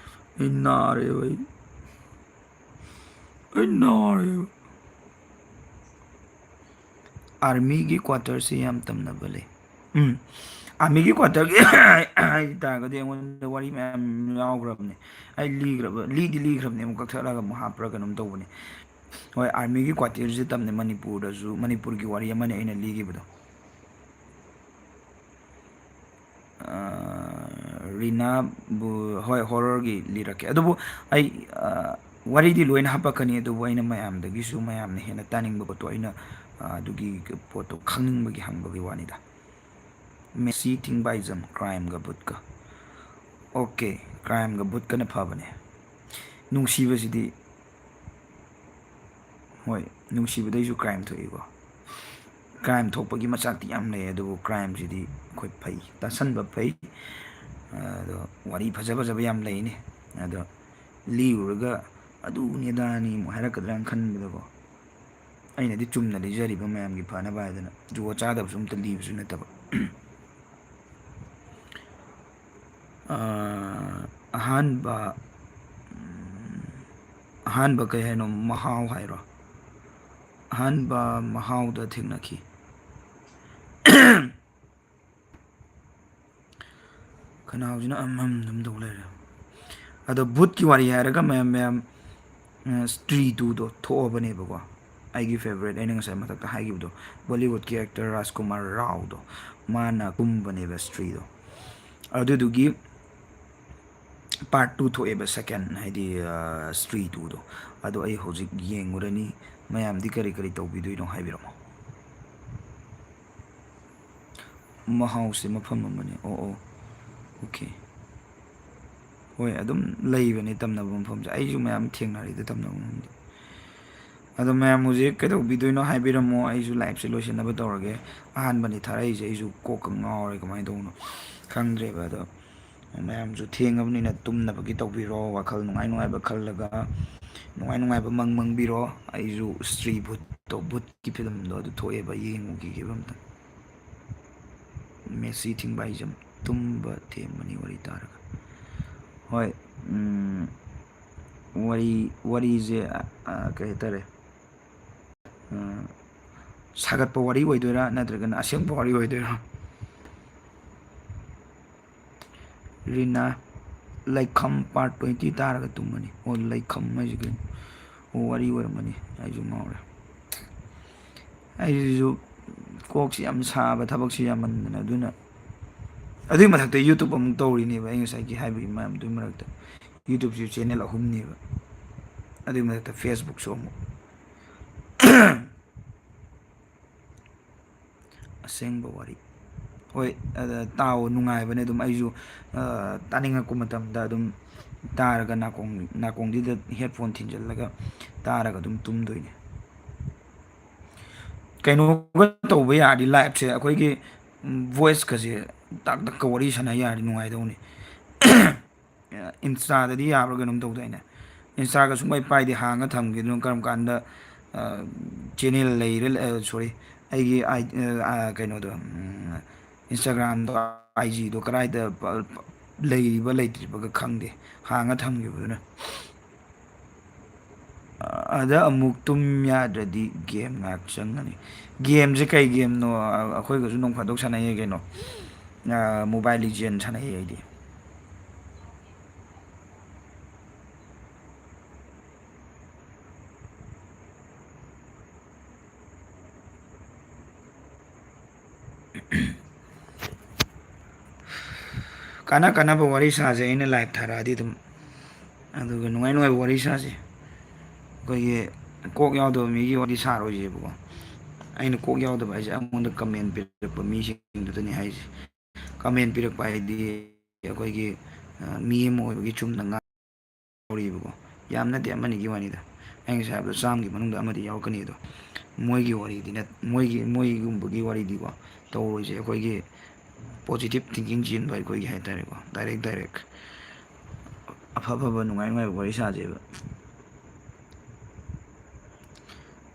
ꯑꯩ ꯅꯥꯔꯦꯕ ꯑꯩ ꯅꯥꯔꯦꯕ ꯑꯥꯔꯃꯤꯒꯤ ꯀ꯭ꯋꯥꯇꯔꯁꯤ ꯌꯥꯝ ꯇꯝꯅꯕ ꯂꯩ ꯎꯝ ꯑꯥꯔꯃꯤꯒꯤ ꯀ꯭ꯋꯥꯇꯔꯒꯤ ꯍꯥꯏ ꯇꯥꯔꯒꯗꯤ ꯑꯩꯉꯣꯟꯗ ꯋꯥꯔꯤ ꯃꯌꯥꯝ ꯌꯥꯎꯈ꯭ꯔꯕꯅꯦ ꯑꯩ ꯂꯤꯗꯤ ꯂꯤꯈ꯭ꯔꯕꯅꯦ ꯑꯃꯨꯛ ꯀꯛꯊꯠꯂꯒ ꯑꯃꯨꯛ ꯍꯥꯞꯄ꯭ꯔꯥ ꯀꯩꯅꯣꯝ ꯇꯧꯕꯅꯦ ꯍꯣꯏ ꯑꯥꯔꯃꯤꯒꯤ ꯀ꯭ꯋꯥꯇꯔꯁꯤ ꯇꯝꯅꯦ ꯃꯅꯤꯄꯨꯔꯗꯁꯨ ꯃꯅꯤꯄꯨꯔꯒꯤ ꯋꯥꯔꯤ ꯑꯃꯅꯦ ꯑꯩꯅ ꯂꯤꯈꯤꯕꯗꯣ ꯔꯤꯅꯥꯕꯨ ꯍꯣꯏ ꯍꯣꯔꯔꯒꯤ ꯂꯤꯔꯛꯀꯦ ꯑꯗꯨꯕꯨ ꯑꯩ ꯋꯥꯔꯤꯗꯤ ꯂꯣꯏꯅ ꯍꯥꯄꯛꯀꯅꯤ ꯑꯗꯨꯕꯨ ꯑꯩꯅ ꯃꯌꯥꯝꯗꯒꯤꯁꯨ ꯃꯌꯥꯝꯅ ꯍꯦꯟꯅ ꯇꯥꯅꯤꯡꯕ ꯄꯣꯠꯇꯣ ꯑꯩꯅ ꯑꯗꯨꯒꯤ ꯄꯣꯠꯇꯣ ꯈꯪꯅꯤꯡꯕꯒꯤ ꯍꯪꯕꯒꯤ ꯋꯥꯅꯤꯗ ꯃꯦꯁꯤ ꯊꯤꯡꯕꯥꯏꯖꯝ ꯀ꯭ꯔꯥꯏꯝꯒ ꯕꯨꯠꯀ ꯑꯣꯀꯦ ꯀ꯭ꯔꯥꯏꯝꯒ ꯕꯨꯠꯀꯅ ꯐꯕꯅꯦ ꯅꯨꯡꯁꯤꯕꯁꯤꯗꯤ ꯍꯣꯏ ꯅꯨꯡꯁꯤꯕꯗꯩꯁꯨ ꯀ꯭ꯔꯥꯏꯝ ꯊꯣꯛꯏꯀꯣ ꯀ꯭ꯔꯥꯏꯝ ꯊꯣꯛꯄꯒꯤ ꯃꯆꯥꯛꯇꯤ ꯌꯥꯝ ꯂꯩ ꯑꯗꯨꯕꯨ ꯀ꯭ꯔꯥꯏꯝꯁꯤꯗꯤ ꯑꯩꯈꯣꯏ ꯐꯩ ꯇꯥꯁꯟꯕ ꯐꯩ ꯑꯗꯣ ꯋꯥꯔꯤ ꯐꯖ ꯐꯖꯕ ꯌꯥꯝ ꯂꯩꯅꯤ ꯑꯗꯣ ꯂꯤꯔꯨꯔꯒ ꯑꯗꯨꯅꯤ ꯑꯗꯥꯅꯤ ꯑꯃꯨꯛ ꯍꯥꯏꯔꯛꯀꯗ꯭ꯔꯥꯅ ꯈꯟꯕꯗꯀꯣ ꯑꯩꯅꯗꯤ ꯆꯨꯝꯅ ꯂꯤꯖꯔꯤꯕ ꯃꯌꯥꯝꯒꯤ ꯐꯅꯕ ꯍꯥꯏꯗꯅ ꯖꯨꯒꯣꯠ ꯆꯥꯗꯕꯁꯨ ꯑꯝꯇ ꯂꯤꯕꯁꯨ ꯅꯠꯇꯕ ꯑꯍꯥꯟꯕ ꯑꯍꯥꯟꯕ ꯀꯩ ꯍꯥꯏꯅꯣ ꯃꯍꯥꯎ ꯍꯥꯏꯔꯣ ꯑꯍꯥꯟꯕ ꯃꯍꯥꯎꯗ ꯊꯦꯡꯅꯈꯤ ꯈꯅꯥꯎꯁꯤꯅ ꯑꯝ ꯇꯧ ꯂꯩꯔꯦ ꯑꯗꯣ ꯕꯨꯠꯀꯤ ꯋꯥꯔꯤ ꯍꯥꯏꯔꯒ ꯃꯌꯥꯝ ꯁꯇ꯭ꯔꯤ ꯇꯨꯗꯣ ꯊꯣꯛꯑꯕꯅꯦꯕꯀꯣ ꯑꯩꯒꯤ ꯐꯦꯕꯣꯔꯥꯏꯠ ꯑꯩꯅ ꯉꯁꯥꯏ ꯃꯊꯛꯇ ꯍꯥꯏꯈꯤꯕꯗꯣ ꯕꯣꯂꯤꯋꯨꯗꯀꯤ ꯑꯦꯛꯇꯔ ꯔꯥꯖꯀꯨꯃꯥꯔ ꯔꯥꯎꯗꯣ ꯃꯥꯅ ꯀꯨꯝꯕꯅꯦꯕ ꯁꯇ꯭ꯔꯤꯗꯣ ꯑꯗꯨꯗꯨꯒꯤ ꯄꯥꯔꯠ 2 ꯊꯣꯛꯑꯦꯕ ꯁꯦꯀꯦꯟ ꯍꯥꯏꯗꯤ ꯁꯇ꯭ꯔꯤ ꯇꯨꯗꯣ ꯑꯗꯣ ꯑꯩ ꯍꯧꯖꯤꯛ ꯌꯦꯡꯉꯨꯔꯅꯤ ꯃꯌꯥꯝꯗꯤ ꯀꯔꯤ ꯀꯔꯤ ꯇꯧꯕꯤꯗꯣꯏꯅꯣ ꯍꯥꯏꯕꯤꯔꯛꯑꯣ ꯃꯍꯥꯎꯁꯦ ꯃꯐꯝ ꯑꯃꯅꯤ ꯑꯣ ꯑꯣ ꯑꯣꯀꯦ ꯍꯣꯏ ꯑꯗꯨꯝ ꯂꯩꯕꯅꯦ ꯇꯝꯅꯕ ꯃꯐꯝꯁꯦ ꯑꯩꯁꯨ ꯃꯌꯥꯝ ꯊꯦꯡꯅꯔꯤꯗ ꯇꯝꯅꯕ ꯃꯐꯝꯗꯤ ꯑꯗꯣ ꯃꯌꯥꯝ ꯍꯧꯖꯤꯛ ꯀꯩꯗꯧꯕꯤꯗꯣꯏꯅꯣ ꯍꯥꯏꯕꯤꯔꯝꯃꯣ ꯑꯩꯁꯨ ꯂꯥꯏꯐꯁꯦ ꯂꯣꯏꯁꯤꯟꯅꯕ ꯇꯧꯔꯒꯦ ꯑꯍꯥꯟꯕꯅꯤ ꯊꯥꯔꯛꯏꯁꯦ ꯑꯩꯁꯨ ꯀꯣꯛꯀ ꯉꯥꯎꯔꯦ ꯀꯃꯥꯏꯅ ꯇꯧꯕꯅꯣ ꯈꯪꯗ꯭ꯔꯦꯕ ꯑꯗꯣ ꯃꯌꯥꯝꯁꯨ ꯊꯦꯡꯉꯕꯅꯤꯅ ꯇꯨꯝꯅꯕꯒꯤ ꯇꯧꯕꯤꯔꯣ ꯋꯥꯈꯜ ꯅꯨꯡꯉꯥꯏ ꯅꯨꯡꯉꯥꯏꯕ ꯈꯜꯂꯒ ꯅꯨꯡꯉꯥꯏ ꯅꯨꯡꯉꯥꯏꯕ ꯃꯪꯕꯤꯔꯣ ꯑꯩꯁꯨ ꯁꯇ꯭ꯔꯤ ꯕꯨꯠꯇꯣ ꯕꯨꯠꯀꯤ ꯐꯤꯂꯝꯗꯣ ꯑꯗꯨ ꯊꯣꯛꯑꯦꯕ ꯌꯦꯡꯉꯨꯈꯤꯒꯦꯕ ꯑꯝꯇ ꯃꯦꯁꯤ ꯊꯤꯡꯕꯥꯏꯖꯝ ꯇꯨꯝꯕ ꯊꯦꯝꯕꯅꯤ ꯋꯥꯔꯤ ꯇꯥꯔꯒ ꯍꯣꯏ ꯋꯥꯔꯤꯁꯦ ꯀꯩ ꯍꯥꯏꯇꯥꯔꯦ ꯁꯥꯒꯠꯄ ꯋꯥꯔꯤ ꯑꯣꯏꯗꯣꯏꯔꯥ ꯅꯠꯇ꯭ꯔꯒꯅ ꯑꯁꯦꯡꯕ ꯋꯥꯔꯤ ꯑꯣꯏꯗꯣꯏꯔꯥ ꯔꯤꯅꯥ ꯂꯩꯈꯝ ꯄꯥꯔꯠ 20 ꯇꯥꯔꯒ ꯇꯨꯝꯃꯅꯤ ꯑꯣ ꯂꯩꯈꯝ ꯍꯥꯏꯁꯤ ꯀꯩꯅꯣ ꯑꯣ ꯋꯥꯔꯤ ꯑꯣꯏꯔꯝꯃꯅꯤ ꯑꯩꯁꯨ ꯉꯥꯎꯔꯦ ꯑꯩꯁꯤꯁꯨ ꯀꯣꯛꯁꯤ ꯌꯥꯝ ꯁꯥꯕ ꯊꯕꯛꯁꯤ ꯌꯥꯝꯃꯟꯗꯅ ꯑꯗꯨꯅ ꯑꯗꯨꯏ ꯃꯊꯛꯇ ꯌꯨꯇꯨꯕ ꯑꯃꯨꯛ ꯇꯧꯔꯤꯅꯦꯕ ꯑꯩ ꯉꯁꯥꯏꯒꯤ ꯍꯥꯏꯕꯒꯤ ꯃꯌꯥꯝꯗꯨꯒꯤ ꯃꯔꯛꯇ ꯌꯨꯇꯨꯞꯁꯨ ꯆꯦꯅꯦꯜ 3ꯅꯦꯕ ꯑꯗꯨꯏ ꯃꯊꯛꯇ ꯐꯦꯁꯕꯨꯛꯁꯨ ꯑꯃꯨꯛ ꯑꯁꯦꯡꯕ ꯋꯥꯔꯤ ꯍꯣꯏ ꯇꯥꯎ ꯅꯨꯡꯉꯥꯏꯕꯅꯦ ꯑꯗꯨꯝ ꯑꯩꯁꯨ ꯇꯥꯅꯤꯡꯉꯛꯄ ꯃꯇꯝꯗ ꯑꯗꯨꯝ ꯇꯥꯔꯒ ꯅꯥꯀꯣꯡꯁꯤꯗ ꯍꯦꯠꯐꯣꯟ ꯊꯤꯟꯖꯤꯜꯂꯒ ꯇꯥꯔꯒ ꯑꯗꯨꯝ ꯇꯨꯝꯗꯣꯏꯅꯦ ꯀꯩꯅꯣꯒ ꯇꯧꯕ ꯌꯥꯔꯗꯤ ꯂꯥꯏꯞꯁꯦ ꯑꯩꯈꯣꯏꯒꯤ ꯚꯣꯏꯁꯀꯁꯦ ꯇꯥꯛ ꯇꯛꯀ ꯋꯥꯔꯤ ꯁꯥꯟꯅ ꯌꯥꯔꯗꯤ ꯅꯨꯡꯉꯥꯏꯗꯧꯅꯤ ꯏꯟꯁꯇꯥꯗꯗꯤ ꯌꯥꯕ꯭ꯔꯥ ꯀꯩꯅꯣꯝ ꯇꯧꯗꯥꯏꯅꯦ ꯏꯟꯁꯇꯥꯒ ꯁꯨꯡꯄꯥꯏ ꯄꯥꯏꯗꯦ ꯍꯥꯡꯉ ꯊꯝꯈꯤꯗꯨꯅ ꯀꯔꯝ ꯀꯥꯟꯗ ꯆꯦꯅꯦꯜ ꯂꯩꯔ ꯁꯣꯔꯤ ꯑꯩꯒꯤ ꯀꯩꯅꯣꯗꯣ ꯏꯟꯁꯇꯥꯒ꯭ꯔꯥꯝꯗꯣ ꯑꯥꯏꯖꯤꯗꯣ ꯀꯗꯥꯏꯗ ꯂꯩꯔꯤꯕ ꯂꯩꯇ꯭ꯔꯤꯕꯒ ꯈꯪꯗꯦ ꯍꯥꯡꯉ ꯊꯝꯈꯤꯕꯗꯨꯅ ꯑꯗ ꯑꯃꯨꯛ ꯇꯨꯝ ꯌꯥꯗ꯭ꯔꯗꯤ ꯒꯦꯝ ꯉꯥꯏꯍꯥꯛ ꯆꯪꯉꯅꯤ ꯒꯦꯝꯁꯦ ꯀꯩ ꯒꯦꯝꯅꯣ ꯑꯩꯈꯣꯏꯒꯁꯨ ꯅꯣꯡ ꯐꯥꯗꯣꯛ ꯁꯥꯟꯅꯩꯌꯦ ꯀꯩꯅꯣ ꯃꯣꯕꯥꯏꯜ ꯂꯤꯖꯦꯟ ꯁꯥꯟꯅꯩꯌꯦ ꯑꯩꯗꯤ ꯀꯥꯟꯅ ꯀꯥꯟꯅꯕ ꯋꯥꯔꯤ ꯁꯥꯁꯦ ꯑꯩꯅ ꯂꯥꯏꯚ ꯊꯥꯔꯛꯑꯗꯤ ꯑꯗꯨꯝ ꯑꯗꯨꯒ ꯅꯨꯡꯉꯥꯏ ꯅꯨꯡꯉꯥꯏꯕ ꯋꯥꯔꯤ ꯁꯥꯁꯦ ꯑꯩꯈꯣꯏꯒꯤ ꯀꯣꯛ ꯌꯥꯎꯗꯕ ꯃꯤꯒꯤ ꯋꯥꯔꯤ ꯁꯥꯔꯣꯏꯁꯦꯕꯀꯣ ꯑꯩꯅ ꯀꯣꯛ ꯌꯥꯎꯗꯕ ꯍꯥꯏꯁꯦ ꯑꯩꯉꯣꯟꯗ ꯀꯃꯦꯟ ꯄꯤꯔꯛꯄ ꯃꯤꯁꯤꯡꯗꯨꯗꯅꯤ ꯍꯥꯏꯁꯦ ꯀꯃꯦꯟ ꯄꯤꯔꯛꯄ ꯍꯥꯏꯗꯤ ꯑꯩꯈꯣꯏꯒꯤ ꯃꯤ ꯑꯃ ꯑꯣꯏꯕꯒꯤ ꯆꯨꯝꯅ ꯉꯥꯡꯔꯤꯕꯀꯣ ꯌꯥꯝ ꯅꯠꯇꯦ ꯑꯃꯅꯤꯒꯤ ꯋꯥꯅꯤꯗ ꯑꯩ ꯉꯁꯥꯏ ꯍꯥꯏꯕꯗꯣ ꯆꯥꯝꯃꯒꯤ ꯃꯅꯨꯡꯗ ꯑꯃꯗꯤ ꯌꯥꯎꯔꯛꯀꯅꯤ ꯑꯗꯣ ꯃꯣꯏꯒꯤ ꯋꯥꯔꯤꯗꯤ ꯃꯣꯏꯒꯨꯝꯕꯒꯤ ꯋꯥꯔꯤꯗꯤꯀꯣ ꯇꯧꯔꯣꯏꯁꯦ ꯑꯩꯈꯣꯏꯒꯤ ꯄꯣꯖꯤꯇꯤꯞ ꯊꯤꯡꯀꯤꯡ ꯆꯦꯟꯕ ꯑꯩꯈꯣꯏꯒꯤ ꯍꯥꯏꯇꯥꯔꯦꯀꯣ ꯗꯥꯏꯔꯦꯛ ꯑꯐ ꯑꯐꯕ ꯅꯨꯡꯉꯥꯏ ꯅꯨꯡꯉꯥꯏꯕ ꯋꯥꯔꯤ ꯁꯥꯖꯦꯕ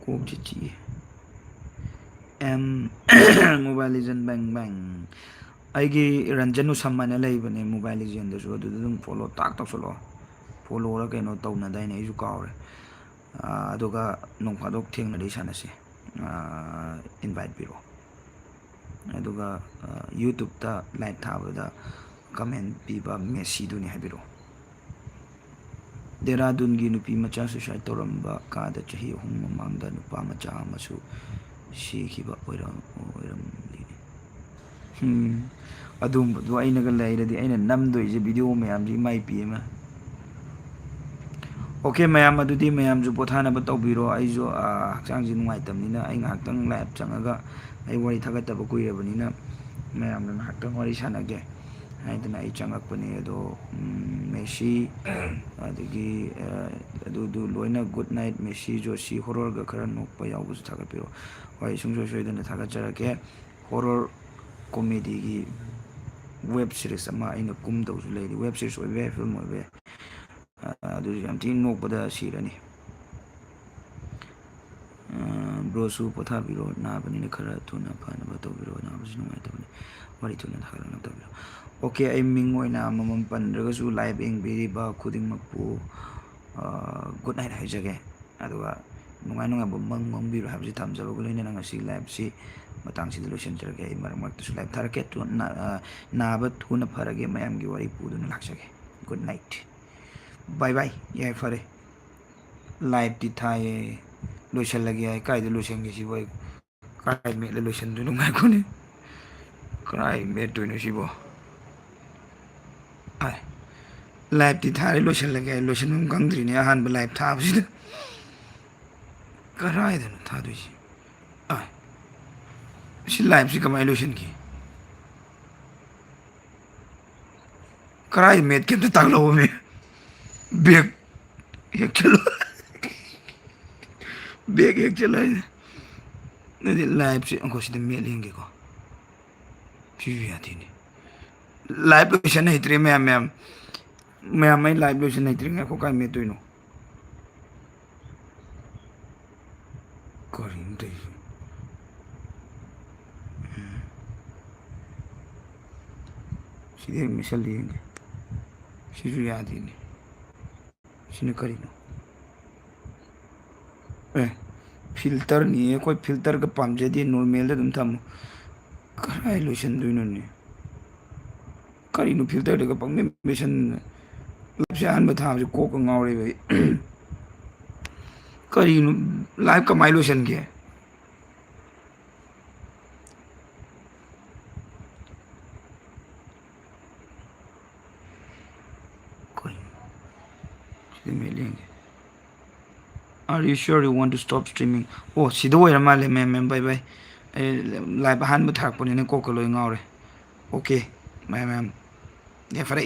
ꯀꯣꯛꯁꯤ ꯆꯤꯛꯑꯦ ꯃꯣꯕꯥꯏꯜ ꯂꯤꯖꯦꯟ ꯕꯦꯡ ꯕꯦꯡ ꯑꯩꯒꯤ ꯔꯟꯖꯟ ꯎꯁꯝ ꯍꯥꯏꯅ ꯂꯩꯕꯅꯦ ꯃꯣꯕꯥꯏꯜ ꯂꯤꯖꯦꯟꯗꯁꯨ ꯑꯗꯨꯗ ꯑꯗꯨꯝ ꯐꯣꯂꯣ ꯇꯥꯛ ꯇꯧꯁꯜꯂꯛꯑꯣ ꯐꯣꯂꯣꯔ ꯀꯩꯅꯣ ꯇꯧꯅꯗꯥꯏꯅꯦ ꯑꯩꯁꯨ ꯀꯥꯎꯔꯦ ꯑꯗꯨꯒ ꯅꯣꯡ ꯐꯥꯗꯣꯛ ꯊꯦꯡꯅꯗꯤ ꯁꯥꯟꯅꯁꯤ ꯏꯟꯚꯥꯏꯠ ꯄꯤꯔꯛꯑꯣ ꯑꯗꯨꯒ ꯌꯨꯇꯨꯞꯇ ꯂꯥꯏꯚ ꯊꯥꯕꯗ ꯀꯃꯦꯟ ꯄꯤꯕ ꯃꯦꯁꯤꯗꯨꯅꯤ ꯍꯥꯏꯕꯤꯔꯛꯑꯣ ꯗꯦꯔꯥꯗꯨꯟꯒꯤ ꯅꯨꯄꯤ ꯃꯆꯥ ꯁꯨꯁꯥꯏꯠ ꯇꯧꯔꯝꯕ ꯀꯥꯗ ꯆꯍꯤ 3 ꯃꯃꯥꯡꯗ ꯅꯨꯄꯥ ꯃꯆꯥ ꯑꯃꯁꯨ ꯁꯤꯈꯤꯕ ꯑꯣꯏꯔꯝꯂꯤ ꯑꯗꯨꯝꯕꯗꯣ ꯑꯩꯅꯒ ꯂꯩꯔꯗꯤ ꯑꯩꯅ ꯅꯝꯗꯣꯏꯁꯦ ꯚꯤꯗꯤꯑꯣ ꯃꯌꯥꯝꯁꯦ ꯏꯃꯥꯏ ꯄꯦꯝꯃ ꯑꯣꯀꯦ ꯃꯌꯥꯝ ꯑꯗꯨꯗꯤ ꯃꯌꯥꯝꯁꯨ ꯄꯣꯊꯥꯅꯕ ꯇꯧꯕꯤꯔꯣ ꯑꯩꯁꯨ ꯍꯛꯆꯥꯡꯁꯦ ꯅꯨꯡꯉꯥꯏꯇꯕꯅꯤꯅ ꯑꯩ ꯉꯥꯏꯍꯥꯛꯇꯪ ꯂꯥꯏꯞ ꯆꯪꯉꯒ ꯑꯩ ꯋꯥꯔꯤ ꯊꯥꯒꯠꯇꯕ ꯀꯨꯏꯔꯕꯅꯤꯅ ꯃꯌꯥꯝꯅ ꯉꯥꯏꯍꯥꯛꯇꯪ ꯋꯥꯔꯤ ꯁꯥꯟꯅꯒꯦ ꯍꯥꯏꯗꯅ ꯑꯩ ꯆꯪꯉꯛꯄꯅꯦ ꯑꯗꯣ ꯃꯦꯁꯤ ꯑꯗꯒꯤ ꯑꯗꯨꯗꯨ ꯂꯣꯏꯅ ꯒꯨꯗ ꯅꯥꯏꯠ ꯃꯦꯁꯤ ꯖꯣꯁꯤ ꯍꯣꯔꯔꯒ ꯈꯔ ꯅꯣꯛꯄ ꯌꯥꯎꯕꯁꯨ ꯊꯥꯒꯠꯄꯤꯔꯣ ꯍꯣꯏ ꯁꯨꯡꯁꯣꯏ ꯁꯣꯏꯗꯅ ꯊꯥꯒꯠꯆꯔꯛꯀꯦ ꯍꯣꯔꯔ ꯀꯣꯃꯦꯗꯤꯒꯤ ꯋꯦꯕ ꯁꯤꯔꯤꯁ ꯑꯃ ꯑꯩꯅ ꯀꯨꯝꯗꯧꯁꯨ ꯂꯩꯔꯤ ꯋꯦꯕ ꯁꯤꯔꯤꯁ ꯑꯣꯏꯕ ꯌꯥꯏ ꯐꯤꯂꯝ ꯑꯣꯏꯕ ꯌꯥꯏ ꯑꯗꯨꯁꯨ ꯌꯥꯝ ꯊꯤꯅ ꯅꯣꯛꯄꯗ ꯁꯤꯔꯅꯤ ꯕ꯭ꯔꯣꯁꯨ ꯄꯣꯊꯥꯕꯤꯔꯣ ꯅꯥꯕꯅꯤꯅ ꯈꯔ ꯊꯨꯅ ꯐꯅꯕ ꯇꯧꯕꯤꯔꯣ ꯅꯥꯕꯁꯨ ꯅꯨꯡꯉꯥꯏꯇꯕꯅꯤ ꯋꯥꯔꯤ ꯊꯨꯅ ꯊꯥꯒꯠꯂꯛꯅꯕ ꯇꯧꯕꯤꯔꯣ ꯑꯣꯀꯦ ꯑꯩ ꯃꯤꯡ ꯑꯣꯏꯅ ꯑꯃꯃꯝ ꯄꯟꯗ꯭ꯔꯒꯁꯨ ꯂꯥꯏꯚ ꯌꯦꯡꯕꯤꯔꯤꯕ ꯈꯨꯗꯤꯡꯃꯛꯄꯨ ꯒꯨꯗ ꯅꯥꯏꯠ ꯍꯥꯏꯖꯒꯦ ꯑꯗꯨꯒ ꯅꯨꯡꯉꯥꯏ ꯅꯨꯡꯉꯥꯏꯕ ꯃꯪ ꯃꯪꯕꯤꯔꯣ ꯍꯥꯏꯕꯁꯤ ꯊꯝꯖꯕꯒ ꯂꯣꯏꯅꯅ ꯉꯁꯤ ꯂꯥꯏꯚꯁꯤ ꯃꯇꯥꯡꯁꯤꯗ ꯂꯣꯏꯁꯤꯟꯖꯔꯒꯦ ꯑꯩ ꯃꯔꯛ ꯃꯔꯛꯇꯁꯨ ꯂꯥꯏꯚ ꯊꯥꯔꯛꯀꯦ ꯅꯥꯕ ꯊꯨꯅ ꯐꯔꯒꯦ ꯃꯌꯥꯝꯒꯤ ꯋꯥꯔꯤ ꯄꯨꯗꯨꯅ ꯂꯥꯛꯆꯒꯦ ꯒꯨꯗ ꯅꯥꯏꯠ ꯕꯥꯏ ꯕꯥꯏ ꯌꯥꯏꯐꯔꯦ ꯂꯥꯏꯚꯇꯤ ꯊꯥꯏꯌꯦ ꯂꯣꯏꯁꯤꯜꯂꯒꯦ ꯍꯥꯏ ꯀꯥꯏꯗ ꯂꯣꯏꯁꯤꯟꯒꯦ ꯁꯤꯕꯨ ꯑꯩ ꯀꯥꯏ ꯃꯦꯠꯂ ꯂꯣꯏꯁꯤꯟꯗꯣꯏꯅꯣ ꯉꯥꯏꯈꯣꯅꯦ ꯀꯔꯥꯏ ꯃꯦꯠꯇꯣꯏꯅꯣ ꯁꯤꯕꯣ ꯂꯥꯏꯚꯇꯤ ꯊꯥꯔꯦ ꯂꯣꯏꯁꯤꯜꯂꯒꯦ ꯍꯥꯏ ꯂꯣꯏꯁꯤꯟꯐꯝ ꯈꯪꯗ꯭ꯔꯤꯅꯦ ꯑꯍꯥꯟꯕ ꯂꯥꯏꯚ ꯊꯥꯕꯁꯤꯗ ꯀꯔꯥꯏꯗꯅꯣ ꯊꯥꯗꯣꯏꯁꯤ ꯁꯤ ꯂꯥꯏꯚꯁꯤ ꯀꯃꯥꯏꯅ ꯂꯣꯏꯁꯤꯟꯈꯤ ꯀꯔꯥꯏ ꯃꯦꯠꯀꯦ ꯑꯝꯇ ꯇꯥꯛꯂꯛꯑꯣꯃꯤ ꯕꯦꯛ ꯍꯦꯛ ꯆꯠꯂꯣ ꯕꯦꯛ ꯍꯦꯛ ꯆꯠꯂꯣ ꯑꯗꯨꯗꯤ ꯂꯥꯏꯚꯁꯤ ꯑꯪꯀꯣ ꯁꯤꯗ ꯃꯦꯠ ꯌꯦꯡꯒꯦꯀꯣ ꯁꯤꯁꯨ ꯌꯥꯗꯦꯅꯦ ꯂꯥꯏꯚ ꯂꯣꯏꯁꯟ ꯍꯩꯇ꯭ꯔꯦ ꯃꯌꯥꯝ ꯑꯩ ꯂꯥꯏꯚ ꯂꯣꯏꯁꯟ ꯍꯩꯇ꯭ꯔꯦ ꯉꯥꯏꯈꯣ ꯀꯥꯏ ꯃꯦꯠꯇꯣꯏꯅꯣ ꯀꯔꯤꯅꯣ ꯇꯧꯔꯤꯁꯤ ꯁꯤꯗꯤ ꯍꯦꯛ ꯃꯦꯠꯁꯜꯂ ꯌꯦꯡꯒꯦ ꯁꯤꯁꯨ ꯌꯥꯗꯦꯅꯦ ꯁꯤꯅ ꯀꯔꯤꯅꯣ ꯐꯤꯜꯇꯔꯅꯤ ꯑꯩꯈꯣꯏ ꯐꯤꯜꯇꯔꯒ ꯄꯥꯝꯖꯗꯦ ꯅꯣꯔꯃꯦꯜꯗ ꯑꯗꯨꯝ ꯊꯝꯃꯨ ꯀꯔꯥꯏ ꯂꯣꯏꯁꯤꯟꯗꯣꯏꯅꯣꯅꯦ ꯀꯔꯤꯅꯣ ꯐꯤꯜꯇꯔꯗꯒ ꯄꯪꯃꯦꯠ ꯃꯦꯠꯁꯟꯗꯅ ꯂꯥꯏꯚꯁꯦ ꯑꯍꯥꯟꯕ ꯊꯥꯕꯁꯤ ꯀꯣꯛꯀ ꯉꯥꯎꯔꯦꯕ ꯑꯩ ꯀꯔꯤꯅꯣ ꯂꯥꯏꯚ ꯀꯃꯥꯏꯅ ꯂꯣꯏꯁꯤꯟꯒꯦ ꯁꯤꯗ ꯃꯦꯠ ꯌꯦꯡꯒꯦ Are you sure you want to stop streaming? ꯑꯣ ꯁꯤꯗ ꯑꯣꯏꯔ ꯃꯥꯜꯂꯦ ꯃꯦꯝ ꯕꯥꯏ ꯕꯥꯏ ꯑꯩ ꯂꯥꯏꯚ ꯑꯍꯥꯟꯕ ꯊꯥꯔꯛꯄꯅꯤꯅ ꯀꯣꯛꯀ ꯂꯣꯏ ꯉꯥꯎꯔꯦ ꯑꯣꯀꯦ ꯃꯌꯥꯝ ꯌꯥꯏꯐꯔꯦ